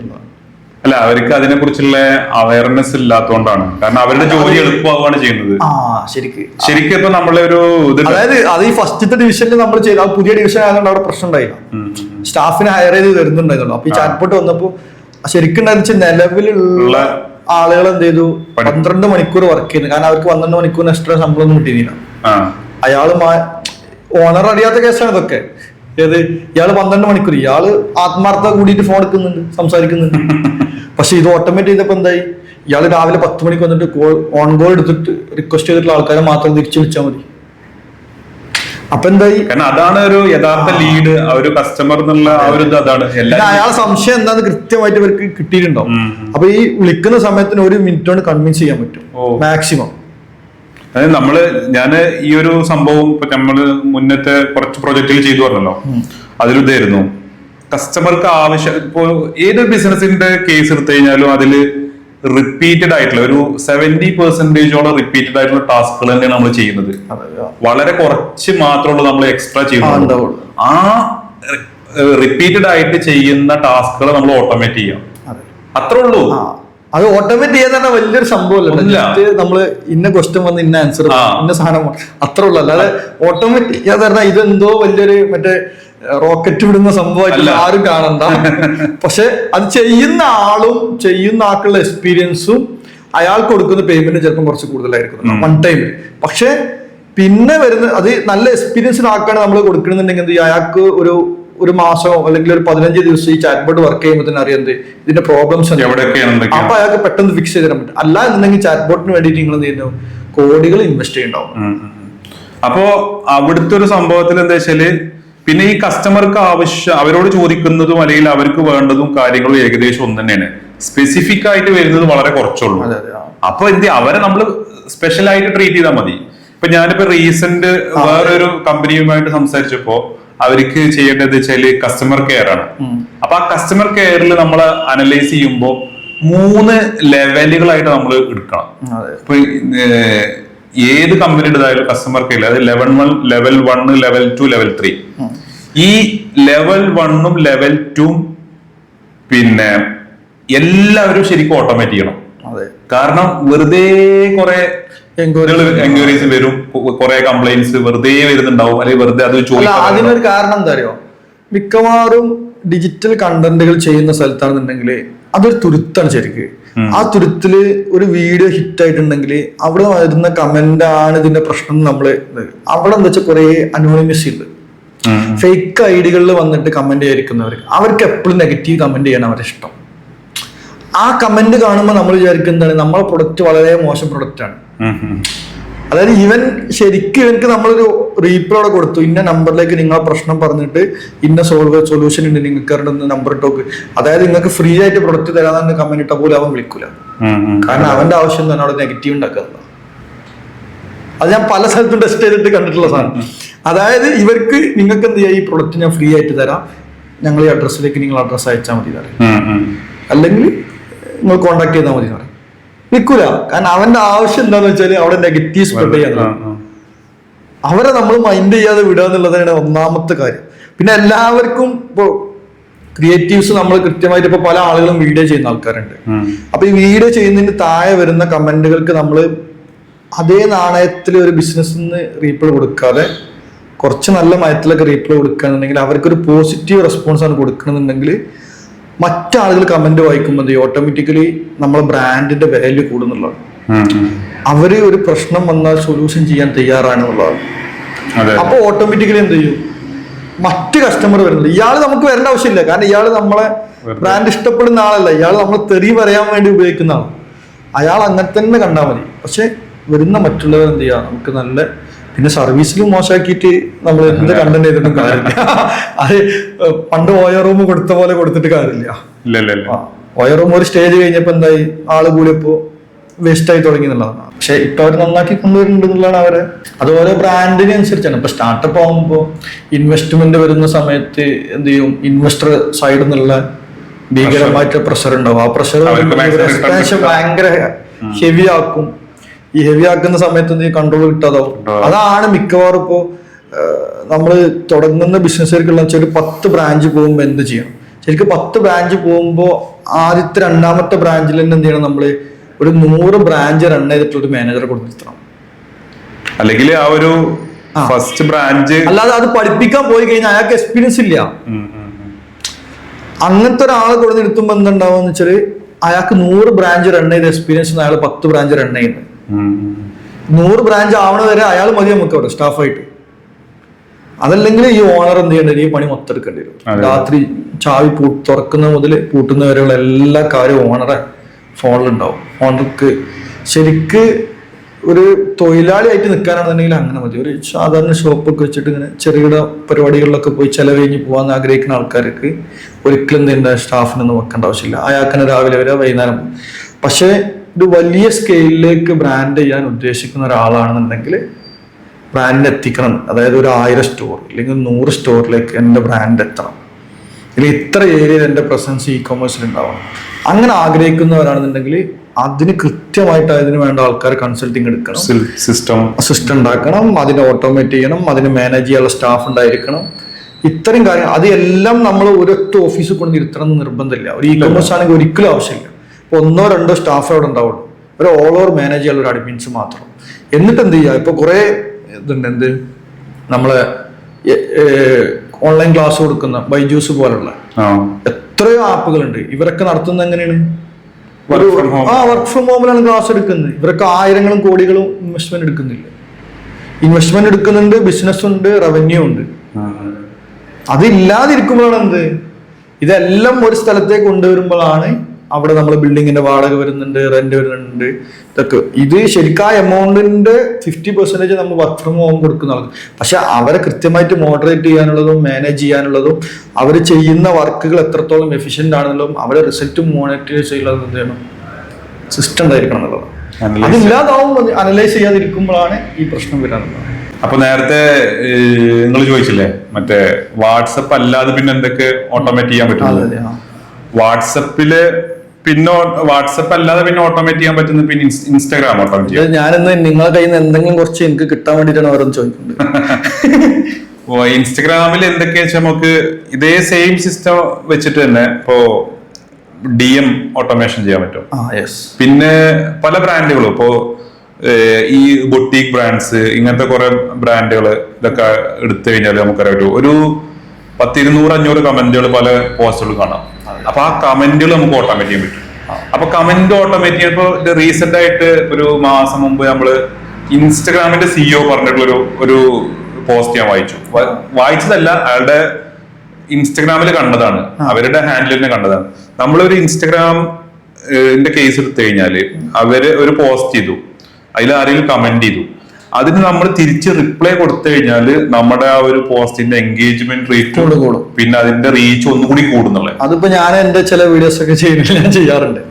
അല്ല, അവർക്ക് അതിനെ കുറിച്ചുള്ള അവയർനെസ് ഇല്ലാത്തതുകൊണ്ടാണ്. കാരണം അവരുടെ ജോലി എളുപ്പമാവുകയാണ് ചെയ്യുന്നത്. ശരിക്കും ഇപ്പൊ നമ്മളെ ഒരു അതായത് അത് ഈ ഫസ്റ്റത്തെ ഡിവിഷനിൽ നമ്മൾ ചെയ്ത പുതിയ ഡിവിഷൻ ആയതുകൊണ്ട് അവിടെ പ്രശ്നം ഉണ്ടായില്ല, സ്റ്റാഫിനെ ഹയർ ചെയ്ത് വരുന്നുണ്ടായിരുന്നു. അപ്പൊ ഈ ചാറ്റ്ബോട്ട് വന്നപ്പോ ശരിക്കും നിലവിലുള്ള ആളുകൾ എന്ത് ചെയ്തു, 12 മണിക്കൂർ വർക്ക് ചെയ്യുന്നു. കാരണം അവർക്ക് 12 മണിക്കൂറിന് എക്സ്ട്രാ ശമ്പളം ഒന്നും കിട്ടിയില്ല. അയാള് ഓണർ അറിയാത്ത കേസാണ് ഇതൊക്കെ. ഏത്, ഇയാള് 12 മണിക്കൂർ ഇയാള് ആത്മാർത്ഥത കൂടിയിട്ട് ഫോൺ എടുക്കുന്നുണ്ട്, സംസാരിക്കുന്നുണ്ട്. പക്ഷെ ഇത് ഓട്ടോമേറ്റ് ചെയ്തപ്പോ എന്തായി, ഇയാള് രാവിലെ 10 മണിക്ക് വന്നിട്ട് ഓൺ കോൾ എടുത്തിട്ട് റിക്വസ്റ്റ് ചെയ്തിട്ടുള്ള ആൾക്കാരെ മാത്രം തിരിച്ചു വിളിച്ചാൽ മതി. അപ്പൊ എന്തായി, കാരണം അതാണ് ഒരു യഥാർത്ഥ ലീഡ്, ഒരു കസ്റ്റമർ എന്നുള്ള അതാണ്. അയാളെ സംശയം എന്താന്ന് കൃത്യമായിട്ട് ഇവർക്ക് കിട്ടിയിട്ടുണ്ടാവും. അപ്പൊ ഈ വിളിക്കുന്ന സമയത്തിന് 1 മിനിറ്റ് കൊണ്ട് കൺവിൻസ് ചെയ്യാൻ പറ്റും മാക്സിമം. അതായത് ഞാന് ഈ ഒരു സംഭവം ഇപ്പൊ നമ്മള് മുന്നത്തെ കുറച്ച് പ്രൊജക്റ്റുകൾ ചെയ്തു പറഞ്ഞല്ലോ, അതിലിതായിരുന്നു കസ്റ്റമർക്ക് ആവശ്യം. ഇപ്പോ ഏത് ബിസിനസിന്റെ കേസ് എടുത്തു കഴിഞ്ഞാലും അതില് റിപ്പീറ്റഡ് ആയിട്ടുള്ള ഒരു 70% റിപ്പീറ്റഡ് ആയിട്ടുള്ള ടാസ്കുകൾ തന്നെയാണ് നമ്മൾ ചെയ്യുന്നത്. വളരെ കുറച്ച് മാത്രമുള്ളൂ നമ്മൾ എക്സ്ട്രാ ചെയ്യുന്നത്. ആ റിപ്പീറ്റഡ് ആയിട്ട് ചെയ്യുന്ന ടാസ്കുകൾ നമ്മൾ ഓട്ടോമേറ്റ് ചെയ്യാം, അത്രേ ഉള്ളൂ. അത് ഓട്ടോമേറ്റ് ചെയ്യാൻ വലിയൊരു സംഭവമല്ല. നമ്മള് ഇന്ന ക്വസ്റ്റ്യൻ വന്ന് ഇന്ന ആൻസർ, ഇന്ന സാധനം, അത്രേ ഉള്ളൂ. അല്ലാതെ ഓട്ടോമേറ്റ് ചെയ്യാതെ പറഞ്ഞാൽ ഇതെന്തോ വലിയൊരു മറ്റേ റോക്കറ്റ് വിടുന്ന സംഭവമായിട്ട് ആരും കാണണ്ട. പക്ഷെ അത് ചെയ്യുന്ന ആളും ചെയ്യുന്ന ആൾക്കുള്ള എക്സ്പീരിയൻസും അയാൾക്ക് കൊടുക്കുന്ന പേയ്മെന്റ് ചിലപ്പോൾ കുറച്ച് കൂടുതലായിരിക്കും വൺ ടൈം. പക്ഷെ പിന്നെ വരുന്ന അത് നല്ല എക്സ്പീരിയൻസിനാക്കാണ് നമ്മൾ കൊടുക്കണമെന്നുണ്ടെങ്കിൽ അയാൾക്ക് ഒരു മാസമോ അല്ലെങ്കിൽ ഒരു 15 ദിവസം ഈ ചാറ്റ് ബോട്ട് വർക്ക് ചെയ്യുമ്പോൾ തന്നെ അറിയാം ഇതിന്റെ പ്രോബ്ലംസ്. അപ്പൊ അയാൾക്ക് പെട്ടെന്ന് ഫിക്സ് ചെയ്ത് തരാൻ പറ്റും. അല്ല എന്നുണ്ടെങ്കിൽ ചാറ്റ് ബോട്ടിന് വേണ്ടിയിട്ട് നിങ്ങൾ എന്ത് ചെയ്യുന്നു, കോടികൾ ഇൻവെസ്റ്റ് ചെയ്യണ്ടാവും. അപ്പോ അവിടുത്തെ ഒരു സംഭവത്തിൽ എന്താ വെച്ചാല്, പിന്നെ ഈ കസ്റ്റമർക്ക് ആവശ്യം അവരോട് ചോദിക്കുന്നതും അല്ലെങ്കിൽ അവർക്ക് വേണ്ടതും കാര്യങ്ങളും ഏകദേശം ഒന്ന് തന്നെയാണ്. സ്പെസിഫിക് ആയിട്ട് വരുന്നത് വളരെ കുറച്ചുള്ളൂ. അപ്പൊ അവരെ നമ്മൾ സ്പെഷ്യൽ ആയിട്ട് ട്രീറ്റ് ചെയ്താൽ മതി. ഇപ്പൊ ഞാനിപ്പോ റീസെന്റ് വേറൊരു കമ്പനിയുമായിട്ട് സംസാരിച്ചപ്പോ അവർക്ക് ചെയ്യേണ്ടത് വെച്ചാല് കസ്റ്റമർ കെയർ ആണ്. അപ്പൊ ആ കസ്റ്റമർ കെയറിൽ നമ്മൾ അനലൈസ് ചെയ്യുമ്പോൾ 3 ലെവലുകളായിട്ട് നമ്മൾ എടുക്കണം. ഇപ്പൊ ഏത് കമ്പനിയുടേതായാലും കസ്റ്റമർ കെയർ അത് ലെവൽ 1, ലെവൽ 2, ലെവൽ 3. ഈ ലെവൽ 1ഉം ലെവൽ 2ഉം പിന്നെ എല്ലാവരും ശരിക്കും ഓട്ടോമേറ്റ് ചെയ്യണം. അതെ. കാരണം വെറുതെ കുറെ എൻക്വയറീസ് വരും, കുറെ കംപ്ലൈന്റ്സ് വെറുതെ വരുന്നുണ്ടാവും, അല്ലെങ്കിൽ വെറുതെ അത് ചോദിക്കും. അതിനൊരു കാരണം എന്താ അറിയോ, മിക്കവാറും ഡിജിറ്റൽ കണ്ടന്റുകൾ ചെയ്യുന്ന സ്ഥലത്താണെന്നുണ്ടെങ്കിൽ അതൊരു തുരുത്താണ് ശരിക്ക്. ആ തുരുത്തില് ഒരു വീഡിയോ ഹിറ്റ് ആയിട്ടുണ്ടെങ്കിൽ അവിടെ വരുന്ന കമന്റ് ആണ് ഇതിന്റെ പ്രശ്നം. നമ്മള് അവിടെ എന്താ വെച്ചാൽ കുറെ അനോണിമസ് ഉണ്ട്, ഫേക്ക് ഐഡികളിൽ വന്നിട്ട് കമന്റ് ചെയ്തിരിക്കുന്നവർ, അവർക്ക് എപ്പോഴും നെഗറ്റീവ് കമന്റ് ചെയ്യണം അവരുടെ ഇഷ്ടം. ആ കമന്റ് കാണുമ്പോൾ നമ്മൾ വിചാരിക്കുന്നതാണ് നമ്മളെ പ്രൊഡക്റ്റ് വളരെ മോശം പ്രൊഡക്റ്റ് ആണ്. അതായത് ശരിക്കും ഇവർക്ക് നമ്മളൊരു റീപ്ലൈ കൊടുത്തു, ഇന്ന നമ്പറിലേക്ക് നിങ്ങളെ പ്രശ്നം പറഞ്ഞിട്ട് ഇന്ന സൊല്യൂഷൻ ഉണ്ട്, നിങ്ങൾക്ക് നമ്പർ ഇട്ടോക്ക്, അതായത് നിങ്ങൾക്ക് ഫ്രീ ആയിട്ട് പ്രൊഡക്റ്റ് തരാതെ കമന്റ് ഇട്ടാൽ പോലും അവൻ വിളിക്കൂല. കാരണം അവന്റെ ആവശ്യം തന്നെ അവിടെ നെഗറ്റീവ് ഉണ്ടാക്കുന്നത്. അത് ഞാൻ പല സ്ഥലത്തും ടെസ്റ്റ് ചെയ്തിട്ട് കണ്ടിട്ടുള്ള സാധനം. അതായത് ഇവർക്ക് നിങ്ങൾക്ക് എന്ത് ചെയ്യാം, ഈ പ്രൊഡക്റ്റ് ഞാൻ ഫ്രീ ആയിട്ട് തരാം, ഞങ്ങൾ ഈ അഡ്രസ്സിലേക്ക് നിങ്ങൾ അഡ്രസ്സ് അയച്ചാൽ മതി തരാം, അല്ലെങ്കിൽ നിങ്ങൾ കോണ്ടാക്ട് ചെയ്താൽ മതി പറയാം. നിൽക്കൂല. കാരണം അവന്റെ ആവശ്യം എന്താന്ന് വെച്ചാൽ അവിടെ നെഗറ്റീവ് സ്പ്രെഡ് ചെയ്യാൻ. അവരെ നമ്മൾ മൈൻഡ് ചെയ്യാതെ വിടുക എന്നുള്ളതാണ് ഒന്നാമത്തെ കാര്യം. പിന്നെ എല്ലാവർക്കും ഇപ്പോ ക്രിയേറ്റീവ്സ് നമ്മൾ കൃത്യമായിട്ട് ഇപ്പൊ പല ആളുകളും വീഡിയോ ചെയ്യുന്ന ആൾക്കാരുണ്ട്. അപ്പൊ ഈ വീഡിയോ ചെയ്യുന്നതിന് താഴെ വരുന്ന കമന്റുകൾക്ക് നമ്മൾ അതേ നാണയത്തിൽ ഒരു ബിസിനസ്സിന് റീപ്ലൈ കൊടുക്കാതെ കുറച്ച് നല്ല മയത്തിലൊക്കെ റീപ്ലൈ കൊടുക്കുകയാണെന്നുണ്ടെങ്കിൽ അവർക്കൊരു പോസിറ്റീവ് റെസ്പോൺസ് ആണ് കൊടുക്കണമെന്നുണ്ടെങ്കിൽ മറ്റാളുകൾ കമന്റ് വായിക്കുമ്പോൾ ഓട്ടോമാറ്റിക്കലി നമ്മളെ ബ്രാൻഡിന്റെ വാല്യൂ കൂടുന്നുള്ളതാണ്. അവര് ഒരു പ്രശ്നം വന്നാൽ സൊല്യൂഷൻ ചെയ്യാൻ തയ്യാറാണെന്നുള്ളതാണ്. അപ്പൊ ഓട്ടോമാറ്റിക്കലി എന്ത് ചെയ്യും, മറ്റ് കസ്റ്റമർ വരുന്നത്. ഇയാള് നമുക്ക് വരേണ്ട ആവശ്യമില്ല, കാരണം ഇയാള് നമ്മളെ ബ്രാൻഡ് ഇഷ്ടപ്പെടുന്ന ആളല്ല, ഇയാൾ നമ്മളെ തെറി പറയാൻ വേണ്ടി ഉപയോഗിക്കുന്ന ആളാണ്. അയാൾ അങ്ങനെ തന്നെ കണ്ടാൽ മതി. പക്ഷെ വരുന്ന മറ്റുള്ളവർ എന്ത് ചെയ്യാം, നമുക്ക് നല്ല പിന്നെ സർവീസിലും മോശമാക്കിയിട്ട് നമ്മൾ എന്ത് കണ്ടന്റ് ചെയ്തിട്ടും കാര്യമില്ല. അത് പണ്ട് ഓയോ റൂം കൊടുത്ത പോലെ കൊടുത്തിട്ട് കാര്യമില്ല. ഓയോ റൂം ഒരു സ്റ്റേജ് കഴിഞ്ഞപ്പോ എന്തായി, ആള് കൂടിയപ്പോ വേസ്റ്റ് ആയി തുടങ്ങി എന്നുള്ളതാണ്. പക്ഷെ ഇപ്പൊ അവർ നന്നാക്കി കൊണ്ടുവരുന്നുണ്ട് എന്നുള്ളതാണ് അവര്. അതുപോലെ ബ്രാൻഡിന് അനുസരിച്ചാണ്. ഇപ്പൊ സ്റ്റാർട്ടപ്പ് ആകുമ്പോൾ ഇൻവെസ്റ്റ്മെന്റ് വരുന്ന സമയത്ത് എന്ത് ചെയ്യും, ഇൻവെസ്റ്റർ സൈഡിൽ നിന്നുള്ള ഭീകരമായിട്ട് പ്രഷർ ഉണ്ടാവും. ആ പ്രഷർ ഭയങ്കര ഹെവി ആക്കും. ഈ ഹെവി ആക്കുന്ന സമയത്ത് എന്ത് കൺട്രോൾ കിട്ടാതാവും. അതാണ് മിക്കവാറും ഇപ്പോ നമ്മള് തുടങ്ങുന്ന ബിസിനസ്സുകാർക്കുള്ള വെച്ചാൽ 10 ബ്രാഞ്ച് പോകുമ്പോൾ എന്ത് ചെയ്യണം. ശരിക്കും 10 ബ്രാഞ്ച് പോകുമ്പോൾ ആദ്യത്തെ 2ാമത്തെ ബ്രാഞ്ചിൽ തന്നെ എന്ത് ചെയ്യണം, നമ്മള് ഒരു 100 ബ്രാഞ്ച് റൺ ചെയ്തിട്ടുള്ള ഒരു മാനേജറെ കൊടുത്തിരുത്തണം. അല്ലെങ്കിൽ ആ ഒരു ഫസ്റ്റ് ബ്രാഞ്ച് അല്ലാതെ അത് പഠിപ്പിക്കാൻ പോയി കഴിഞ്ഞാൽ അയാൾക്ക് എക്സ്പീരിയൻസ് ഇല്ല. അങ്ങനത്തെ ഒരാളെ കൊടുത്ത് നിർത്തുമ്പോൾ എന്തുണ്ടാവും വെച്ചാല് അയാൾക്ക് 100 ബ്രാഞ്ച് റൺ ചെയ്ത എക്സ്പീരിയൻസ് അയാൾ 10 ബ്രാഞ്ച് റൺ ചെയ്യുന്നത്. 100 ബ്രാഞ്ച് ആവണ വരെ അയാൾ മതി നമുക്ക് അവിടെ സ്റ്റാഫായിട്ട്. അതല്ലെങ്കിൽ ഈ ഓണർ എന്ത് ചെയ്യേണ്ടത്, ഈ പണി മൊത്തം എടുക്കേണ്ടി വരും. രാത്രി ചാവി തുറക്കുന്ന മുതൽ പൂട്ടുന്ന വരെയുള്ള എല്ലാ കാര്യവും ഓണറെ ഫോണിലുണ്ടാവും. ഓണർക്ക് ശരിക്ക് ഒരു തൊഴിലാളിയായിട്ട് നിൽക്കാനാണെന്നുണ്ടെങ്കിൽ അങ്ങനെ മതി. ഒരു സാധാരണ ഷോപ്പൊക്കെ വെച്ചിട്ട് ഇങ്ങനെ ചെറുകിട പരിപാടികളിലൊക്കെ പോയി ചെലവ് കഴിഞ്ഞ് പോകാൻ ആഗ്രഹിക്കുന്ന ആൾക്കാർക്ക് ഒരിക്കലും എന്തെങ്കിലും സ്റ്റാഫിനൊന്നും വെക്കേണ്ട ആവശ്യമില്ല. അയാൾക്കന്നെ രാവിലെ വരെ വൈകുന്നേരം. പക്ഷേ ഒരു വലിയ സ്കെയിലിലേക്ക് ബ്രാൻഡ് ചെയ്യാൻ ഉദ്ദേശിക്കുന്ന ഒരാളാണെന്നുണ്ടെങ്കിൽ ബ്രാൻഡ് എത്തിക്കണം. അതായത് ഒരു 1000 സ്റ്റോർ അല്ലെങ്കിൽ 100 സ്റ്റോറിലേക്ക് എൻ്റെ ബ്രാൻഡ് എത്തണം, അല്ലെങ്കിൽ ഇത്ര ഏരിയയിൽ എൻ്റെ പ്രസൻസ് ഇ കൊമേഴ്സിൽ ഉണ്ടാവണം. അങ്ങനെ ആഗ്രഹിക്കുന്നവരാണെന്നുണ്ടെങ്കിൽ അതിന് കൃത്യമായിട്ട് അതിന് വേണ്ട ആൾക്കാർ കൺസൾട്ടിങ് എടുക്കണം, സിസ്റ്റം ഉണ്ടാക്കണം, അതിനെ ഓട്ടോമേറ്റ് ചെയ്യണം, അതിന് മാനേജ് ചെയ്യാനുള്ള സ്റ്റാഫ് ഉണ്ടായിരിക്കണം. ഇത്രയും കാര്യങ്ങൾ അതെല്ലാം നമ്മൾ ഒരൊറ്റ ഓഫീസിൽ കൊണ്ട് ഇരുത്തണം എന്ന് നിർബന്ധമില്ല. ഒരു ഇ കൊമേഴ്സ് ആണെങ്കിൽ ഒരിക്കലും ആവശ്യമില്ല. 1 or 2 സ്റ്റാഫ് അവിടെ ഉണ്ടാവുള്ളൂ. ഒരു ഓൾ ഓവർ മാനേജ് ചെയ്യാനുള്ള ഒരു അഡ്മിൻസ് മാത്രം. എന്നിട്ട് എന്ത് ചെയ്യുക, ഇപ്പൊ കുറെ ഇതുണ്ട്, എന്ത് നമ്മളെ ഓൺലൈൻ ക്ലാസ് കൊടുക്കുന്ന ബൈജൂസ് പോലുള്ള എത്രയോ ആപ്പുകളുണ്ട്. ഇവരൊക്കെ നടത്തുന്നത് എങ്ങനെയാണ്, വർക്ക് ഫ്രം ഹോമിലാണ് ക്ലാസ് എടുക്കുന്നത്. ഇവരൊക്കെ ആയിരങ്ങളും കോടികളും ഇൻവെസ്റ്റ്മെന്റ് എടുക്കുന്നില്ല. ഇൻവെസ്റ്റ്മെന്റ് എടുക്കുന്നുണ്ട്, ബിസിനസ് ഉണ്ട്, റവന്യൂ ഉണ്ട്. അതില്ലാതിരിക്കുമ്പോഴാണ് എന്ത്, ഇതെല്ലാം ഒരു സ്ഥലത്തേക്ക് കൊണ്ടുവരുമ്പോഴാണ് അവിടെ നമ്മൾ ബിൽഡിങ്ങിന്റെ വാടക വരുന്നുണ്ട്, റെന്റ് വരുന്നുണ്ട്. ഇതൊക്കെ ഇത് ശരിക്കും ആ എമൗണ്ടിന്റെ 50% നമ്മൾ വർക്ക് ഫ്രം ഹോം കൊടുക്കുന്ന ആൾക്ക്. പക്ഷെ അവരെ കൃത്യമായിട്ട് മോഡറേറ്റ് ചെയ്യാനുള്ളതും മാനേജ് ചെയ്യാനുള്ളതും അവർ ചെയ്യുന്ന വർക്കുകൾ എത്രത്തോളം എഫിഷ്യന്റ് ആണെന്നുള്ളതും അവരെ റിസൾട്ട് മോണിറ്റർ ചെയ്യുന്നത് എന്ത് ചെയ്യണം, സിസ്റ്റം ഉണ്ടായിരിക്കണം എന്നുള്ളതാണ്. അതില്ലാതാവും അനലൈസ് ചെയ്യാതിരിക്കുമ്പോഴാണ് ഈ പ്രശ്നം വരാനുള്ളത്. അപ്പൊ നേരത്തെ നിങ്ങൾ ചോദിച്ചില്ലേ മറ്റേ വാട്സപ്പ് അല്ലാതെ പിന്നെ എന്തൊക്കെ ഓട്ടോമേറ്റ് ചെയ്യാൻ പറ്റും. വാട്സപ്പില് പിന്നെ വാട്സപ്പ് അല്ലാതെ പിന്നെ ഓട്ടോമേറ്റ് ചെയ്യാൻ പറ്റുന്ന പിന്നെ ഇൻസ്റ്റാഗ്രാം ഓട്ടോമേറ്റ് ചെയ്യാം. ഞാനിന്ന് നിങ്ങളുടെ കയ്യിൽ നിന്ന് എന്തെങ്കിലും കുറച്ച് എനിക്ക് കിട്ടാൻ വേണ്ടിയിട്ടാണ് ഓരോന്ന് ചോദിക്കുന്നത്. ഇൻസ്റ്റാഗ്രാമിൽ എന്തൊക്കെയാ വെച്ചാൽ നമുക്ക് ഇതേ സെയിം സിസ്റ്റം വെച്ചിട്ട് തന്നെ ഇപ്പോ DM ഓട്ടോമേഷൻ ചെയ്യാൻ പറ്റും. യെസ്. പിന്നെ പല ബ്രാൻഡുകളും ഇപ്പോ ഈ ബൊട്ടീക് ബ്രാൻഡ്സ് ഇങ്ങനത്തെ കുറെ ബ്രാൻഡുകൾ ഇതൊക്കെ എടുത്തു കഴിഞ്ഞാൽ നമുക്കറിയാം ഒരു 100-200-500 കമന്റുകൾ പല പോസ്റ്റുകൾ കാണാം. അപ്പൊ ആ കമന്റുകൾ നമുക്ക് ഓട്ടോമേറ്റ് ചെയ്യാൻ പറ്റും. അപ്പൊ കമന്റ് ഓട്ടോമേറ്റ് ചെയ്യുമ്പോ റീസെന്റ് ആയിട്ട് ഒരു മാസം മുമ്പ് നമ്മള് ഇൻസ്റ്റഗ്രാമിന്റെ CEO പറഞ്ഞിട്ടുള്ള ഒരു പോസ്റ്റ് ഞാൻ വായിച്ചതല്ല, അയാളുടെ ഇൻസ്റ്റഗ്രാമിൽ കണ്ടതാണ്, അവരുടെ ഹാൻഡിൽ തന്നെ കണ്ടതാണ്. നമ്മളൊരു ഇൻസ്റ്റഗ്രാമിന്റെ കേസ് എടുത്തു കഴിഞ്ഞാല് അവര് ഒരു പോസ്റ്റ് ചെയ്തു, അതിൽ ആരെങ്കിലും കമന്റ് ചെയ്തു, അതിന് നമ്മൾ തിരിച്ച് റിപ്ലൈ കൊടുത്തു കഴിഞ്ഞാല് നമ്മുടെ ആ ഒരു പോസ്റ്റിന്റെ എൻഗേജ്മെന്റ് റേറ്റ് കൂടും, പിന്നെ അതിന്റെ റീച്ച് ഒന്നുകൂടി കൂടുന്നുള്ളത്. അതിപ്പോ ഞാൻ എന്റെ ചില വീഡിയോസ് ഒക്കെ ഞാൻ ചെയ്യാറുണ്ട്.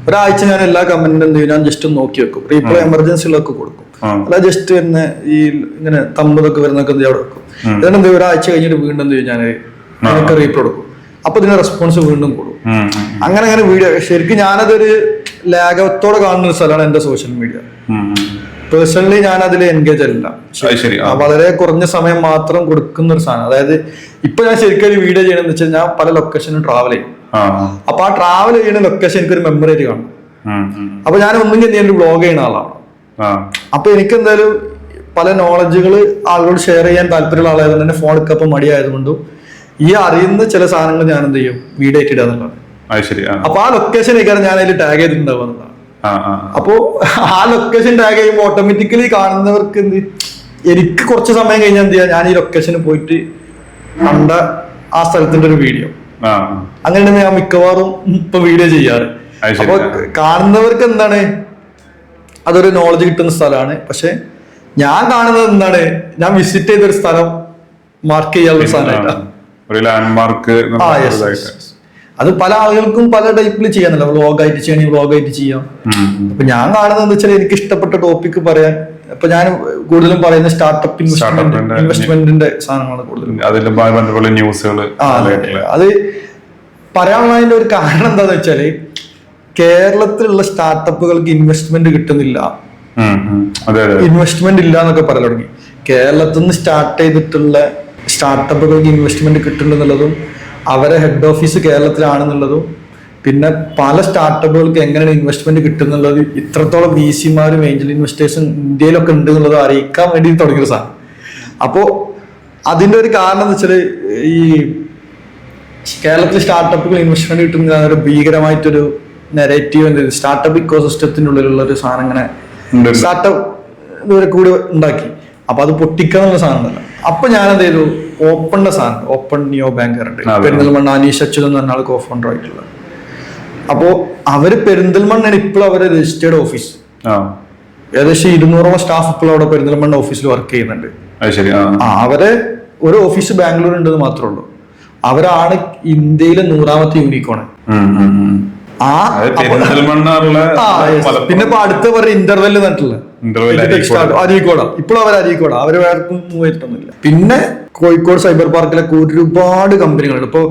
ഒരാഴ്ച ഞാൻ എല്ലാ കമന്റും എന്ത് ചെയ്യും, ഞാൻ ജസ്റ്റ് നോക്കി വെക്കും, റീപ്ലൈ എമർജൻസികളൊക്കെ കൊടുക്കും, അല്ല ജസ്റ്റ് തന്നെ ഈ ഇങ്ങനെ തമ്പതൊക്കെ വരുന്നൊക്കെ അവിടെ വെക്കും. ഇതിനെന്ത് ഒരാഴ്ച കഴിഞ്ഞിട്ട് വീണ്ടും എന്ത് ചെയ്യും, ഞാൻ അതിനൊക്കെ റീപ്ലൈ കൊടുക്കും. അപ്പൊ ഇതിന്റെ റെസ്പോൺസ് വീണ്ടും കൂടും. അങ്ങനെ വീഡിയോ ശരിക്കും ഞാനതൊരു ലാഘവത്തോടെ കാണുന്ന ഒരു സ്ഥലമാണ് എന്റെ സോഷ്യൽ മീഡിയ. പേഴ്സണലി ഞാൻ അതിൽ എൻഗേജ് അല്ല, വളരെ കുറഞ്ഞ സമയം മാത്രം കൊടുക്കുന്ന ഒരു സാധനം. അതായത് ഇപ്പൊ ഞാൻ ശരിക്കും ഒരു വീഡിയോ ചെയ്യണമെന്ന് വെച്ചാൽ ഞാൻ പല ലൊക്കേഷനും ട്രാവൽ ചെയ്യും. അപ്പൊ ആ ട്രാവൽ ചെയ്യുന്ന ലൊക്കേഷൻ എനിക്ക് ഒരു മെമ്മറി ആയിട്ട് കാണും. അപ്പൊ ഞാൻ ഒന്നും ഞാൻ ഒരു വ്ളോഗ് ചെയ്യുന്ന ആളാണ്. അപ്പൊ എനിക്ക് എന്തായാലും പല നോളജുകൾ ആളുകളോട് ഷെയർ ചെയ്യാൻ താല്പര്യമുള്ള ആളായതുകൊണ്ട് തന്നെ ഫോൺ എടുക്കപ്പം മടിയായതുകൊണ്ടും ഈ അറിയുന്ന ചില സാധനങ്ങൾ ഞാൻ എന്ത് ചെയ്യും, വീഡിയോ ആയിട്ട് ഇടുക എന്നുള്ളതാണ്. അപ്പൊ ആ ലൊക്കേഷൻ ഞാൻ അതിൽ ടാഗ് ചെയ്തിട്ടുണ്ടാവുന്നതാണ്. അപ്പോ ആ ലൊക്കേഷൻ ടാഗ് ചെയ്യുമ്പോൾ ഓട്ടോമാറ്റിക്കലി കാണുന്നവർക്ക് എനിക്ക് കുറച്ച് സമയം കഴിഞ്ഞാൽ എന്ത് ചെയ്യാം, ഞാൻ ഈ ലൊക്കേഷനിൽ പോയിട്ട് കണ്ട ആ സ്ഥലത്തിന്റെ ഒരു വീഡിയോ, അങ്ങനെയാണ് ഞാൻ മിക്കവാറും ഇപ്പൊ വീഡിയോ ചെയ്യാറ്. അപ്പൊ കാണുന്നവർക്ക് എന്താണ്, അതൊരു നോളജ് കിട്ടുന്ന സ്ഥലമാണ്. പക്ഷെ ഞാൻ കാണുന്നത് എന്താണ്, ഞാൻ വിസിറ്റ് ചെയ്തൊരു സ്ഥലം മാർക്ക് ചെയ്യാനുള്ള സാധനമായിട്ടാണ്. അത് പല ആളുകൾക്കും പല ടൈപ്പിൽ ചെയ്യാനല്ല, വ്ളോഗായിട്ട് ചെയ്യണമെങ്കിൽ വ്ളോഗായിട്ട് ചെയ്യാം. അപ്പൊ ഞാൻ കാണുന്നത് എന്താ വെച്ചാൽ എനിക്ക് ഇഷ്ടപ്പെട്ട ടോപ്പിക് പറയാൻ. അപ്പൊ ഞാൻ കൂടുതലും പറയുന്ന സ്റ്റാർട്ടപ്പ് ഇൻവെസ്റ്റ്മെന്റിന്റെ സാധനങ്ങളാണ് കൂടുതലും. അത് പറയാനുള്ളതിന്റെ ഒരു കാരണം എന്താന്ന് വെച്ചാല് കേരളത്തിലുള്ള സ്റ്റാർട്ടപ്പുകൾക്ക് ഇൻവെസ്റ്റ്മെന്റ് കിട്ടുന്നില്ല, ഇൻവെസ്റ്റ്മെന്റ് ഇല്ല എന്നൊക്കെ പറയാൻ തുടങ്ങി. കേരളത്തിൽ നിന്ന് സ്റ്റാർട്ട് ചെയ്തിട്ടുള്ള സ്റ്റാർട്ടപ്പുകൾക്ക് ഇൻവെസ്റ്റ്മെന്റ് കിട്ടുന്നുള്ളതും അവരെ ഹെഡ് ഓഫീസ് കേരളത്തിലാണെന്നുള്ളതും പിന്നെ പല സ്റ്റാർട്ടപ്പുകൾക്ക് എങ്ങനെയാണ് ഇൻവെസ്റ്റ്മെന്റ് കിട്ടുന്നുള്ളത്, ഇത്രത്തോളം VC-മാരും ഏഞ്ചൽ ഇൻവെസ്റ്റേഴ്സും ഇന്ത്യയിലൊക്കെ ഉണ്ട് എന്നുള്ളത് അറിയിക്കാൻ വേണ്ടി തുടങ്ങിയൊരു സാധനം. അപ്പോൾ അതിന്റെ ഒരു കാരണം എന്ന് വെച്ചാൽ ഈ കേരളത്തിൽ സ്റ്റാർട്ടപ്പുകൾ ഇൻവെസ്റ്റ്മെന്റ് കിട്ടുന്ന ഒരു ഭീകരമായിട്ടൊരു നെഗറ്റീവ് സ്റ്റാർട്ടപ്പ് ഇക്കോസിസ്റ്റത്തിന്റെ ഉള്ളിലുള്ള ഒരു സാധനം ഇങ്ങനെ സ്റ്റാർട്ടപ്പ് ഇതുവരെ കൂടി ഉണ്ടാക്കി. അപ്പൊ അത് പൊട്ടിക്കാന്നുള്ള സാധനമല്ല. അപ്പൊ ഞാൻ എന്ത് ചെയ്തു, ഓപ്പണിന്റെ സാധനം, ഓപ്പൺ നിയോ ബാങ്ക് ഉണ്ട് പെരിന്തൽമണ്ണ, അനീഷ് അച്യുതൻ എന്ന് പറഞ്ഞ ആൾ കോഫൗണ്ടർ ആയിട്ടുള്ളത്. അപ്പോ അവര് പെരിന്തൽമണ്ണയാണ് ഇപ്പോഴും അവരെ രജിസ്റ്റേർഡ് ഓഫീസ്. ഏകദേശം 200ഓളം സ്റ്റാഫ് ഇപ്പോഴും അവിടെ പെരിന്തൽമണ്ണ ഓഫീസിൽ വർക്ക് ചെയ്യുന്നുണ്ട്. അവരെ ഒരു ഓഫീസ് ബാംഗ്ലൂർ ഉണ്ടെന്ന് മാത്രമേ ഉള്ളൂ. അവരാണ് ഇന്ത്യയിലെ 100ാമത്തെ യൂണിക്കോണ്. പിന്നെ ഇപ്പൊ അടുത്ത പറയുന്ന ഇന്റർവെല് നട്ടുള്ള അരീക്കോടാ, ഇപ്പോഴും അവർ അരീക്കോടാ, അവര് വേറെ മൂവ് ചെയ്തിട്ടൊന്നുമില്ല. പിന്നെ കോഴിക്കോട് സൈബർ പാർക്കിലൊക്കെ ഒരുപാട് കമ്പനികളുണ്ട്. ഇപ്പൊ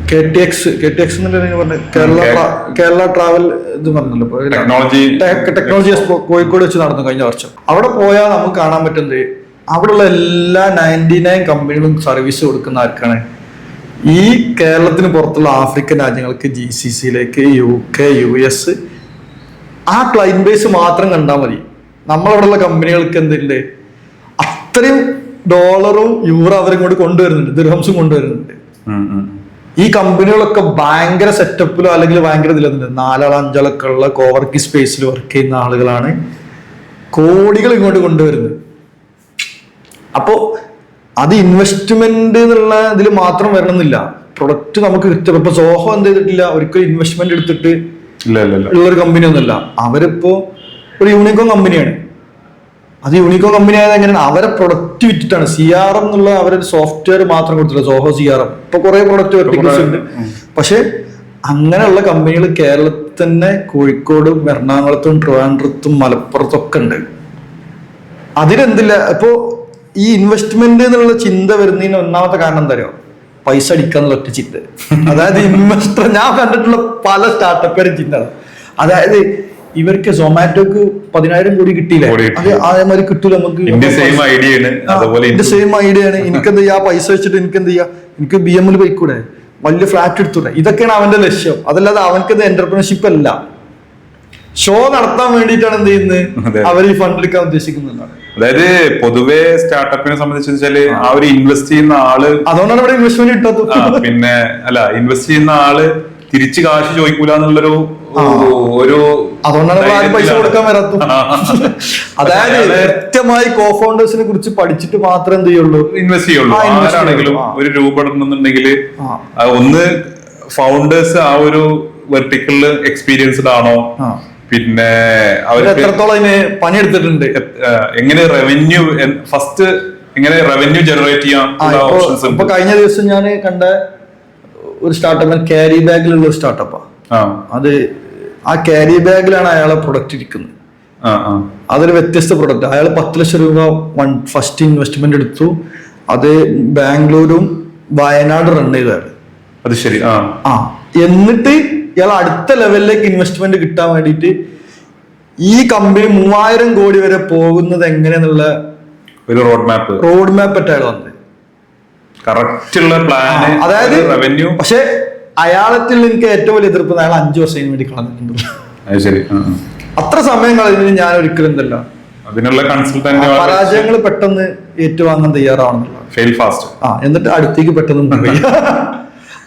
KTX പറഞ്ഞ കേരള ട്രാവൽ ഇത് പറഞ്ഞല്ലോ, ടെക്നോളജി എക്സ്പോ കോഴിക്കോട് വെച്ച് നടന്നു കഴിഞ്ഞ വർഷം. അവിടെ പോയാൽ നമുക്ക് കാണാൻ പറ്റുന്നത് അവിടെയുള്ള എല്ലാ 99 കമ്പനികളും സർവീസ് കൊടുക്കുന്ന ആർക്കാണ്, ഈ കേരളത്തിന് പുറത്തുള്ള ആഫ്രിക്കൻ രാജ്യങ്ങൾക്ക്, GCC-യിലേക്ക്, UK, US ആ ക്ലൈന്റ് ബേസ് മാത്രം കണ്ടാൽ മതി. നമ്മളവിടെയുള്ള കമ്പനികൾക്ക് എന്തുണ്ട്, അത്രയും ഡോളറും യൂറോ അവരും കൂടി കൊണ്ടുവരുന്നുണ്ട്, ദിർഹംസും കൊണ്ടുവരുന്നുണ്ട്. ഈ കമ്പനികളൊക്കെ ഭയങ്കര സെറ്റപ്പിലോ അല്ലെങ്കിൽ ഭയങ്കര ഇതിലുണ്ട്, 4-5 ഉള്ള കോവർക്കിംഗ് സ്പേസിൽ വർക്ക് ചെയ്യുന്ന ആളുകളാണ് കോടികൾ ഇങ്ങോട്ട് കൊണ്ടുവരുന്നത്. അപ്പോ അത് ഇൻവെസ്റ്റ്മെന്റ് എന്നുള്ള ഇതിൽ മാത്രം വരണമെന്നില്ല, പ്രൊഡക്റ്റ് നമുക്ക് കിട്ടും. ഇപ്പൊ സോഹോ എന്ത് ചെയ്തിട്ടില്ല, ഒരിക്കലും ഇൻവെസ്റ്റ്മെന്റ് എടുത്തിട്ട് ഉള്ളൊരു കമ്പനി ഒന്നുമല്ല. അവരിപ്പോ ഒരു യൂണിക്കോൺ കമ്പനിയാണ്. അത് യൂണിക്കോൺ കമ്പനി ആയത് എങ്ങനെയാണ്, അവരെ പ്രൊഡക്റ്റ് വിറ്റിട്ടാണ്. CRM എന്നുള്ള അവരൊരു സോഫ്റ്റ്വെയർ മാത്രം കൊടുത്തില്ല, സോഹോ CRM. ഇപ്പൊ കുറെ പ്രൊഡക്റ്റ് വെർട്ടിക്കൽസ് ഉണ്ട്. പക്ഷെ അങ്ങനെയുള്ള കമ്പനികൾ കേരളത്തിൽ തന്നെ കോഴിക്കോടും എറണാകുളത്തും ട്രിവാൻഡ്രത്തും മലപ്പുറത്തും ഒക്കെ ഉണ്ട്. അതിലെന്തില്ല, ഇപ്പോ ഈ ഇൻവെസ്റ്റ്മെന്റ് എന്നുള്ള ചിന്ത വരുന്നതിന് ഒന്നാമത്തെ കാരണം എന്താ പറയുക, പൈസ അടിക്കാന്നുള്ള ഒറ്റ ചിന്ത. അതായത് ഇൻവെസ്റ്റർ, ഞാൻ കണ്ടിട്ടുള്ള പല സ്റ്റാർട്ടപ്പുകാരും ചിന്ത, അതായത് ഇവർക്ക് സൊമാറ്റോക്ക് 10,000 കോടി കിട്ടിയില്ലേ, അത് അതേമാതിരി കിട്ടൂല നമുക്ക്. എന്റെ സെയിം ഐഡിയ ആണ്. എനിക്കെന്ത് ചെയ്യാ, പൈസ വെച്ചിട്ട് എനിക്കെന്ത് ചെയ്യാ, എനിക്ക് BM-ൽ പോയിക്കൂടെ, വലിയ ഫ്ലാറ്റ് എടുത്തുകൂടെ? ഇതൊക്കെയാണ് അവന്റെ ലക്ഷ്യം. അതല്ലാതെ അവനക്കത് എന്റർപ്രണർഷിപ്പ് അല്ല. ഷോ നടത്താൻ വേണ്ടിയിട്ടാണ് എന്ത് ചെയ്യുന്നത്, അവർ ഈ ഫണ്ട് എടുക്കാൻ ഉദ്ദേശിക്കുന്നതാണ്. അതായത് പൊതുവെ സ്റ്റാർട്ടപ്പിനെ സംബന്ധിച്ച് വെച്ചാല് ആ ഒരു ഇൻവെസ്റ്റ് ചെയ്യുന്ന ആള്, അതുകൊണ്ടാണ് ഇവിടെ ഇൻവെസ്റ്റ്മെന്റ് ഇട്ടത്. പിന്നെ അല്ല, ഇൻവെസ്റ്റ് ചെയ്യുന്ന ആള് തിരിച്ച് കാശ് ചോദിക്കൂല എന്നുള്ളൊരു ഒരു അതുകൊണ്ടാണ് പൈസ കൊടുക്കാൻ വരാത്ത. അതായത് കൃത്യമായി കോഫൗണ്ടേഴ്സിനെ കുറിച്ച് പഠിച്ചിട്ട് മാത്രമേ എന്ത് ചെയ്യുള്ളൂ, ഇൻവെസ്റ്റ് ചെയ്യുള്ളൂ. ആരാണെങ്കിലും ഒരു രൂപ ഇടുന്നുണ്ടെങ്കിൽ ഒന്ന് ഫൗണ്ടേഴ്സ് ആ ഒരു വെർട്ടിക്കലില് എക്സ്പീരിയൻസ്ഡ് ആണോ, പിന്നെ അവര് എത്രത്തോളം അതിന് പണിയെടുത്തിട്ടുണ്ട്, എങ്ങനെ റവന്യൂ ഫസ്റ്റ് എങ്ങനെ റവന്യൂ ജനറേറ്റ് ചെയ്യാം. ഇപ്പൊ കഴിഞ്ഞ ദിവസം ഞാൻ കണ്ട ഒരു സ്റ്റാർട്ടപ്പ് ക്യാരി ബാഗിലുള്ള ഒരു സ്റ്റാർട്ടപ്പാ. അത് ആ ക്യാരി ബാഗിലാണ് അയാളെ പ്രൊഡക്റ്റ് ഇരിക്കുന്നത്. അതൊരു വ്യത്യസ്ത പ്രൊഡക്റ്റ്. അയാൾ 10 ലക്ഷം രൂപ ഫസ്റ്റ് ഇൻവെസ്റ്റ്മെന്റ് എടുത്തു. അത് ബാംഗ്ലൂരും വയനാട് റൺ ചെയ്തതാണ്. അത് ശരി. എന്നിട്ട് ഇയാൾ അടുത്ത ലെവലിലേക്ക് ഇൻവെസ്റ്റ്മെന്റ് കിട്ടാൻ വേണ്ടിയിട്ട് ഈ കമ്പനി 3000 കോടി വരെ പോകുന്നത് എങ്ങനെയെന്നുള്ള ഒരു റോഡ് മാപ്പ് അയാൾ വന്നത്. കറക്റ്റ് ഉള്ള പ്ലാൻ. അതായത് റവന്യൂ. പക്ഷെ അയാളത്തിൽ എനിക്ക് ഏറ്റവും വലിയ എതിർപ്പ് അയാൾ 5 വർഷം വേണ്ടി കളഞ്ഞിട്ടുണ്ട്. ശരി. അത്ര സമയം കളഞ്ഞതിന് ഞാൻ ഒരിക്കലും എന്തല്ല അതിനുള്ള കൺസൾട്ടന്റ് പരാജയങ്ങൾ പെട്ടെന്ന് ഏറ്റുവാങ്ങാൻ തയ്യാറാവണമെന്നുള്ള. Fail fast. എന്നിട്ട് അടുത്തേക്ക് പെട്ടെന്ന് പോയി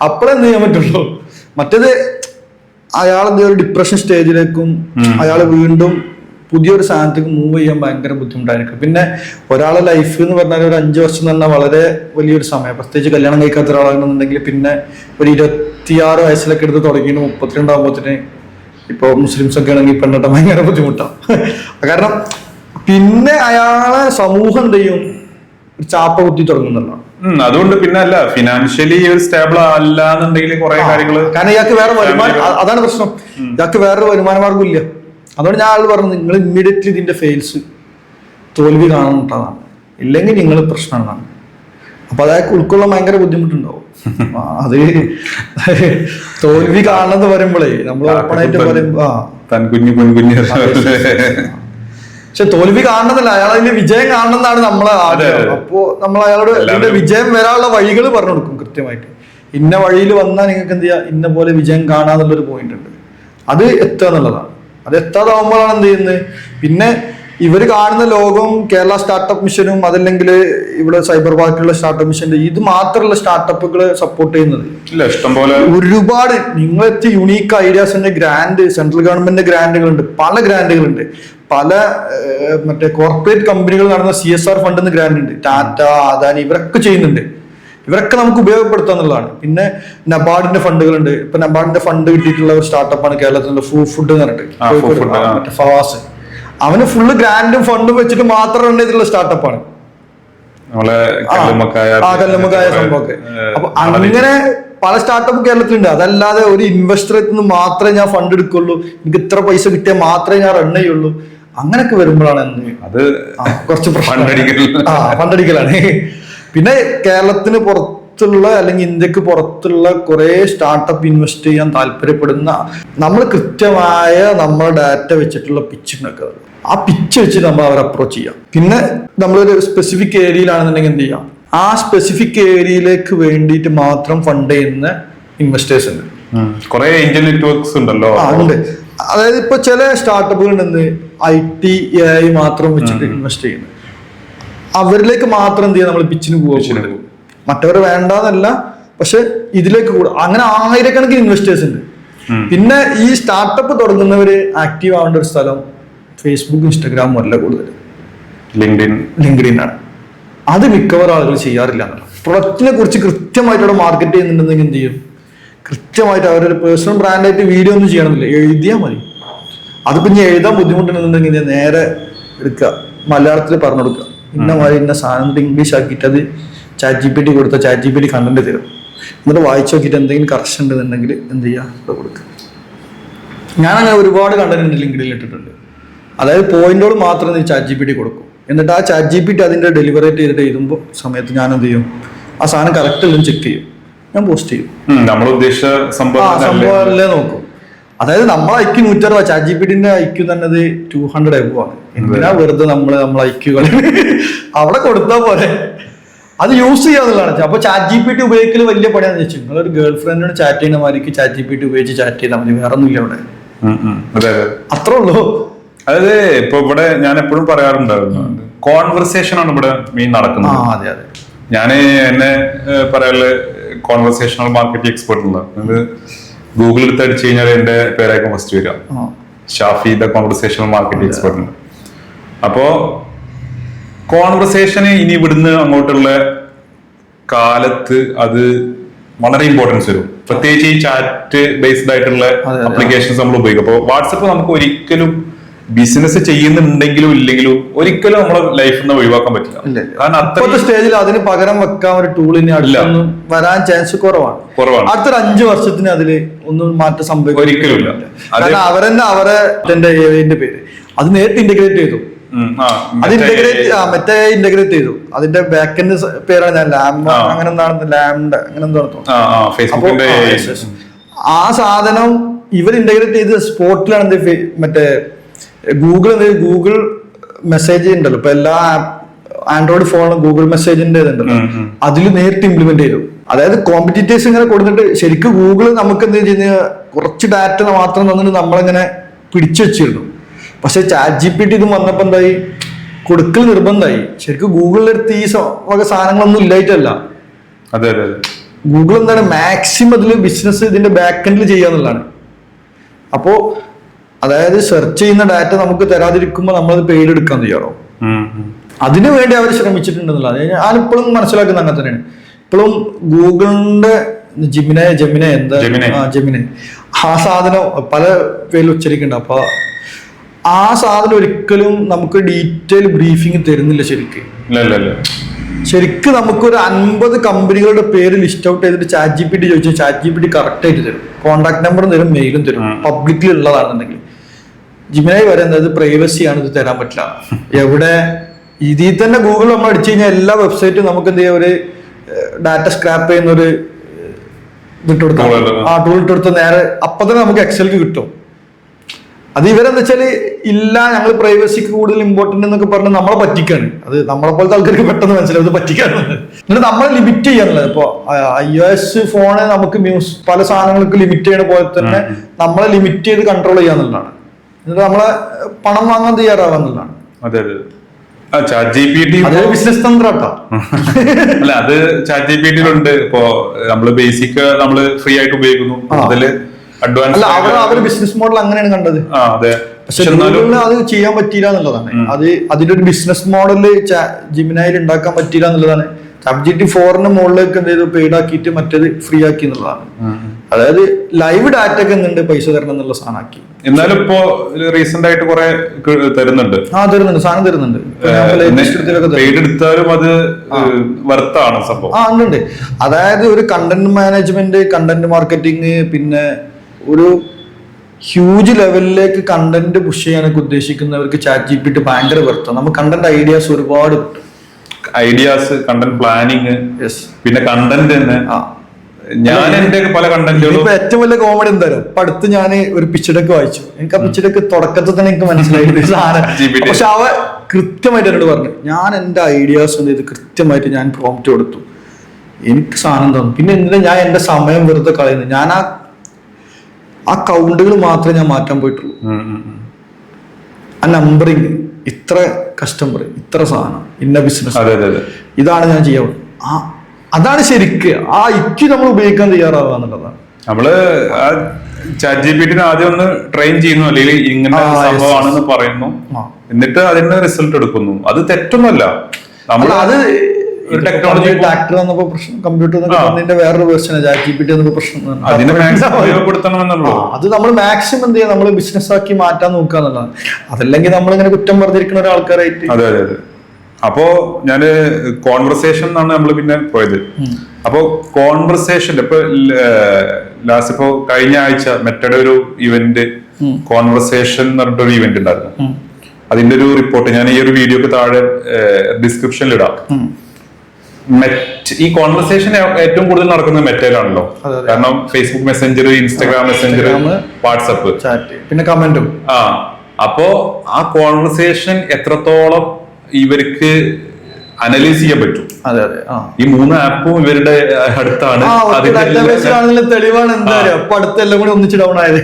അപ്പോഴെന്ത് ചെയ്യാൻ പറ്റുള്ളൂ. മറ്റേത് അയാൾ എന്താ ഒരു ഡിപ്രഷൻ സ്റ്റേജിലേക്കും അയാൾ വീണ്ടും പുതിയൊരു സാധനത്തേക്ക് മൂവ് ചെയ്യാൻ ഭയങ്കര ബുദ്ധിമുട്ടായിരിക്കും. പിന്നെ ഒരാളെ ലൈഫ് എന്ന് പറഞ്ഞാൽ ഒരു 5 വർഷം എന്ന് പറഞ്ഞാൽ വളരെ വലിയൊരു സമയം. പ്രത്യേകിച്ച് കല്യാണം കഴിക്കാത്ത ഒരാളാണെന്നുണ്ടെങ്കിൽ പിന്നെ ഒരു 26 വയസ്സിലൊക്കെ എടുത്ത് തുടങ്ങിയിട്ട് 32 ആകുമ്പോഴത്തേന് ഇപ്പോൾ മുസ്ലിംസ് ഒക്കെ ആണെങ്കിൽ പെണ്ണിട്ട ഭയങ്കര ബുദ്ധിമുട്ടാണ്. കാരണം പിന്നെ അയാളെ സമൂഹം എന്ത് ചെയ്യും, ഒരു ചാപ്പ കുത്തി തുടങ്ങുന്നല്ലോ. അതുകൊണ്ട് പിന്നെ അല്ല, ഫിനാൻഷ്യലി ഒരു സ്റ്റേബിൾ അല്ല എന്നുണ്ടെങ്കിൽ കുറെ കാര്യങ്ങള്, കാരണം ഇയാൾക്ക് വേറെ വരുമാനം, അതാണ് പ്രശ്നം. ഇയാൾക്ക് വേറൊരു വരുമാന മാർഗം ഇല്ല. അതുകൊണ്ട് ഞാൻ ആൾ പറഞ്ഞു, നിങ്ങൾ ഇമ്മീഡിയറ്റ്ലി ഇതിന്റെ ഫെയിൽസ് തോൽവി കാണുന്നതാണ്, ഇല്ലെങ്കിൽ നിങ്ങൾ പ്രശ്നമാണ്. അപ്പൊ അതായത് ഉൾക്കൊള്ളാൻ ഭയങ്കര ബുദ്ധിമുട്ടുണ്ടാവും. അത് തോൽവി കാണുന്നത് പറയുമ്പോഴേ നമ്മൾ ഓപ്പണായിട്ട് പറയുമ്പോ പക്ഷെ തോൽവി കാണുന്നതല്ല, അയാൾ അതിന്റെ വിജയം കാണണമെന്നാണ് നമ്മളെ ആഗ്രഹം. അപ്പോ നമ്മൾ അയാളോട് ഇതിന്റെ വിജയം വരാനുള്ള വഴികൾ പറഞ്ഞു കൊടുക്കും കൃത്യമായിട്ട്. ഇന്ന വഴിയിൽ വന്നാൽ നിങ്ങൾക്ക് എന്ത് ചെയ്യാം, ഇന്ന പോലെ വിജയം കാണാന്നുള്ളൊരു പോയിന്റ് ഉണ്ട്. അത് എത്തുക എന്നുള്ളതാണ്. അത് എത്താതാവുമ്പോഴാണ് എന്ത് ചെയ്യുന്നത്, പിന്നെ ഇവർ കാണുന്ന ലോകം കേരള സ്റ്റാർട്ടപ്പ് മിഷനും അതല്ലെങ്കിൽ ഇവിടെ സൈബർ പാർക്കിലുള്ള സ്റ്റാർട്ടപ്പ് മിഷന്റെ ഇത് മാത്രമുള്ള സ്റ്റാർട്ടപ്പുകളെ സപ്പോർട്ട് ചെയ്യുന്നത് ഇഷ്ടംപോലെ ഒരുപാട്. നിങ്ങളെത്തി യുണീക്ക് ഐഡിയാസിന്റെ ഗ്രാൻഡ് സെൻട്രൽ ഗവൺമെന്റിന്റെ ഗ്രാൻഡുകളുണ്ട്, പല ഗ്രാൻഡുകളുണ്ട്. പല മറ്റേ കോർപ്പറേറ്റ് കമ്പനികൾ നടന്ന CSR ഫണ്ട് ഗ്രാൻഡ് ഉണ്ട്. ടാറ്റ, അദാനി ഇവരൊക്കെ ചെയ്യുന്നുണ്ട്. ഇവരൊക്കെ നമുക്ക് ഉപയോഗപ്പെടുത്തുക എന്നുള്ളതാണ്. പിന്നെ നബാർഡിന്റെ ഫണ്ടുകളുണ്ട്. ഇപ്പൊ നബാർഡിന്റെ ഫണ്ട് കിട്ടിയിട്ടുള്ള ഒരു സ്റ്റാർട്ടപ്പാണ് കേരളത്തിലുള്ള ഫുഡ് എന്ന് പറഞ്ഞിട്ട് ഫവാസ്. അവന് ഫുള്ള് ഗ്രാൻഡും ഫണ്ടും വെച്ചിട്ട് മാത്രം റൺ ചെയ്തിട്ടുള്ള സ്റ്റാർട്ടപ്പാണ് കല്ലുമ്മക്കായ സംഭവമൊക്കെ. അപ്പൊ അങ്ങനെ പല സ്റ്റാർട്ടപ്പ് കേരളത്തിലുണ്ട്. അതല്ലാതെ ഒരു ഇൻവെസ്റ്ററിൽ നിന്ന് മാത്രമേ ഞാൻ ഫണ്ട് എടുക്കുള്ളൂ, എനിക്ക് ഇത്ര പൈസ കിട്ടിയാൽ മാത്രമേ ഞാൻ റൺ ചെയ്യുള്ളൂ, അങ്ങനെയൊക്കെ വരുമ്പോഴാണ് അത് കുറച്ച് ഫണ്ടടിക്കലാണ്. പിന്നെ കേരളത്തിന് പുറത്തുള്ള അല്ലെങ്കിൽ ഇന്ത്യക്ക് പുറത്തുള്ള കുറെ സ്റ്റാർട്ടപ്പ് ഇൻവെസ്റ്റ് ചെയ്യാൻ താല്പര്യപ്പെടുന്ന നമ്മൾ കൃത്യമായ നമ്മുടെ ഡാറ്റ വെച്ചിട്ടുള്ള പിച്ച് ഉണ്ടാക്കുക. ആ പിച്ച് വെച്ച് നമ്മൾ അവരെ അപ്രോച്ച് ചെയ്യാം. പിന്നെ നമ്മളൊരു സ്പെസിഫിക് ഏരിയയിലാണെന്നുണ്ടെങ്കിൽ എന്ത് ചെയ്യാം, ആ സ്പെസിഫിക് ഏരിയയിലേക്ക് വേണ്ടിയിട്ട് മാത്രം ഫണ്ട് ചെയ്യുന്ന ഇൻവെസ്റ്റേഴ്സ് ഉണ്ട്. കുറെ ഏഞ്ചൽ നെറ്റ്വർക്ക്സ് ഉണ്ടല്ലോ. ഉണ്ട്. അതായത് ഇപ്പൊ ചില സ്റ്റാർട്ടപ്പുകൾ ഉണ്ട് IT AI മാത്രം വെച്ചിട്ട് ഇൻവെസ്റ്റ് ചെയ്യുന്നത്. അവരിലേക്ക് മാത്രം എന്ത് ചെയ്യാം, നമ്മൾ പിച്ചിന് പോകും. മറ്റവർ വേണ്ടാന്നല്ല, പക്ഷെ ഇതിലേക്ക് കൂടെ അങ്ങനെ ആയിരക്കണക്കിന് ഇൻവെസ്റ്റേഴ്സ് ഉണ്ട്. പിന്നെ ഈ സ്റ്റാർട്ടപ്പ് തുടങ്ങുന്നവര് ആക്റ്റീവ് ആവേണ്ട ഒരു സ്ഥലം ഫേസ്ബുക്ക്, ഇൻസ്റ്റാഗ്രാം അല്ല, കൂടുതൽ ലിങ്ക്ഡിൻ ആണ്. അത് മിക്കവാറും ആളുകൾ ചെയ്യാറില്ല. പ്രൊഡക്റ്റിനെ കുറിച്ച് കൃത്യമായിട്ട് അവിടെ മാർക്കറ്റ് ചെയ്യുന്നുണ്ടെങ്കിൽ എന്ത് ചെയ്യും, കൃത്യമായിട്ട് അവരൊരു പേഴ്സണൽ ബ്രാൻഡായിട്ട് വീഡിയോ ഒന്നും ചെയ്യണമെന്നില്ല, എഴുതിയാൽ മതി. അതിപ്പോ ഇനി എഴുതാൻ ബുദ്ധിമുട്ടുണ്ടെന്നുണ്ടെങ്കിൽ നേരെ എടുക്കുക, മലയാളത്തിൽ പറഞ്ഞു കൊടുക്കുക, ഇന്ന മാതിരി ഇന്ന സാധനം ഇംഗ്ലീഷ് ആക്കിയിട്ട് അത് ChatGPT കൊടുത്ത ChatGPT കണ്ടന്റ് തരും. എന്നിട്ട് വായിച്ചു നോക്കിയിട്ട് എന്തെങ്കിലും കറക്ഷൻ ഉണ്ടെന്നുണ്ടെങ്കിൽ എന്ത് ചെയ്യുക, അത് കൊടുക്കുക. ഞാനങ്ങനെ ഒരുപാട് കണ്ടന്റ് ലിങ്ക്ഡിനിൽ ഇട്ടിട്ടുണ്ട്. അതായത് പോയിന്റുകൾ മാത്രം ChatGPT കൊടുക്കും. എന്നിട്ട് ആ ChatGPT അതിന്റെ ഡെലിവറേറ്റ് ചെയ്തിട്ട് എഴുതുമ്പോൾ സമയത്ത് ഞാൻ എന്ത് ചെയ്യും, ആ സാധനം കറക്റ്റ് എല്ലാം ചെക്ക് ചെയ്യും, ഞാൻ പോസ്റ്റ് ചെയ്യും. നമ്മൾ ഉദ്ദേശിച്ച സംഭവമല്ലേ നോക്കും. അതായത് നമ്മൾ IQ 160, ChatGPTന്റെ IQ തന്നെ 200 എബോ ആണ്. എന്തിനാ വെറുതെ നമ്മളെ IQ കളി അവിടെ കൊടുത്താൽ പോലെ. അത് യൂസ് ചെയ്യാന്നുള്ളതാണ്. അപ്പൊ ChatGPT ഉപയോഗിക്കൽ വലിയ പണിയാന്ന് വെച്ചു. നിങ്ങളൊരു ഗേൾ ഫ്രണ്ടിനോട് ചാറ്റ് ചെയ്യുന്ന മാതിരിക്ക് ChatGPT ഉപയോഗിച്ച് ചാറ്റ് ചെയ്താൽ മതി, വേറെ ഒന്നുമില്ല അവിടെ. അതെ അത്രേ ഉള്ളൂ. അതായത് ഇപ്പൊ ഇവിടെ ഞാൻ എപ്പോഴും പറയാറുണ്ടായിരുന്നു, കോൺവെർസേഷൻ ആണ് ഇവിടെ മെയിൻ നടക്കുന്നത്. അതെ അതെ. ഞാൻ എന്നെ പറയാനുള്ള കോൺവെർസേഷണൽ മാർക്കറ്റിംഗ് എക്സ്പെർട്ട് ഉള്ള ഗൂഗിളിൽ എടുത്ത് അടിച്ചു കഴിഞ്ഞാൽ എന്റെ പേരായിരിക്കും ഫസ്റ്റ് വരിക, Shafi the conversational marketing expert. അപ്പോ കോൺവെർസേഷന് ഇനി ഇവിടുന്ന് അങ്ങോട്ടുള്ള കാലത്ത് അത് വളരെ ഇമ്പോർട്ടൻസ് വരും, പ്രത്യേകിച്ച് ഈ ചാറ്റ് ബേസ്ഡ് ആയിട്ടുള്ള അപ്ലിക്കേഷൻസ് നമ്മൾ ഉപയോഗിക്കും. അപ്പോൾ വാട്സപ്പ് നമുക്ക് ഒരിക്കലും ബിസിനസ് ചെയ്യുന്നുണ്ടെങ്കിലും ഇല്ലെങ്കിലും ഒരിക്കലും നമ്മുടെ ലൈഫിൽ നിന്ന് ഒഴിവാക്കാൻ പറ്റില്ല. കാരണം അത്രത്തെ സ്റ്റേജിൽ അതിന് പകരം വെക്കാൻ ഒരു ടൂളിന് അടുത്തൊന്നും വരാൻ ചാൻസ് കുറവാണ്. അടുത്തൊരു 5 വർഷത്തിന് അതില് ഒന്നും മാറ്റം സംഭവിക്കും ഒരിക്കലും. കാരണം അവരെന്നെ അവരെ പേര് അത് നേരിട്ട് ഇന്റഗ്രേറ്റ് ചെയ്തു. അത് മറ്റേ ഇന്റഗ്രേറ്റ് ചെയ്തു. അതിന്റെ ബാക്കെൻഡ് പേരാണ് ഞാൻ ലാംബ അങ്ങനെ എന്താണ് ലാംഡ അങ്ങനെ എന്തോ. ആ സാധനം ഇവർ ഇന്റഗ്രേറ്റ് ചെയ്ത് സ്പോട്ടിലാണ് മറ്റേ ഗൂഗിൾ മെസ്സേജ് ഉണ്ടല്ലോ ഇപ്പൊ എല്ലാ ആൻഡ്രോയിഡ് ഫോണിലും ഗൂഗിൾ മെസ്സേജിന്റെ ഇതുണ്ടല്ലോ, അതിൽ നേരിട്ട് ഇംപ്ലിമെന്റ് ചെയ്തു. അതായത് കോമ്പറ്റീറ്റേഴ്സ് ഇങ്ങനെ കൊടുത്തിട്ട് ശരിക്കും ഗൂഗിൾ നമുക്ക് എന്ത് ചെയ്യുന്ന കുറച്ച് ഡാറ്റ മാത്രം തന്നിട്ട് നമ്മളിങ്ങനെ പിടിച്ചു വെച്ചിരുന്നു. പക്ഷെ ChatGPT ഇത് വന്നപ്പോ എന്തായി, കൊടുക്കൽ നിർബന്ധമായി. ശരിക്കും ഗൂഗിളിന്റെ അടുത്ത് ഈ വക സാധനങ്ങളൊന്നും ഇല്ലായിട്ടല്ല. അതെ അതെ. ഗൂഗിൾ എന്താണ് മാക്സിമം അതിൽ ബിസിനസ് ഇതിന്റെ ബാക്ക് എൻഡിൽ ചെയ്യാന്നുള്ളതാണ്. അപ്പോ അതായത് സെർച്ച് ചെയ്യുന്ന ഡാറ്റ നമുക്ക് തരാതിരിക്കുമ്പോൾ നമ്മളത് പെയ്ഡ് എടുക്കാൻ തയ്യാറോ, അതിനു വേണ്ടി അവർ ശ്രമിച്ചിട്ടുണ്ടെന്നുള്ളത് ഞാനിപ്പോഴും മനസ്സിലാക്കുന്ന അങ്ങനെ തന്നെയാണ്. ഇപ്പോഴും ഗൂഗിളിന്റെ ജെമിനെ ആ സാധനം പല പേരിൽ ഉച്ചരിക്കുന്നുണ്ട്. അപ്പൊ ആ സാധനം ഒരിക്കലും നമുക്ക് ഡീറ്റെയിൽ ബ്രീഫിംഗ് തരുന്നില്ല. ശരിക്കും നമുക്കൊരു 50 കമ്പനികളുടെ പേര് ലിസ്റ്റ് ഔട്ട് ചെയ്തിട്ട് ChatGPT ചോദിച്ചാൽ ChatGPT കറക്റ്റ് ആയിട്ട് തരും. കോൺടാക്ട് നമ്പറും തരും, മെയിലും തരും, പബ്ലിക്കിൽ ഉള്ളതാണെന്നുണ്ടെങ്കിൽ. ജിമിനായി പറയുന്നത് പ്രൈവസി ആണ്, ഇത് തരാൻ പറ്റില്ല. എവിടെ ഇതിൽ തന്നെ ഗൂഗിൾ നമ്മൾ അടിച്ചു കഴിഞ്ഞാൽ എല്ലാ വെബ്സൈറ്റും നമുക്ക് എന്ത് ചെയ്യാം, ഒരു ഡാറ്റ സ്ക്രാപ്പ് ചെയ്യുന്ന ഒരു ടൂൾ ഇട്ടെടുത്ത് നേരെ അപ്പൊ തന്നെ നമുക്ക് എക്സൽക്ക് കിട്ടും. അത് ഇവരെന്താ വെച്ചാല് ഇല്ല ഞങ്ങൾ പ്രൈവസിക്ക് കൂടുതൽ ഇമ്പോർട്ടന്റ് എന്നൊക്കെ പറഞ്ഞ് നമ്മളെ പറ്റിക്കാണ്. അത് നമ്മളെ പോലത്തെ ആൾക്കാർക്ക് പെട്ടെന്ന് മനസ്സിലാവും ഇത് പറ്റിക്കാണ്. എന്നിട്ട് നമ്മളെ ലിമിറ്റ് ചെയ്യാനുള്ളത്. ഇപ്പൊ iOS ഫോണ് നമുക്ക് പല സാധനങ്ങൾക്ക് ലിമിറ്റ് ചെയ്യണ പോലെ തന്നെ നമ്മളെ ലിമിറ്റ് ചെയ്ത് കൺട്രോൾ ചെയ്യാന്നുള്ളതാണ്. എന്നിട്ട് നമ്മളെ പണം വാങ്ങാൻ തയ്യാറാവാന്നുള്ളതാണ്. അതെ അതെ. ബിസിനസ് തന്ത്രാട്ടോ. അല്ല അത് ChatGPT-യിലുണ്ട്. ഇപ്പൊ നമ്മള് ബേസിക് നമ്മള് ഫ്രീ ആയിട്ട് ഉപയോഗിക്കുന്നു, അതില് അല്ല അവരുടെ ബിസിനസ് മോഡൽ അങ്ങനെയാണ് കണ്ടത്. പക്ഷെ അത് ചെയ്യാൻ പറ്റിയില്ല എന്നുള്ളതാണ്. അതിന്റെ ഒരു ബിസിനസ് മോഡല് ജിമിനായിൽ ഉണ്ടാക്കാൻ പറ്റിയില്ല എന്നുള്ളതാണ്. ChatGPT 4 മുകളിലേക്ക് എന്ത് ചെയ്തു, പെയ്ഡ് ആക്കിയിട്ട് മറ്റേത് ഫ്രീ ആക്കി എന്നുള്ളതാണ്. അതായത് ലൈവ് ഡാറ്റ ഒക്കെ എന്തുണ്ട് പൈസ തരണം എന്നുള്ള സാധനം ആക്കി. എന്നാലും ഇപ്പോ റീസെന്റ് ആയിട്ട് കുറെ തരുന്നുണ്ട്. തരുന്നുണ്ട്, സാധനം തരുന്നുണ്ട്. എടുത്താലും അത് വർത്താണ് സംഭവം. ഉണ്ട്. അതായത് ഒരു കണ്ടന്റ് മാനേജ്മെന്റ്, കണ്ടന്റ് മാർക്കറ്റിംഗ്, പിന്നെ ഒരു ഹ്യൂജ് ലെവലിലേക്ക് കണ്ടന്റ് പുഷ് ചെയ്യാനൊക്കെ ഉദ്ദേശിക്കുന്നവർക്ക് ChatGPT ഭയങ്കര വർത്താണ്. നമുക്ക് കണ്ടന്റ് ഐഡിയാസ് ഒരുപാട് കിട്ടും. ഐഡിയാസ്, കണ്ടന്റ് പ്ലാനിങ്, പിന്നെ കണ്ടന്റ് തന്നെ. ഞാൻ എന്റെ പല കണ്ടന്റുകളും ഇപ്പൊ ഏറ്റവും വലിയ കോമഡി എന്തായാലും ഇപ്പൊ അടുത്ത് ഞാൻ ഒരു പിച്ച് ഡെക്ക് വായിച്ചു. എനിക്ക് ആ പിച്ച് ഡെക്ക് തുടക്കത്തിൽ തന്നെ എനിക്ക് മനസ്സിലായി സാധനം. പക്ഷെ അവ കൃത്യമായിട്ട് എന്നോട് പറഞ്ഞു, ഞാൻ എന്റെ ഐഡിയാസ് എന്ത് ചെയ്ത് കൃത്യമായിട്ട് ഞാൻ പ്രോംപ്റ്റ് കൊടുത്തു, എനിക്ക് സാധനം തന്നു. പിന്നെ എന്തിനാ ഞാൻ എന്റെ സമയം വെറുതെ കളയുന്നത്? ഞാൻ ആ കൗണ്ടുകൾ മാത്രമേ ഞാൻ മാറ്റാൻ പോയിട്ടുള്ളൂ. ആ നമ്പറിങ്, ഇത്ര കസ്റ്റമർ, ഇത്ര സാധനം, ഇന്ന ബിസിനസ്, ഇതാണ് ഞാൻ ചെയ്യാൻ. അതാണ് ശരിക്ക് ആ ഇക്ക് നമ്മൾ ഉപയോഗിക്കാൻ തയ്യാറാവുക എന്നുള്ളതാണ്. നമ്മള് ChatGPT ആദ്യം ഒന്ന് ട്രെയിൻ ചെയ്യുന്നു, അല്ലെങ്കിൽ ഇങ്ങനെ സംഭവമാണെന്ന് പറയുന്നു, എന്നിട്ട് അതിന്റെ റിസൾട്ട് എടുക്കുന്നു. അത് തെറ്റൊന്നുമല്ല. നമ്മൾ അത് ഒരു ടെക്നോളജി ട്രാക്ടർ വന്നപ്പോ പ്രശ്നം, കമ്പ്യൂട്ടർ വേറൊരു വേർഷൻ ChatGPT എന്നൊരു പ്രശ്നം. അത് നമ്മൾ മാക്സിമം എന്ത് ചെയ്യാം, നമ്മൾ ബിസിനസ് ആക്കി മാറ്റാൻ നോക്കുക എന്നുള്ളതാണ്. അതല്ലെങ്കിൽ നമ്മളിങ്ങനെ കുറ്റം പറഞ്ഞിരിക്കുന്ന ഒരാൾക്കാരായിട്ട്. അതെ അതെ അതെ. അപ്പോ ഞാന് കോൺവെർസേഷൻ എന്നാണ് നമ്മൾ പിന്നെ പോയത്. അപ്പോ കോൺവെർസേഷൻ ഇപ്പൊ ലാസ്റ്റ് ഇപ്പോ കഴിഞ്ഞ ആഴ്ച മെറ്റയുടെ ഒരു ഇവന്റ് കോൺവെർസേഷൻ എന്ന് പറഞ്ഞിട്ടൊരു ഇവന്റ് ഉണ്ടായിരുന്നു. അതിന്റെ ഒരു റിപ്പോർട്ട് ഞാൻ ഈ ഒരു വീഡിയോക്ക് താഴെ ഡിസ്ക്രിപ്ഷനിൽ ഇടാം. ഈ കോൺവെർസേഷൻ ഏറ്റവും കൂടുതൽ നടക്കുന്നത് മെറ്റയിലാണല്ലോ. കാരണം Facebook Messenger, Instagram Messenger, WhatsApp, പിന്നെ കമന്റും. അപ്പോ ആ കോൺവെർസേഷൻ എത്രത്തോളം ഇവർക്ക് അനലൈസ് ചെയ്യാൻ പറ്റും. അതെ അതെ. ഈ 3 ആപ്പും ഇവരുടെ അടുത്താണ്. തെളിവാണ്. എന്താ പറയാ, അപ്പൊ അടുത്തെല്ലാം കൂടി ഒന്നിച്ച് ഡൗൺ ആയത്.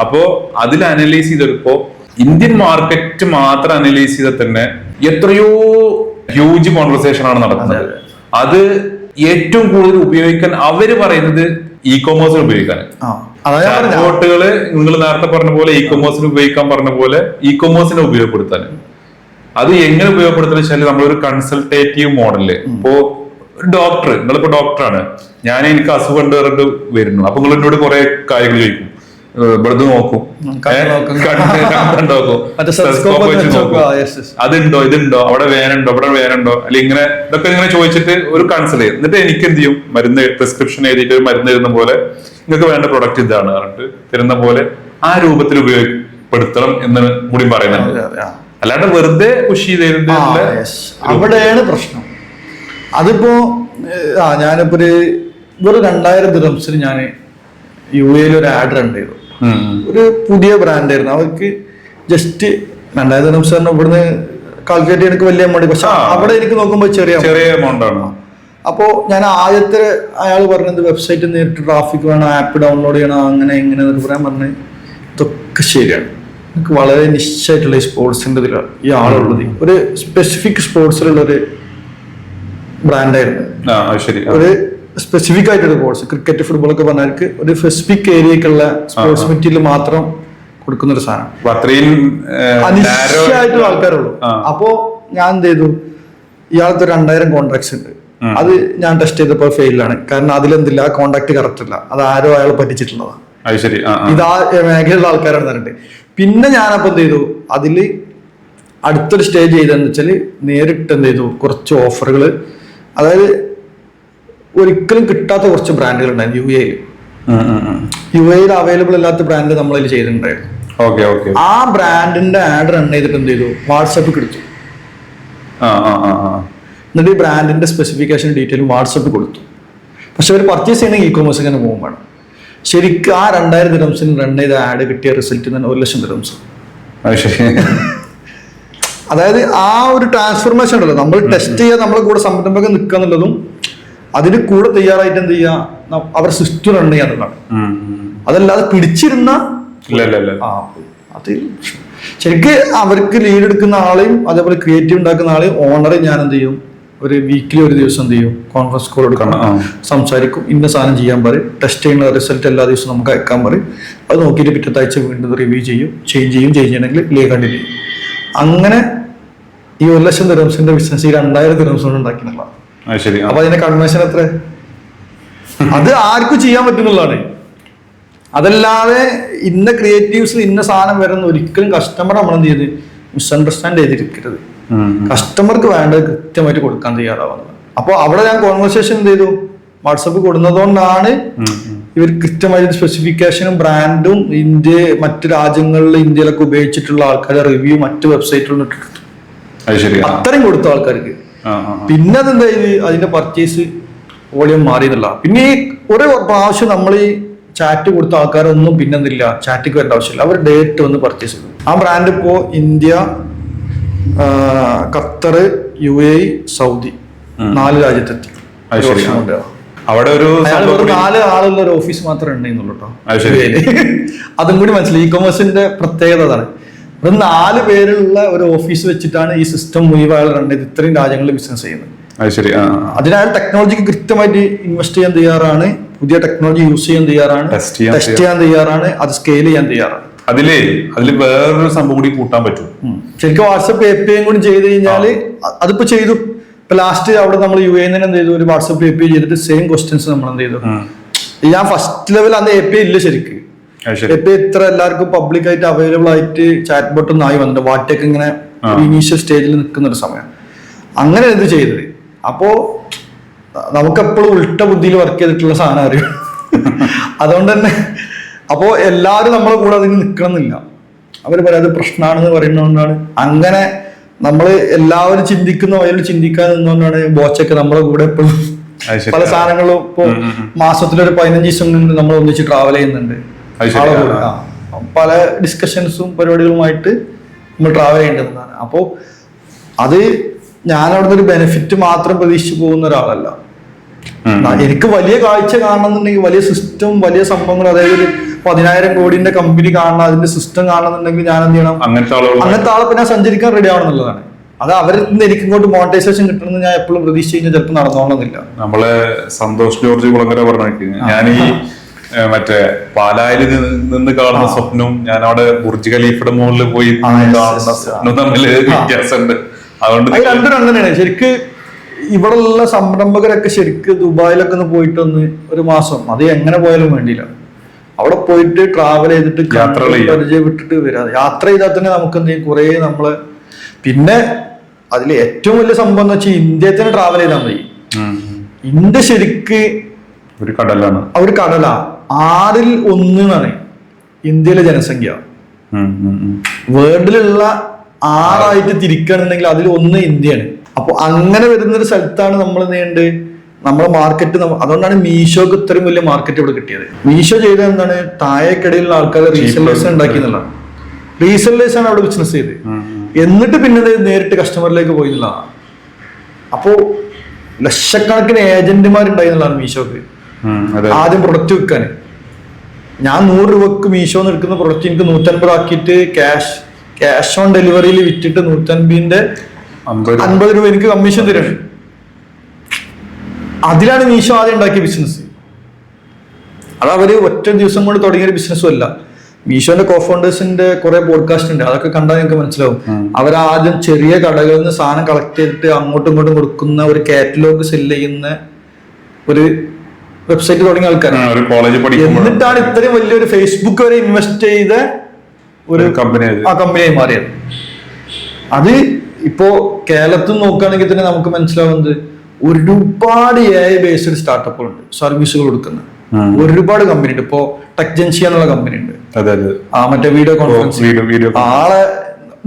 അപ്പോ അതിൽ അനലൈസ് ചെയ്തപ്പോ ഇന്ത്യൻ മാർക്കറ്റ് മാത്രം അനലൈസ് ചെയ്താൽ തന്നെ എത്രയോ ഹ്യൂജ് കോൺവെർസേഷൻ ആണ് നടക്കുന്നത്. അത് ഏറ്റവും കൂടുതൽ ഉപയോഗിക്കാൻ അവര് പറയുന്നത് ഇ കൊമേഴ്സിന് ഉപയോഗിക്കാൻ. ചാറ്റ്ബോട്ടുകള് നിങ്ങൾ നേരത്തെ പറഞ്ഞ പോലെ ഇ കൊമേഴ്സിന് ഉപയോഗിക്കാൻ പറഞ്ഞ പോലെ ഇ കൊമേഴ്സിനെ ഉപയോഗപ്പെടുത്താൻ. അത് എങ്ങനെ ഉപയോഗപ്പെടുത്തുന്ന വെച്ചാൽ നമ്മളൊരു കൺസൾട്ടേറ്റീവ് മോഡല്. ഇപ്പോ ഡോക്ടർ, നിങ്ങളിപ്പോ ഡോക്ടറാണ്, എനിക്ക് അസുഖം ഉണ്ട് പറഞ്ഞിട്ട് വരുന്നു. അപ്പൊ നിങ്ങൾ എന്നോട് കുറെ കാര്യങ്ങൾ ചോദിക്കും. ഇവിടുന്ന് നോക്കും, അതുണ്ടോ ഇതുണ്ടോ അവിടെ വേനുണ്ടോ ഇവിടെ വേനുണ്ടോ അല്ലെ, ഇങ്ങനെ ഇതൊക്കെ ഇങ്ങനെ ചോദിച്ചിട്ട് ഒരു കൺസൾട്ട് ചെയ്യും. എന്നിട്ട് എനിക്ക് എന്ത് ചെയ്യും, മരുന്ന് പ്രിസ്ക്രിപ്ഷൻ എഴുതിയിട്ട് ഒരു മരുന്ന് തരുന്ന പോലെ നിങ്ങൾക്ക് വേണ്ട പ്രൊഡക്റ്റ് ഇതാണ് പറഞ്ഞിട്ട് തരുന്ന പോലെ ആ രൂപത്തിൽ ഉപയോഗപ്പെടുത്തണം എന്ന് കൂടി പറയുന്നുണ്ട്. അല്ലാണ്ട് വെറുതെ പുഷ് ചെയ്ത് അവിടെയാണ് പ്രശ്നം. അതിപ്പോ ഞാനിപ്പോ ഒരു 2000 ദിർഹംസിന് ഞാൻ UAE ഒരു ആഡ് റൺ ചെയ്തു. ഒരു പുതിയ ബ്രാൻഡ് ആയിരുന്നു. അവർക്ക് ജസ്റ്റ് 2000 ദിർഹംസ് പറഞ്ഞാൽ ഇവിടുന്ന് കാൽക്കുലേറ്റ് ചെയ്യാൻ വലിയ എമൗണ്ട്, പക്ഷെ അവിടെ എനിക്ക് നോക്കുമ്പോൾ ചെറിയ എമൗണ്ട് ആണ്. അപ്പോ ഞാൻ ആദ്യത്തെ അയാൾ പറഞ്ഞത് വെബ്സൈറ്റ് നേരിട്ട് ട്രാഫിക് വേണം, ആപ്പ് ഡൗൺലോഡ് ചെയ്യണം, അങ്ങനെ ഇങ്ങനെ പറയാൻ പറഞ്ഞ് ഇതൊക്കെ ശരിയാണ്. എനിക്ക് വളരെ നിശ്ചയമായിട്ടുള്ള ഈ സ്പോർട്സിന്റെ ഇതിലാണ് ഈ ആളുള്ളത്. ഒരു സ്പെസിഫിക് സ്പോർട്സിലുള്ള ഒരു ബ്രാൻഡായിരുന്നു. ഒരു സ്പെസിഫിക് ആയിട്ടൊരു സ്പോർട്സ്, ക്രിക്കറ്റ്, ഫുട്ബോൾ ഒക്കെ പറഞ്ഞവർക്ക് ഒരു സ്പെസിഫിക് ഏരിയക്കുള്ള സ്പോർട്സ് മെറ്റീരിയൽ മാത്രം കൊടുക്കുന്ന ഒരു സാധനം. അനിശ്ചയമായിട്ടുള്ള ആൾക്കാരുള്ളൂ. അപ്പോ ഞാൻ എന്ത് ചെയ്തു, ഇയാൾക്ക് 2000 കോൺട്രാക്ട്സ് ഉണ്ട്. അത് ഞാൻ ടെസ്റ്റ് ചെയ്തപ്പോൾ ഫെയിലാണ്. കാരണം അതിലെന്തില്ല, ആ കോൺടാക്ട് കറക്റ്റ് അല്ല, അത് ആരോ അയാൾ പറ്റിച്ചിട്ടുള്ളതാണ്. ഇതാ മേഖലയിലുള്ള ആൾക്കാരാണ് പറഞ്ഞിട്ട്. പിന്നെ ഞാനപ്പോ എന്ത് ചെയ്തു, അതില് അടുത്തൊരു സ്റ്റേജ് ചെയ്തെന്ന് വെച്ചാല് നേരിട്ട് എന്ത് ചെയ്തു, കുറച്ച് ഓഫറുകൾ, അതായത് ഒരിക്കലും കിട്ടാത്ത കുറച്ച് ബ്രാൻഡുകൾ ഉണ്ടായിരുന്നു UAE അവൈലബിൾ അല്ലാത്ത ബ്രാൻഡ് നമ്മളതിൽ ചെയ്തിട്ടുണ്ടായിരുന്നു. ആ ബ്രാൻഡിന്റെ ആഡ് റൺ ചെയ്തിട്ട് എന്ത് ചെയ്തു, വാട്സപ്പിൽ കൊടുത്തു. എന്നിട്ട് ഈ ബ്രാൻഡിന്റെ സ്പെസിഫിക്കേഷൻ ഡീറ്റെയിലും വാട്സപ്പിൽ കൊടുത്തു. പക്ഷെ അവർ പർച്ചേസ് ചെയ്യണമെങ്കിൽ ഇ കൊമേഴ്സ് ഇങ്ങനെ പോകും വേണം. ശരിക്കും ആ 2000 ദിർഹംസിന് റൺ ചെയ്ത ആഡ് കിട്ടിയ റിസൾട്ട് തന്നെ 1,00,000 ദിർഹംസ്. അതായത് ആ ഒരു ട്രാൻസ്ഫോർമേഷൻ ഉണ്ടല്ലോ, നമ്മൾ ടെസ്റ്റ് ചെയ്യുക, നമ്മളെ കൂടെ സംരംഭകം നിൽക്കുക എന്നുള്ളതും അതിന് കൂടെ തയ്യാറായിട്ട് എന്ത് ചെയ്യുക, അവരുടെ സിസ്റ്റം റൺ ചെയ്യാന്നുള്ളതാണ്. അതല്ലാതെ പിടിച്ചിരുന്ന അത് ശരിക്ക് അവർക്ക് ലീഡ് എടുക്കുന്ന ആളെയും അതേപോലെ ക്രിയേറ്റീവ് ഉണ്ടാക്കുന്ന ആളെയും ഓണറെയും ഞാൻ എന്ത് ചെയ്യും, ഒരു വീക്കിലി ഒരു ദിവസം എന്ത് ചെയ്യും, കോൺഫറൻസ് കോൾ എടുക്കണം, സംസാരിക്കും, ഇന്ന സാധനം ചെയ്യാൻ പറയും, ടെസ്റ്റ് ചെയ്യുന്ന റിസൾട്ട് എല്ലാ ദിവസവും നമുക്ക് അയക്കാൻ പറയും. അത് നോക്കിയിട്ട് പിറ്റത്തെ ആഴ്ച വീണ്ടും റിവ്യൂ ചെയ്യും, ചേഞ്ച് ചെയ്യണമെങ്കിൽ കണ്ടിന്യൂ ചെയ്യും. അങ്ങനെ ഈ 1,00,000 ദിർഹംസിന്റെ ബിസിനസ് ഈ 2000 ദിർഹംസ് കൊണ്ട് ഉണ്ടാക്കിയെന്നുള്ളതാണ്. അപ്പൊ അതിന്റെ കൺവേർഷൻ എത്ര? അത് ആർക്കും ചെയ്യാൻ പറ്റുന്നുള്ളതാണ്. അതല്ലാതെ ഇന്ന ക്രിയേറ്റീവ്സിൽ ഇന്ന സാധനം വരുന്ന ഒരിക്കലും കസ്റ്റമർ നമ്മൾ എന്ത് ചെയ്ത് മിസ്അണ്ടർസ്റ്റാൻഡ് ചെയ്തിരിക്കരുത്. കസ്റ്റമർക്ക് വേണ്ടത് കൃത്യമായിട്ട് കൊടുക്കാൻ തയ്യാറാവുന്നത്. അപ്പോൾ അവിടെ ഞാൻ കോൺവെർസേഷൻ എന്ത് ചെയ്തു, വാട്സപ്പ് കൊടുക്കുന്നതുകൊണ്ടാണ് ഇവർ കൃത്യമായിട്ട് സ്പെസിഫിക്കേഷനും ബ്രാൻഡും മറ്റു രാജ്യങ്ങളിൽ ഇന്ത്യയിലൊക്കെ ഉപയോഗിച്ചിട്ടുള്ള ആൾക്കാരുടെ റിവ്യൂ മറ്റു വെബ്സൈറ്റുകളിൽ ഇട്ടിട്ടുണ്ട്. അത്രയും കൊടുത്ത ആൾക്കാർക്ക്. പിന്നെ അതെന്താ ചെയ്ത്, അതിന്റെ പർച്ചേസ് വോളിയം മാറിയെന്നുള്ള. പിന്നെ ഈ ഒരു പ്രാവശ്യം നമ്മൾ ഈ ചാറ്റ് കൊടുത്ത ആൾക്കാരൊന്നും പിന്നെന്തില്ല, ചാറ്റിക്ക് വരേണ്ട ആവശ്യമില്ല, അവർ ഡയറക്റ്റ് വന്ന് പർച്ചേസ് ചെയ്തു. ആ ബ്രാൻഡ് ഇപ്പോ ഇന്ത്യ, ഖത്തർ, UAE, സൗദി 4 രാജ്യത്തെത്തി. അവിടെ ഒരു 4 ആളുള്ള ഒരു ഓഫീസ് മാത്രമേ ഉണ്ടെന്നുള്ളൂ കേട്ടോ. അതും കൂടി മനസ്സിലായി. ഇ കൊമേഴ്സിന്റെ പ്രത്യേകത അതാണ്. ഇവിടെ 4 പേരുള്ള ഒരു ഓഫീസ് വെച്ചിട്ടാണ് ഈ സിസ്റ്റം മുഴുവൻ റൺ ചെയ്ത് ഇത്രയും രാജ്യങ്ങളിൽ ബിസിനസ് ചെയ്യുന്നത്. അതിനാൽ ടെക്നോളജിക്ക് കൃത്യമായിട്ട് ഇൻവെസ്റ്റ് ചെയ്യാൻ തയ്യാറാണ്, പുതിയ ടെക്നോളജി യൂസ് ചെയ്യാൻ തയ്യാറാണ്, ടെസ്റ്റ് ചെയ്യാൻ തയ്യാറാണ്, അത് സ്കെയിൽ ചെയ്യാൻ തയ്യാറാണ്. അതില് വേറൊരു സംഭവം കൂടി കൂട്ടാൻ പറ്റും. ശരിക്കും വാട്സപ്പ് API കൂടി ചെയ്ത് കഴിഞ്ഞാല് അതിപ്പോ ചെയ്തു. ഇപ്പൊ ലാസ്റ്റ് അവിടെ നമ്മൾ UAE എന്ത് ചെയ്തു, ഒരു വാട്സപ്പ് API ചെയ്തിട്ട് സെയിം ക്വസ്റ്റ്യൻസ് നമ്മൾ എന്ത് ചെയ്തു. ഞാൻ ഫസ്റ്റ് ലെവൽ അന്ന് API ഇല്ല ശരിക്ക്. API ഇത്ര എല്ലാവർക്കും പബ്ലിക് ആയിട്ട് അവൈലബിൾ ആയിട്ട് ചാറ്റ് ബോട്ട് ഒന്നും ആയി വന്നിട്ട് വാട്ടൊക്കെ ഇങ്ങനെ ഇനീഷ്യൽ സ്റ്റേജിൽ നിൽക്കുന്ന ഒരു സമയം. അങ്ങനെ ഇത് ചെയ്തത്. അപ്പോ നമുക്കെപ്പോഴും ഉൾട്ട ബുദ്ധിയിൽ വർക്ക് ചെയ്തിട്ടുള്ള സാധനം അറിയാം. അതുകൊണ്ട് തന്നെ അപ്പോ എല്ലാവരും നമ്മളെ കൂടെ അതിന് നിൽക്കണമെന്നില്ല. അവർ പറയാതെ പ്രശ്നമാണെന്ന് പറയുന്നതുകൊണ്ടാണ്. അങ്ങനെ നമ്മൾ എല്ലാവരും ചിന്തിക്കുന്ന വഴിയിൽ ചിന്തിക്കാൻ നിന്നുകൊണ്ടാണ് ബോച്ചൊക്കെ നമ്മളെ കൂടെ എപ്പോഴും പല സാധനങ്ങളും. ഇപ്പോ മാസത്തിലൊരു 15 ദിവസം നമ്മൾ ഒന്നിച്ച് ട്രാവൽ ചെയ്യുന്നുണ്ട്. പല ഡിസ്കഷൻസും പരിപാടികളുമായിട്ട് നമ്മൾ ട്രാവൽ ചെയ്യേണ്ടതാണ്. അപ്പോൾ അത് ഞാൻ അവിടുന്ന് ഒരു ബെനിഫിറ്റ് മാത്രം പ്രതീക്ഷിച്ച് പോകുന്ന ഒരാളല്ല. എനിക്ക് വലിയ കാഴ്ച കാണണമെന്നുണ്ടെങ്കിൽ, വലിയ സിസ്റ്റം, വലിയ സംഭവങ്ങൾ, അതായത് ഒരു 10,000 കോടിന്റെ കമ്പനി കാണണം, അതിന്റെ സിസ്റ്റം കാണണമെന്നുണ്ടെങ്കിൽ ഞാൻ എന്ത് ചെയ്യണം? അങ്ങനത്തെ ആളെ പിന്നെ സഞ്ചരിക്കാൻ റെഡി ആവണമെന്നുള്ളതാണ്. അത് അവരിൽ നിന്ന് എനിക്ക് ഇങ്ങോട്ട് മോണിറ്റൈസേഷൻ കിട്ടണമെന്ന് ഞാൻ എപ്പോഴും പ്രതീക്ഷിച്ച് കഴിഞ്ഞാൽ ചിലപ്പോൾ നടന്നോണമെന്നില്ല. നമ്മളെ സന്തോഷ് ജോർജ് കുളങ്ങര പറഞ്ഞു, ഞാൻ ഈ മറ്റേ പാലായിൽ നിന്ന് കാണുന്ന സ്വപ്നവും ഞാൻ അവിടെ ബുർജ് ഖലീഫയുടെ മുകളിൽ പോയി കാണുന്ന സ്വപ്നവും തമ്മിൽ വ്യത്യാസമുണ്ട്. അതുകൊണ്ട് രണ്ടും അങ്ങനെയാണ് ശരിക്ക്. ഇവിടെ ഉള്ള സംരംഭകരൊക്കെ ശരിക്ക് ദുബായിലൊക്കെ ഒന്ന് പോയിട്ടൊന്ന് ഒരു മാസം, അത് എങ്ങനെ പോയാലും വേണ്ടിയില്ല, അവിടെ പോയിട്ട് ട്രാവൽ ചെയ്തിട്ട് പരിചയപ്പെട്ടിട്ട് വരാം. യാത്ര ചെയ്താൽ തന്നെ നമുക്ക് എന്ത് ചെയ്യും, കുറെ നമ്മള്. പിന്നെ അതിൽ ഏറ്റവും വലിയ സംഭവം എന്ന് വെച്ചാൽ ഇന്ത്യയിൽ തന്നെ ട്രാവൽ ചെയ്താൽ മതി. ഇന്ത്യ ശരിക്ക് ഒരു കടലാണ്, ഒരു കടലാ. 6ൽ 1 എന്നാണ് ഇന്ത്യയിലെ ജനസംഖ്യ. വേൾഡിലുള്ള 6 തിരിക്കുകയാണെന്നുണ്ടെങ്കിൽ അതിൽ 1 ഇന്ത്യയാണ്. അപ്പൊ അങ്ങനെ വരുന്നൊരു സ്ഥലത്താണ് നമ്മൾ നീണ്ട് നമ്മളെ മാർക്കറ്റ്. അതുകൊണ്ടാണ് മീഷോക്ക് ഇത്രയും വലിയ മാർക്കറ്റ് ഇവിടെ കിട്ടിയത്. മീഷോ ചെയ്തത് എന്താണ്, താഴേക്കിടയിലുള്ള ആൾക്കാർ റീസെല്ലേഴ്സ് ഉണ്ടാക്കി എന്നുള്ളതാണ്. റീസെല്ലേഴ്സ് ആണ് അവിടെ ബിസിനസ് ചെയ്ത്, എന്നിട്ട് പിന്നെ നേരിട്ട് കസ്റ്റമറിലേക്ക് പോയി എന്നുള്ളതാണ്. അപ്പോ ലക്ഷക്കണക്കിന് ഏജന്റുമാരുണ്ടായി എന്നുള്ളതാണ് മീഷോക്ക്. ആദ്യം പ്രൊഡക്റ്റ് വിൽക്കാൻ ഞാൻ 100 രൂപക്ക് മീഷോന്ന് എടുക്കുന്ന പ്രൊഡക്റ്റ് എനിക്ക് 150 ആക്കിയിട്ട് ക്യാഷ് ഓൺ ഡെലിവറിയിൽ വിറ്റിട്ട് 150ന്റെ 50 രൂപ എനിക്ക് കമ്മീഷൻ തരുന്നുണ്ട്. അതിലാണ് മീഷോ ആദ്യം ഉണ്ടാക്കിയ ബിസിനസ്. അത് അവര് ഒറ്റ ദിവസം കൊണ്ട് തുടങ്ങിയ ബിസിനസ്സും അല്ല. മീഷോന്റെ കോഫൗണ്ടേഴ്സിന്റെ കുറെ പോഡ്കാസ്റ്റ് ഉണ്ട്, അതൊക്കെ കണ്ടാൽ നിങ്ങൾക്ക് മനസ്സിലാവും. അവരാദ്യം ചെറിയ കടകളിൽ നിന്ന് സാധനം കളക്ട് ചെയ്തിട്ട് അങ്ങോട്ടും ഇങ്ങോട്ടും കൊടുക്കുന്ന ഒരു കാറ്റലോഗ് സെല് ചെയ്യുന്ന ഒരു വെബ്സൈറ്റ് തുടങ്ങിയ ആൾക്കാരാണ്. എന്നിട്ടാണ് ഇത്രയും വലിയൊരു ഫേസ്ബുക്ക് വരെ ഇൻവെസ്റ്റ് ചെയ്ത ഒരു കമ്പനിയായി മാറിയത്. അത് ഇപ്പോ കേരളത്തിൽ നോക്കുകയാണെങ്കിൽ തന്നെ നമുക്ക് മനസ്സിലാവുന്നത് ഒരുപാട് AI ബേസ്ഡ് സ്റ്റാർട്ടപ്പുകളുണ്ട്, സർവീസുകൾ കൊടുക്കുന്ന ഒരുപാട് കമ്പനി ഉണ്ട്. ഇപ്പോ ടെക്ജൻസി എന്നുള്ള കമ്പനി ഉണ്ട്, മറ്റേ വീഡിയോ കോൺഫറൻസിംഗ്. ആളെ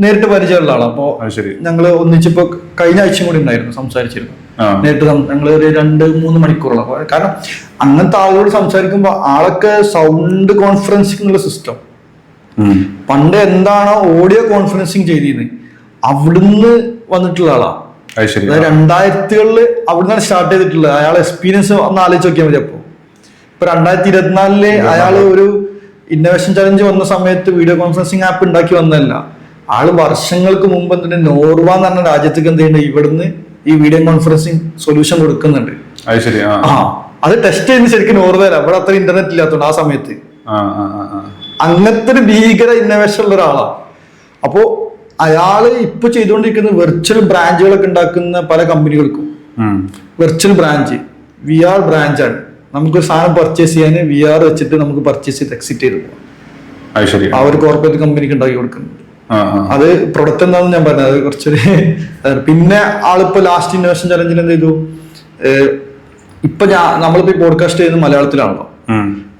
നേരിട്ട് പരിചയമുള്ള ആളാണ്. അപ്പോ ഞങ്ങള് ഒന്നിച്ചിപ്പോ കഴിഞ്ഞ ആഴ്ചയും കൂടി ഉണ്ടായിരുന്നു, സംസാരിച്ചിരുന്നു നേരിട്ട്. ഞങ്ങൾ ഒരു 2-3 മണിക്കൂറോളം. കാരണം അങ്ങനത്തെ ആളുകളോട് സംസാരിക്കുമ്പോ ആളൊക്കെ സൗണ്ട് കോൺഫറൻസിംഗ് എന്നുള്ള സിസ്റ്റം, പണ്ട് എന്താണോ ഓഡിയോ കോൺഫറൻസിങ് ചെയ്തിരുന്നത് അവിടുന്ന് വന്നിട്ടുള്ള ആളാ. 2000-കളില് അവിടുന്നാണ് സ്റ്റാർട്ട് ചെയ്തിട്ടുള്ളത്. അയാളെ എക്സ്പീരിയൻസ് ഒന്ന് ആലോചിച്ച് നോക്കിയാൽ മതി. ഇപ്പൊ 2024 അയാള് ഒരു ഇന്നോവേഷൻ ചലഞ്ച് വന്ന സമയത്ത് വീഡിയോ കോൺഫറൻസിങ് ആപ്പ് ഉണ്ടാക്കി വന്നതല്ല. ആള് വർഷങ്ങൾക്ക് മുമ്പ് എന്തിന്റെ നോർവ എന്ന് പറഞ്ഞ രാജ്യത്തേക്ക് എന്ത് ചെയ്യുന്നുണ്ട്, ഇവിടുന്ന് ഈ വീഡിയോ കോൺഫറൻസിങ് സൊല്യൂഷൻ കൊടുക്കുന്നുണ്ട്. അത് ടെസ്റ്റ് ചെയ്യുന്ന ശരിക്കും നോർവേല, അവിടെ അത്ര ഇന്റർനെറ്റ് ഇല്ലാത്തതുകൊണ്ട് ആ സമയത്ത്. അങ്ങനത്തെ ഒരു ഭീകര ഇന്നോവേഷൻ ഉള്ള ഒരാളാ. അപ്പോ അയാള് ഇപ്പൊ ചെയ്തുകൊണ്ടിരിക്കുന്ന വെർച്വൽ ബ്രാഞ്ചുകളൊക്കെ ഉണ്ടാക്കുന്ന പല കമ്പനികൾക്കും വെർച്വൽ ബ്രാഞ്ച്, VR ബ്രാഞ്ചാണ്. നമുക്കൊരു സാധനം പർച്ചേസ് ചെയ്യാൻ VR വെച്ചിട്ട് നമുക്ക് പർച്ചേസ് ചെയ്ത് എക്സിറ്റ് ചെയ്ത് പോകാം. ആ ഒരു കോർപ്പറേറ്റ് കമ്പനിക്ക് ഉണ്ടാക്കി കൊടുക്കുന്നുണ്ട്. അത് പ്രൊഡക്റ്റ് എന്താണെന്ന് ഞാൻ പറഞ്ഞത്, അത് കുറച്ചൊരു. പിന്നെ ആളിപ്പോ ലാസ്റ്റ് ഇന്നോവേഷൻ ചലഞ്ചിൽ എന്ത് ചെയ്തു, ഇപ്പൊ നമ്മളിപ്പോ പോഡ്കാസ്റ്റ് ചെയ്യുന്നത് മലയാളത്തിലാണല്ലോ.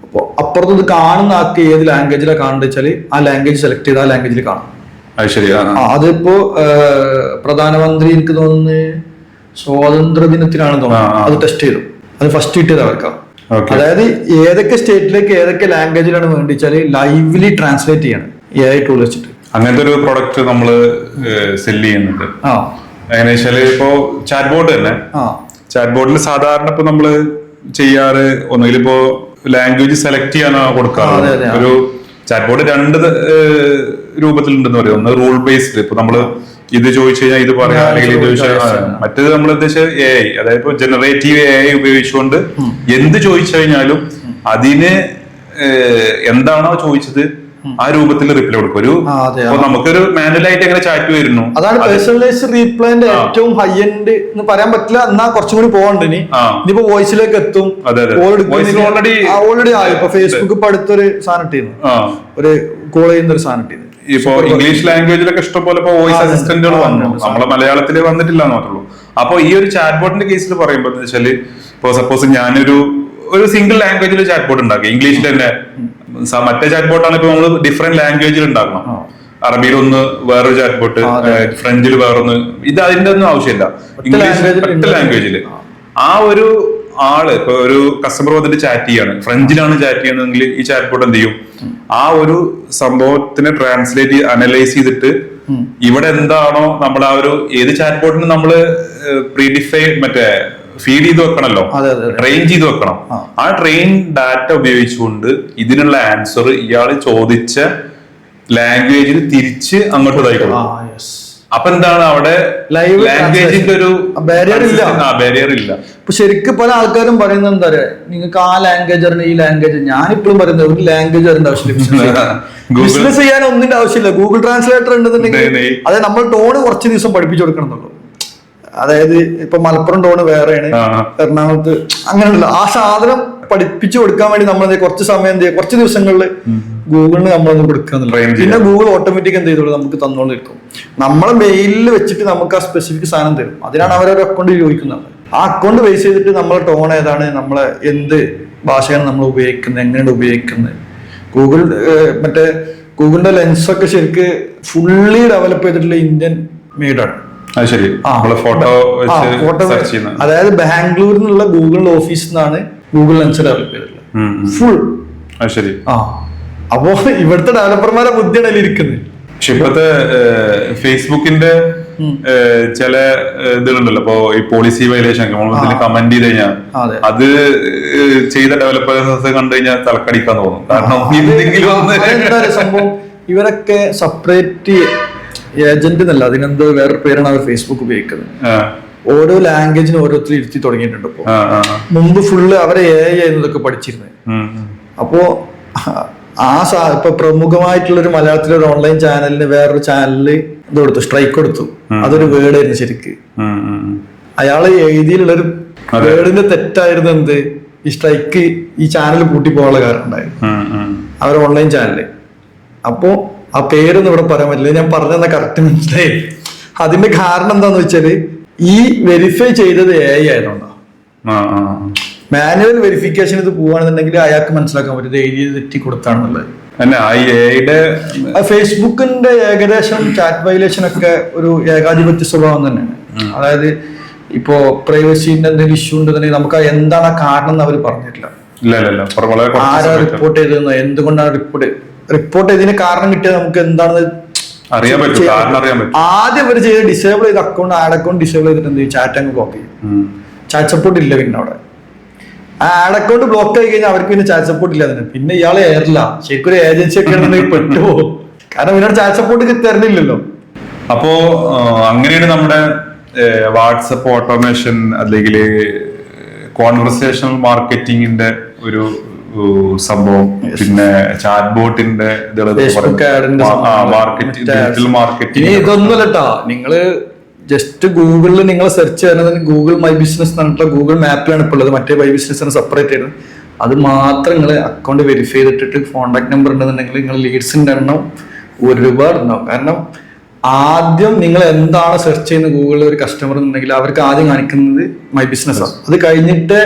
അപ്പൊ അപ്പുറത്ത് കാണുന്ന ആൾക്ക് ഏത് ലാംഗ്വേജിലാണ് കാണുന്നത് വെച്ചാൽ ആ ലാംഗ്വേജ് സെലക്ട് ചെയ്ത് ആ ലാംഗ്വേജിൽ കാണും. അതിപ്പോ പ്രധാനമന്ത്രി എനിക്ക് തോന്നുന്നു സ്വാതന്ത്ര്യ ദിനത്തിലാണ് തോന്നുന്നത് അത് ടെസ്റ്റ് ചെയ്തു. അത് ഫസ്റ്റ് കിട്ടിയത് അവർക്കാണ്. അതായത് ഏതൊക്കെ സ്റ്റേറ്റിലേക്ക് ഏതൊക്കെ ലാംഗ്വേജിലാണ് വേണ്ടിച്ചാല് ലൈവ്ലി ട്രാൻസ്ലേറ്റ് ചെയ്യണം AI ടൂൾ വെച്ചിട്ട്. അങ്ങനത്തെ ഒരു പ്രൊഡക്റ്റ് നമ്മള് സെല് ചെയ്യുന്നുണ്ട്. എങ്ങനെ വെച്ചാല് ഇപ്പോ ചാറ്റ് ബോർഡ് തന്നെ, ചാറ്റ് ബോർഡിൽ സാധാരണ ഇപ്പൊ നമ്മള് ചെയ്യാറ് ഒന്നുകിൽ ഇപ്പോ ലാംഗ്വേജ് സെലക്ട് ചെയ്യാനാ കൊടുക്കാറ്. ഒരു ചാറ്റ് ബോർഡ് 2 രൂപത്തിലുണ്ടെന്ന് പറയും. ഒന്ന് റൂൾ ബേസ്ഡ്, ഇപ്പൊ നമ്മള് ഇത് ചോദിച്ചു കഴിഞ്ഞാൽ ഇത് പറയാം, അല്ലെങ്കിൽ ഇത് ചോദിച്ചാൽ മറ്റേത് നമ്മൾ ഉദ്ദേശിച്ച AI, അതായത് ഇപ്പൊ ജനറേറ്റീവ് AI ഉപയോഗിച്ചുകൊണ്ട് എന്ത് ചോദിച്ചു കഴിഞ്ഞാലും അതിന് എന്താണോ ചോദിച്ചത് ആ രൂപത്തിൽ റിപ്ലൈ കൊടുക്കും. ഒരു നമുക്കൊരു മാനുവൽ ആയിട്ട് എങ്ങനെ ചാറ്റ് വരുന്നു, അതാണ് പേഴ്സണലൈസ്ഡ് റീപ്ലൈന്റെ ഏറ്റവും ഹൈ എൻഡ് എന്ന് പറയാൻ പറ്റില്ല. എന്നാ കുറച്ചും കൂടി പോകണ്ട്. ഇനിയിപ്പോ വോയിസിലേക്ക് എത്തും. ഓൾറെഡി ആയി. ഇപ്പൊ ഫേസ്ബുക്ക് ഇപ്പൊ അടുത്തൊരു സാധനം ഇട്ടിരുന്നു, ഒരു കോൾ ചെയ്യുന്ന ഒരു സാധനം ഇട്ടിരുന്നു. ഇപ്പൊ ഇംഗ്ലീഷ് ലാംഗ്വേജിലൊക്കെ ഇഷ്ടംപോലെ ഇപ്പൊ വോയിസ് അസിസ്റ്റന്റുകൾ വന്നു, നമ്മളെ മലയാളത്തിൽ വന്നിട്ടില്ല എന്ന് മാത്രമേ ഉള്ളൂ. അപ്പൊ ഈ ഒരു ചാറ്റ് ബോർഡിന്റെ കേസിൽ പറയുമ്പോൾ എന്ന് വെച്ചാല്, ഇപ്പൊ സപ്പോസ് ഞാനൊരു സിംഗിൾ ലാംഗ്വേജിൽ ചാറ്റ് ബോർഡ് ഉണ്ടാക്കി, ഇംഗ്ലീഷിൽ തന്നെ. മറ്റേ ചാറ്റ് ബോർഡാണ് ഇപ്പൊ നമ്മൾ ഡിഫറെന്റ് ലാംഗ്വേജിൽ ഉണ്ടാക്കണം. അറബിയിൽ ഒന്ന് വേറൊരു ചാറ്റ് ബോട്ട്, ഫ്രഞ്ചിൽ വേറൊന്ന്. ഇത് അതിന്റെ ഒന്നും ആവശ്യമില്ല, ഇംഗ്ലീഷ് ലാംഗ്വേജിൽ. ആ ഒരു ആള് ഇപ്പൊ ഒരു കസ്റ്റമർ വന്നിട്ട് ചാറ്റ് ചെയ്യാണ്, ഫ്രഞ്ചിലാണ് ചാറ്റ് ചെയ്യുന്നതെങ്കിൽ ഈ ചാറ്റ് ബോട്ട് എന്ത് ചെയ്യും, ആ ഒരു സംഭവത്തിനെ ട്രാൻസ്ലേറ്റ് അനലൈസ് ചെയ്തിട്ട് ഇവിടെ എന്താണോ നമ്മൾ ആ ഒരു ഏത് ചാറ്റ് ബോട്ടിന് നമ്മൾ പ്രീഡിഫൈൻ മറ്റേ ഫീഡ് ചെയ്ത് വെക്കണല്ലോ, ട്രെയിൻ ചെയ്ത് വെക്കണം. ആ ട്രെയിൻ ഡാറ്റ ഉപയോഗിച്ചുകൊണ്ട് ഇതിനുള്ള ആൻസർ ഇയാള് ചോദിച്ച ലാംഗ്വേജിൽ തിരിച്ച് അങ്ങോട്ട് ഇതായിക്കോളും. അപ്പൊ എന്താണ് അവിടെ ലാംഗ്വേജിന്റെ ഒരു ബാരിയർ ഇല്ല. ഇപ്പൊ ശരിക്കും പല ആൾക്കാരും പറയുന്നത് എന്താ പറയാ, നിങ്ങൾക്ക് ആ ലാംഗ്വേജ് അറിഞ്ഞ ഈ ലാംഗ്വേജ്, ഞാനിപ്പോഴും പറയുന്നത് ഒരു ലാംഗ്വേജ് അറിയേണ്ട ആവശ്യമില്ല, ബിസിനസ് ചെയ്യാൻ ഒന്നിന്റെ ആവശ്യമില്ല. ഗൂഗിൾ ട്രാൻസ്ലേറ്റർ ഉണ്ടെന്നുണ്ടെങ്കിൽ അതെ നമ്മൾ ടോണ് കുറച്ച് ദിവസം പഠിപ്പിച്ചു കൊടുക്കണമെന്നുള്ളൂ. അതായത് ഇപ്പൊ മലപ്പുറം ടോണ് വേറെയാണ്, എറണാകുളത്ത് അങ്ങനെയല്ല. ആ സാധനം പഠിപ്പിച്ചു കൊടുക്കാൻ വേണ്ടി നമ്മൾ കുറച്ച് സമയം കുറച്ച് ദിവസങ്ങളിൽ ഗൂഗിളിന് നമ്മളൊന്ന് കൊടുക്കുക. പിന്നെ ഗൂഗിൾ ഓട്ടോമാറ്റിക് എന്ത് ചെയ്തോളൂ നമുക്ക് തന്നോണ്ടിരിക്കും. നമ്മളെ മെയിലിൽ വെച്ചിട്ട് നമുക്ക് ആ സ്പെസിഫിക് സാധനം തരും. അതിനാണ് അവരൊരു അക്കൗണ്ട് ചോദിക്കുന്നത്. ആ അക്കൗണ്ട് ബേസ് ചെയ്തിട്ട് നമ്മളെ ടോൺ ഏതാണ്, നമ്മളെ എന്ത് ഭാഷയാണ് നമ്മൾ ഉപയോഗിക്കുന്നത്, എങ്ങനെയാണ് ഉപയോഗിക്കുന്നത്. ഗൂഗിൾ മറ്റേ ഗൂഗിളിന്റെ ലെൻസൊക്കെ ശരിക്ക് ഫുള്ളി ഡെവലപ്പ് ചെയ്തിട്ടുള്ള ഇന്ത്യൻ മെയ്ഡാണ്. ഫോട്ടോ അതായത് ബാംഗ്ലൂരിൽ നിന്നുള്ള ഗൂഗിൾ ഓഫീസിൽ നിന്നാണ് ഗൂഗിൾ ലെൻസ് ഡെവലപ്പ് ചെയ്തിട്ടുള്ളത് ഫുൾ. അപ്പോ ഇവിടുത്തെ ഡെവലപ്പർമാരെ ബുദ്ധിയാണ് അതിൽ ഇരിക്കുന്നത്. പക്ഷെ ഇപ്പോഴത്തെ ഫേസ്ബുക്കിന്റെ ചില ഇതുണ്ടല്ലോ, ഇപ്പൊ ഈ പോളിസി വയലേഷൻ കമന്റ് ചെയ്ത് കഴിഞ്ഞാൽ അത് ചെയ്ത ഡെവലപ്പേഴ്സ് കണ്ടു കഴിഞ്ഞാൽ തലക്കടിക്കാൻ തോന്നും. കാരണം സംഭവം ഇവരൊക്കെ സെപ്പറേറ്റ് ഏജന്റ് എന്നല്ല, അതിനെന്തോ വേറൊരു പേരാണ് അവർ ഫേസ്ബുക്ക് ഉപയോഗിക്കുന്നത്. ഓരോ ലാംഗ്വേജിനും ഓരോരുത്തർ ഇരുത്തി തുടങ്ങിയിട്ടുണ്ട്. ഇപ്പൊ മുമ്പ് ഫുള്ള് അവരെ AI എന്നതൊക്കെ പഠിച്ചിരുന്നത്. അപ്പോ ഇപ്പൊ പ്രമുഖമായിട്ടുള്ള ഒരു മലയാളത്തിലെ ഒരു ഓൺലൈൻ ചാനലിന് വേറൊരു ചാനലില് ഇത് കൊടുത്തു, സ്ട്രൈക്ക് കൊടുത്തു. അതൊരു വേർഡ് ആയിരുന്നു ശരിക്ക്. അയാള് എഴുതിയിലുള്ളൊരു വേർഡിന്റെ തെറ്റായിരുന്നു എന്ത്, ഈ സ്ട്രൈക്ക് ഈ ചാനൽ പൂട്ടി പോകാനുള്ള കാരണം ഉണ്ടായിരുന്നു, അവർ ഓൺലൈൻ ചാനല്. അപ്പോ ആ പേരൊന്നും ഇവിടെ പറയാൻ പറ്റില്ല, ഞാൻ പറഞ്ഞെന്നാ കറക്റ്റ് മനസ്സിലായി. അതിന്റെ കാരണം എന്താന്ന് വെച്ചാല് ഈ വെരിഫൈ ചെയ്തത് AI ആയതുകൊണ്ടാണ്. മാനുവൽ വെരിഫിക്കേഷൻ ഇത് പോവാണെന്നുണ്ടെങ്കിൽ അയാൾക്ക് മനസ്സിലാക്കാൻ പറ്റും എഴുതി തെറ്റി കൊടുത്താണെന്നുള്ളത്. ഫേസ്ബുക്കിന്റെ ഏകദേശം ചാറ്റ് വയലേഷൻ ഒക്കെ ഒരു ഏകാധിപത്യ സ്വഭാവം തന്നെയാണ്. അതായത് ഇപ്പോ പ്രൈവസിന്റെ എന്തെങ്കിലും ഇഷ്യൂ ഉണ്ടെന്നുണ്ടെങ്കിൽ നമുക്ക് എന്താണ് ആ കാരണം എന്ന് അവർ പറഞ്ഞിട്ടില്ല. ആരാ റിപ്പോർട്ട് ചെയ്തതെന്നോ എന്തുകൊണ്ടാണ് റിപ്പോർട്ട് ചെയ്തതിന് കാരണം കിട്ടിയത് നമുക്ക് എന്താണെന്ന് അറിയാൻ പറ്റും. ആദ്യം അവർ ചെയ്ത് ഡിസേബിൾ ചെയ്ത അക്കൗണ്ട് ആഡ് അക്കൗണ്ട് ഡിസേബിൾ ചെയ്തിട്ട് എന്ത് ചെയ്യും, ചാറ്റ് അങ്ങ് ബ്ലോക്ക് ചെയ്യും. ചാറ്റ് സപ്പോർട്ട് ഇല്ല പിന്നെ അവിടെ. ആ ആഡ് അക്കൗണ്ട് ബ്ലോക്ക് ആയി കഴിഞ്ഞാൽ അവർക്ക് പിന്നെ ചാറ്റ് സപ്പോർട്ട് ഇല്ല തന്നെ. പിന്നെ ഇയാളെ ഏറില്ല, ശരിക്കും ഒരു ഏജൻസി ഒക്കെ ആണെന്നുണ്ടെങ്കിൽ പെട്ടുപോകും. കാരണം ഇവരുടെ ചാറ്റ് സപ്പോർട്ട് തരുന്നില്ലല്ലോ. അപ്പോ അങ്ങനെയാണ് നമ്മുടെ വാട്സപ്പ് ഓട്ടോമേഷൻ അല്ലെങ്കിൽ കോൺവെർസേഷണൽ മാർക്കറ്റിംഗിന്റെ ഒരു സംഭവം, പിന്നെ ചാറ്റ് ബോട്ടിന്റെ ഇതൊന്നുമല്ലട്ടാ. നിങ്ങള് ജസ്റ്റ് ഗൂഗിളിൽ നിങ്ങൾ സെർച്ച് ചെയ്യുന്നത് ഗൂഗിൾ മൈ ബിസിനസ് പറഞ്ഞിട്ടുള്ള ഗൂഗിൾ മാപ്പിലാണ് ഇപ്പോൾ ഉള്ളത്. മറ്റേ മൈ ബിസിനസ്സിന് സെപ്പറേറ്റ് ചെയ്യുന്നത്. അത് മാത്രം നിങ്ങൾ അക്കൗണ്ട് വെരിഫൈ ചെയ്തിട്ട് കോൺടാക്ട് നമ്പർ ഉണ്ടെന്നുണ്ടെങ്കിൽ നിങ്ങൾ ലീഡ്സിന്റെ എണ്ണം ഒരുപാട് ഉണ്ടാവും. കാരണം ആദ്യം നിങ്ങൾ എന്താണ് സെർച്ച് ചെയ്യുന്നത് ഗൂഗിളിൽ ഒരു കസ്റ്റമർ എന്നുണ്ടെങ്കിൽ അവർക്ക് ആദ്യം കാണിക്കുന്നത് മൈ ബിസിനസ്സാണ്. അത് കഴിഞ്ഞിട്ട്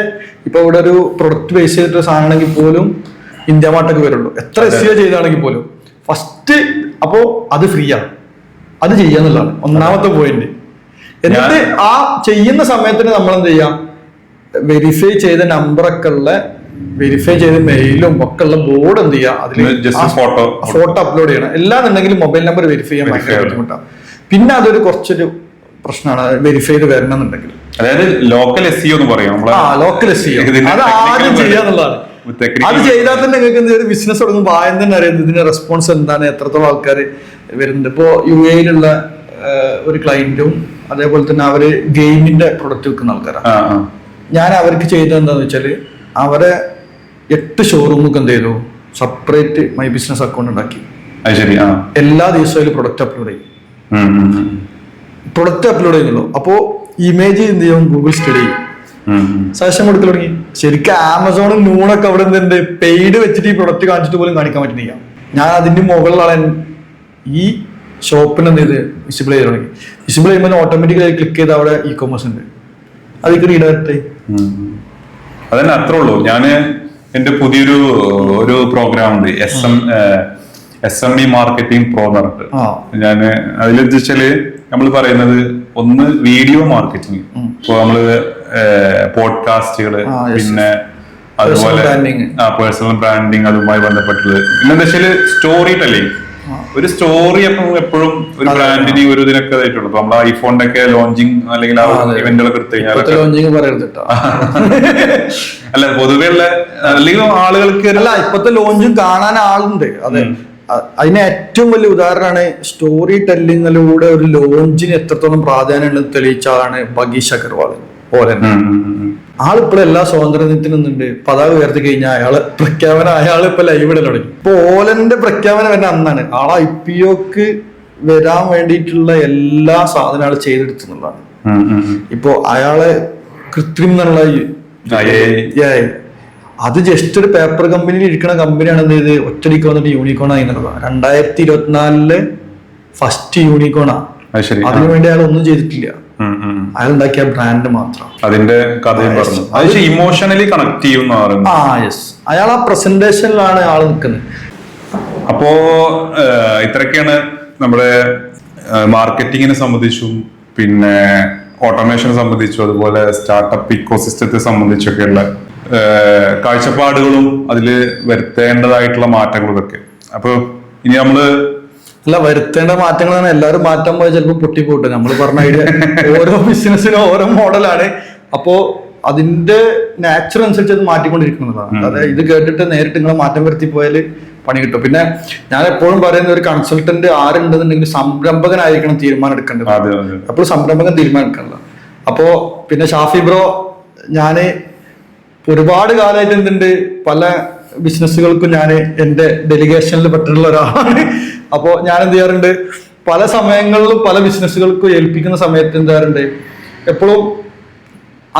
ഇപ്പൊ ഇവിടെ ഒരു പ്രൊഡക്റ്റ് ബേസ് ചെയ്തിട്ട് സാധനമാണെങ്കിൽ പോലും ഇന്ത്യ മാർട്ടൊക്കെ വരുള്ളൂ. എത്ര SEO ചെയ്താണെങ്കിൽ പോലും ഫസ്റ്റ് അപ്പോ അത് ഫ്രീ ആണ്, അത് ചെയ്യാന്നുള്ളതാണ് ഒന്നാമത്തെ പോയിന്റ്. എന്നിട്ട് ആ ചെയ്യുന്ന സമയത്തിന് നമ്മൾ എന്ത് ചെയ്യാം, വെരിഫൈ ചെയ്ത നമ്പറൊക്കെ ഉള്ള വെരിഫൈ ചെയ്ത മെയിലും ഒക്കെ ഉള്ള ബോർഡ് എന്ത് ചെയ്യുക, അതിൽ ഫോട്ടോ അപ്ലോഡ് ചെയ്യണം. എല്ലാന്നുണ്ടെങ്കിലും മൊബൈൽ നമ്പർ വെരിഫൈ ചെയ്യാൻ ഭയങ്കര ബുദ്ധിമുട്ടാണ്. പിന്നെ അതൊരു കുറച്ചൊരു പ്രശ്നമാണ് വെരിഫൈ ചെയ്ത് വരണമെന്നുണ്ടെങ്കിൽ. അതായത് ലോക്കൽ SEO എന്ന് പറയും. ലോക്കൽ SEO അത് ആദ്യം ചെയ്യാന്നുള്ളതാണ്. അത് ചെയ്താൽ തന്നെ നിങ്ങൾക്ക് എന്ത് ഒരു ബിസിനസ് തുടങ്ങുമ്പോൾ ആദ്യം തന്നെ അറിയാം ഇതിന്റെ റെസ്പോൺസ് എന്താണ്, എത്രത്തോളം ആൾക്കാർ വരുന്നുണ്ട്. ഇപ്പോ UAE ഒരു ക്ലയന്റും അതേപോലെ തന്നെ അവര് ഗെയിമിന്റെ പ്രൊഡക്റ്റ് വിൽക്കുന്ന ആൾക്കാരാണ്. ഞാൻ അവർക്ക് ചെയ്തത് എന്താന്ന് വെച്ചാല് അവരെ 8 ഷോറൂമൊക്കെ എന്ത് ചെയ്തു, സെപ്പറേറ്റ് മൈ ബിസിനസ് അക്കൗണ്ട് ഉണ്ടാക്കി. എല്ലാ ദിവസവും പ്രൊഡക്റ്റ് അപ്ലോഡ് ചെയ്യും. പ്രൊഡക്റ്റ് അപ്ലോഡ് ചെയ്യുന്നുള്ളൂ. അപ്പോ ഇമേജ് എന്ത് ചെയ്യും, ഗൂഗിൾ സ്റ്റഡി ചെയ്യും, സജഷൻ കൊടുക്കൽ തുടങ്ങി. ശരിക്കും ആമസോണും നൂണൊക്കെ അവിടെ എന്തുണ്ട്, പെയ്ഡ് വെച്ചിട്ട് ഈ പ്രൊഡക്റ്റ് കാണിച്ചിട്ട് പോലും കാണിക്കാൻ പറ്റുന്നില്ല. ഞാൻ അതിന്റെ മുകളിലാണ് ഈ ഷോപ്പിന് എന്ത് ചെയ്ത് വിസിബിൾ ചെയ്ത് തുടങ്ങി. വിസിബിൾ ചെയ്യുമ്പോൾ ഓട്ടോമാറ്റിക്കലി ക്ലിക്ക് ചെയ്ത് അവിടെ e-commerce ഉണ്ട്, അതിക്ക് റീഡയറക്റ്റ്. അതന്നെ, അത്രേ ഉള്ളൂ. ഞാന് എന്റെ പുതിയൊരു പ്രോഗ്രാം ഉണ്ട്, SME മാർക്കറ്റിംഗ് പ്രോ എന്ന് പറഞ്ഞിട്ട്. ഞാന് അതിലെന്ന് വെച്ചാല് നമ്മൾ പറയുന്നത് ഒന്ന് വീഡിയോ മാർക്കറ്റിംഗ്. ഇപ്പൊ നമ്മള് പോഡ്കാസ്റ്റുകള്, പിന്നെ അതുപോലെ പേഴ്സണൽ ബ്രാൻഡിങ്, അതുമായി ബന്ധപ്പെട്ടുള്ളത്. പിന്നെ എന്താ വെച്ചാല് സ്റ്റോറി ടെല്ലിങ്. ഒരു സ്റ്റോറി എപ്പോഴും ഒരു ബ്രാൻഡിന് ഒരു ഇതിനൊക്കെ ആയിട്ടുള്ളൂ. ഇപ്പൊ നമ്മളെ ഐഫോണിന്റെ ഒക്കെ ലോഞ്ചിങ് അല്ലെങ്കിൽ ഇവന്റുകളൊക്കെ എടുത്തു കഴിഞ്ഞാൽ ലോഞ്ചിങ് പറയരുത് കേട്ടോ. അല്ല പൊതുവെ ഉള്ള അല്ലെങ്കിൽ ആളുകൾക്ക് അല്ല ഇപ്പത്തെ ലോഞ്ചും കാണാൻ ആളുണ്ട്. അതെ, അതിന് ഏറ്റവും വലിയ ഉദാഹരണമാണ് സ്റ്റോറി ടെല്ലിങ്ങിലൂടെ ഒരു ലോഞ്ചിന് എത്രത്തോളം പ്രാധാന്യം ഉള്ളത് തെളിയിച്ച ആളാണ് ബഗീഷ് അഗർവാൾ. ഓലൻ ആളിപ്പോൾ എല്ലാ സ്വാതന്ത്ര്യത്തിനും നിന്നുണ്ട്. പതാക ഉയർത്തി കഴിഞ്ഞാൽ അയാൾ ഇപ്പൊ ലൈവ് ഇടൽ തുടങ്ങി. ഇപ്പൊ ഓലന്റെ പ്രഖ്യാപനം തന്നെ അന്നാണ്. ആളെ IPOക്ക് വരാൻ വേണ്ടിയിട്ടുള്ള എല്ലാ സാധനം ആൾ ചെയ്തെടുത്തുള്ളതാണ്. ഇപ്പൊ അയാളെ കൃത്രിം എന്നുള്ള അത് ജസ്റ്റ് ഒരു പേപ്പർ കമ്പനിയിൽ ഇരിക്കുന്ന കമ്പനിയാണ് എന്ത് ചെയ്ത് ഒറ്റടിക്ക് വന്നിട്ട് യൂണിക്കോൺ ആയി എന്നുള്ളതാണ്. 2024 ഫസ്റ്റ് യൂണിക്കോണാ. അതിനുവേണ്ടി അയാൾ ഒന്നും ചെയ്തിട്ടില്ല. അയാൾ ഉണ്ടാക്കിയ ബ്രാൻഡ് മാത്രം. അതിന്റെ കഥയും പറഞ്ഞു. ഇമോഷണലി കണക്ട് ചെയ്യും. അയാൾ ആ പ്രസന്റേഷനിലാണ് ആൾ നിൽക്കുന്നത്. അപ്പോ ഇത്രയൊക്കെയാണ് നമ്മുടെ മാർക്കറ്റിങ്ങിനെ സംബന്ധിച്ചും പിന്നെ ഓട്ടോമേഷനെ സംബന്ധിച്ചും അതുപോലെ സ്റ്റാർട്ടപ്പ് ഇക്കോസിസ്റ്റത്തെ സംബന്ധിച്ചൊക്കെയുള്ള കാഴ്ചപ്പാടുകളും അതിൽ വരുത്തേണ്ടതായിട്ടുള്ള മാറ്റങ്ങളും ഇതൊക്കെ. അപ്പൊ ഇനി നമ്മള് അല്ല വരുത്തേണ്ട മാറ്റങ്ങളാണ്. എല്ലാവരും മാറ്റാൻ പോയാൽ ചിലപ്പോൾ പൊട്ടിപ്പോട്ടെ. നമ്മൾ പറഞ്ഞ ഐഡിയ ഓരോ ബിസിനസ്സിനും ഓരോ മോഡലാണ്. അപ്പോ അതിന്റെ നാച്ചുറൽ അനുസരിച്ച് അത് മാറ്റിക്കൊണ്ടിരിക്കുന്നതാണ്. അതായത് ഇത് കേട്ടിട്ട് നേരിട്ട് നിങ്ങൾ മാറ്റം വരുത്തി പോയാൽ പണി കിട്ടും. പിന്നെ ഞാൻ എപ്പോഴും പറയുന്ന ഒരു കൺസൾട്ടന്റ് ആരുണ്ടെന്നുണ്ടെങ്കിൽ സംരംഭകനായിരിക്കണം തീരുമാനം എടുക്കേണ്ടത്. അപ്പോൾ സംരംഭകൻ തീരുമാനം എടുക്കണല്ലോ. അപ്പോ പിന്നെ ഷാഫി ബ്രോ ഞാന് ഒരുപാട് കാലമായിട്ട് എന്തുണ്ട് പല ബിസിനസ്സുകൾക്കും ഞാൻ എൻ്റെ ഡെലിഗേഷനിൽ പെട്ടിട്ടുള്ള ഒരാളാണ്. അപ്പോൾ ഞാൻ എന്ത് ചെയ്യാറുണ്ട്, പല സമയങ്ങളിലും പല ബിസിനസ്സുകൾക്കും ഏൽപ്പിക്കുന്ന സമയത്ത് എന്ത് ചെയ്യാറുണ്ട്, എപ്പോഴും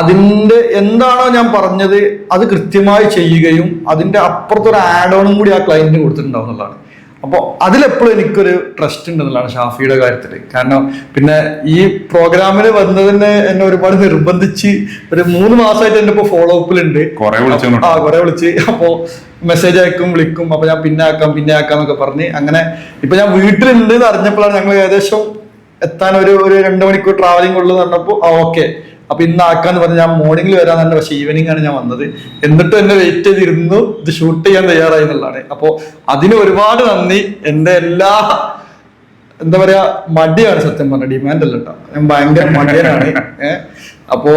അതിൻ്റെ എന്താണോ ഞാൻ പറഞ്ഞത് അത് കൃത്യമായി ചെയ്യുകയും അതിൻ്റെ അപ്പുറത്തൊരു ആഡ് ഓണും കൂടി ആ ക്ലയന്റിന് കൊടുത്തിട്ടുണ്ടാവും എന്നുള്ളതാണ്. അപ്പോൾ അതിലെപ്പോഴും എനിക്കൊരു ട്രസ്റ്റ് ഉണ്ടെന്നുള്ളതാണ് ഷാഫിയുടെ കാര്യത്തിൽ. കാരണം പിന്നെ ഈ പ്രോഗ്രാമിന് വന്നതിന് എന്നെ ഒരുപാട് നിർബന്ധിച്ച് ഒരു 3 മാസമായിട്ട് എന്റെ ഇപ്പൊ ഫോളോ അപ്പിലുണ്ട്. കുറെ വിളിച്ച് അപ്പോ മെസ്സേജ് അയക്കും, വിളിക്കും. അപ്പൊ ഞാൻ പിന്നെ ആക്കാം എന്നൊക്കെ പറഞ്ഞ് അങ്ങനെ ഇപ്പൊ ഞാൻ വീട്ടിലുണ്ട് എന്ന് അറിഞ്ഞപ്പോഴാണ് ഞങ്ങൾ ഏകദേശം എത്താൻ ഒരു 2 മണിക്കൂർ ട്രാവലിംഗ് ഉള്ളു പറഞ്ഞപ്പോ ഓക്കെ അപ്പൊ ഇന്ന് ആക്കാന്ന് പറഞ്ഞ് ഞാൻ മോർണിംഗിൽ വരാൻ തന്നെ, പക്ഷെ ഈവനിങ് ആണ് ഞാൻ വന്നത്. എന്നിട്ടും എന്നെ വെയിറ്റ് ചെയ്തിരുന്നു ഇത് ഷൂട്ട് ചെയ്യാൻ തയ്യാറായി എന്നുള്ളതാണ്. അപ്പോ അതിന് ഒരുപാട് നന്ദി. എന്റെ എല്ലാ എന്താ പറയാ മടിയാണ് സത്യം പറഞ്ഞ, ഡിമാൻഡ് അല്ല കേട്ടോ, ഞാൻ ഭയങ്കര മടിയനാണ്. അപ്പോ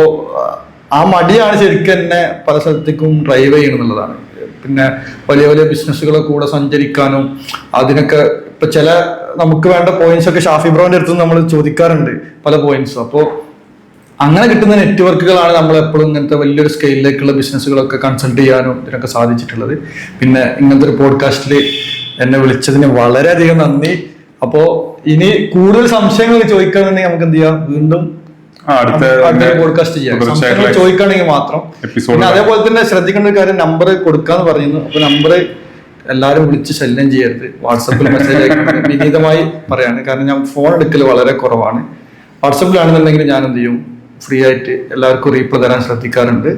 ആ മടിയാണ് ശരിക്കും എന്നെ പല സ്ഥലത്തേക്കും ഡ്രൈവ് ചെയ്യണം എന്നുള്ളതാണ്. പിന്നെ വലിയ വലിയ ബിസിനസ്സുകളെ കൂടെ സഞ്ചരിക്കാനും അതിനൊക്കെ ഇപ്പൊ ചില നമുക്ക് വേണ്ട പോയിന്റ്സ് ഒക്കെ ഷാഫി ബ്രോന്റെ അടുത്ത് നമ്മൾ ചോദിക്കാറുണ്ട് പല പോയിന്റ്സും. അപ്പോൾ അങ്ങനെ കിട്ടുന്ന നെറ്റ്വർക്കുകളാണ് നമ്മൾ എപ്പോഴും ഇങ്ങനത്തെ വലിയൊരു സ്കെയിലിലേക്കുള്ള ബിസിനസ്സുകളൊക്കെ കൺസൾട്ട് ചെയ്യാനും ഇതിനൊക്കെ സാധിച്ചിട്ടുള്ളത്. പിന്നെ ഇങ്ങനത്തെ ഒരു പോഡ്കാസ്റ്റിൽ എന്നെ വിളിച്ചതിന് വളരെയധികം നന്ദി. അപ്പോ ഇനി കൂടുതൽ സംശയങ്ങൾ ചോദിക്കുകയാണെന്നുണ്ടെങ്കിൽ നമുക്ക് എന്ത് ചെയ്യാം, വീണ്ടും അടുത്ത പോഡ്കാസ്റ്റ് ചെയ്യാം. സംശയങ്ങൾ ചോദിക്കുകയാണെങ്കിൽ മാത്രം. പിന്നെ അതേപോലെ തന്നെ ശ്രദ്ധിക്കേണ്ട ഒരു കാര്യം, നമ്പർ കൊടുക്കാന്ന് പറയുന്നു. അപ്പൊ നമ്പർ എല്ലാവരും വിളിച്ച് ശല്യം ചെയ്യരുത്. വാട്സപ്പിൽ മെസ്സേജ് അയക്കുന്നത് വിനീതമായി പറയാണ്. കാരണം ഞാൻ ഫോൺ എടുക്കൽ വളരെ കുറവാണ്. വാട്സപ്പിലാണെന്നുണ്ടെങ്കിൽ ഞാൻ എന്ത് ചെയ്യും, ഫ്രീ ആയിട്ട് എല്ലാവർക്കും റീപ്ലൈ തരാൻ ശ്രദ്ധിക്കാറുണ്ട്.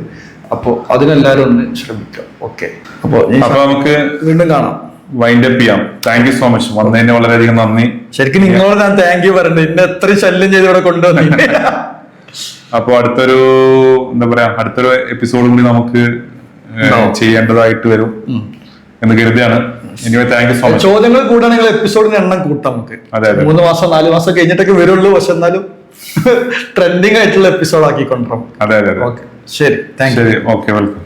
അപ്പോൾ അതിനെല്ലാവരും ഒന്ന് ശ്രമിക്കാം. ഓക്കെ, അപ്പോൾ നമുക്ക് വീണ്ടും കാണാം, വൈൻഡ് അപ്പ് ചെയ്യാം. താങ്ക് യു സോ മച്ച്, വന്നതിന് വളരെയധികം നന്ദി. ശരിക്കും നിങ്ങളോട് ഞാൻ താങ്ക് യു പറയുന്നത്, ഇന്നെ എത്രയും ശല്യം ചെയ്ത് ഇവിടെ കൊണ്ടുവന്നു. അപ്പോൾ അടുത്തൊരു എപ്പിസോഡ് കൂടി നമുക്ക് ചെയ്യേണ്ടതായിട്ട് വരും എന്ന് കരുതിയാണ്. Anyway thank you so much. ചോദ്യങ്ങൾ കൂടാണെങ്കിൽ എപ്പിസോഡിന് എണ്ണം കൂട്ടാം നമുക്ക്. 3 മാസം 4 മാസം കഴിഞ്ഞിട്ടൊക്കെ വരുള്ളൂ. പക്ഷെ എന്നാലും ട്രെൻഡിങ് ആയിട്ടുള്ള എപ്പിസോഡ് ആക്കിക്കൊണ്ടിരും. അതെ. ഓക്കെ, ശരി, താങ്ക് യു. Okay, welcome.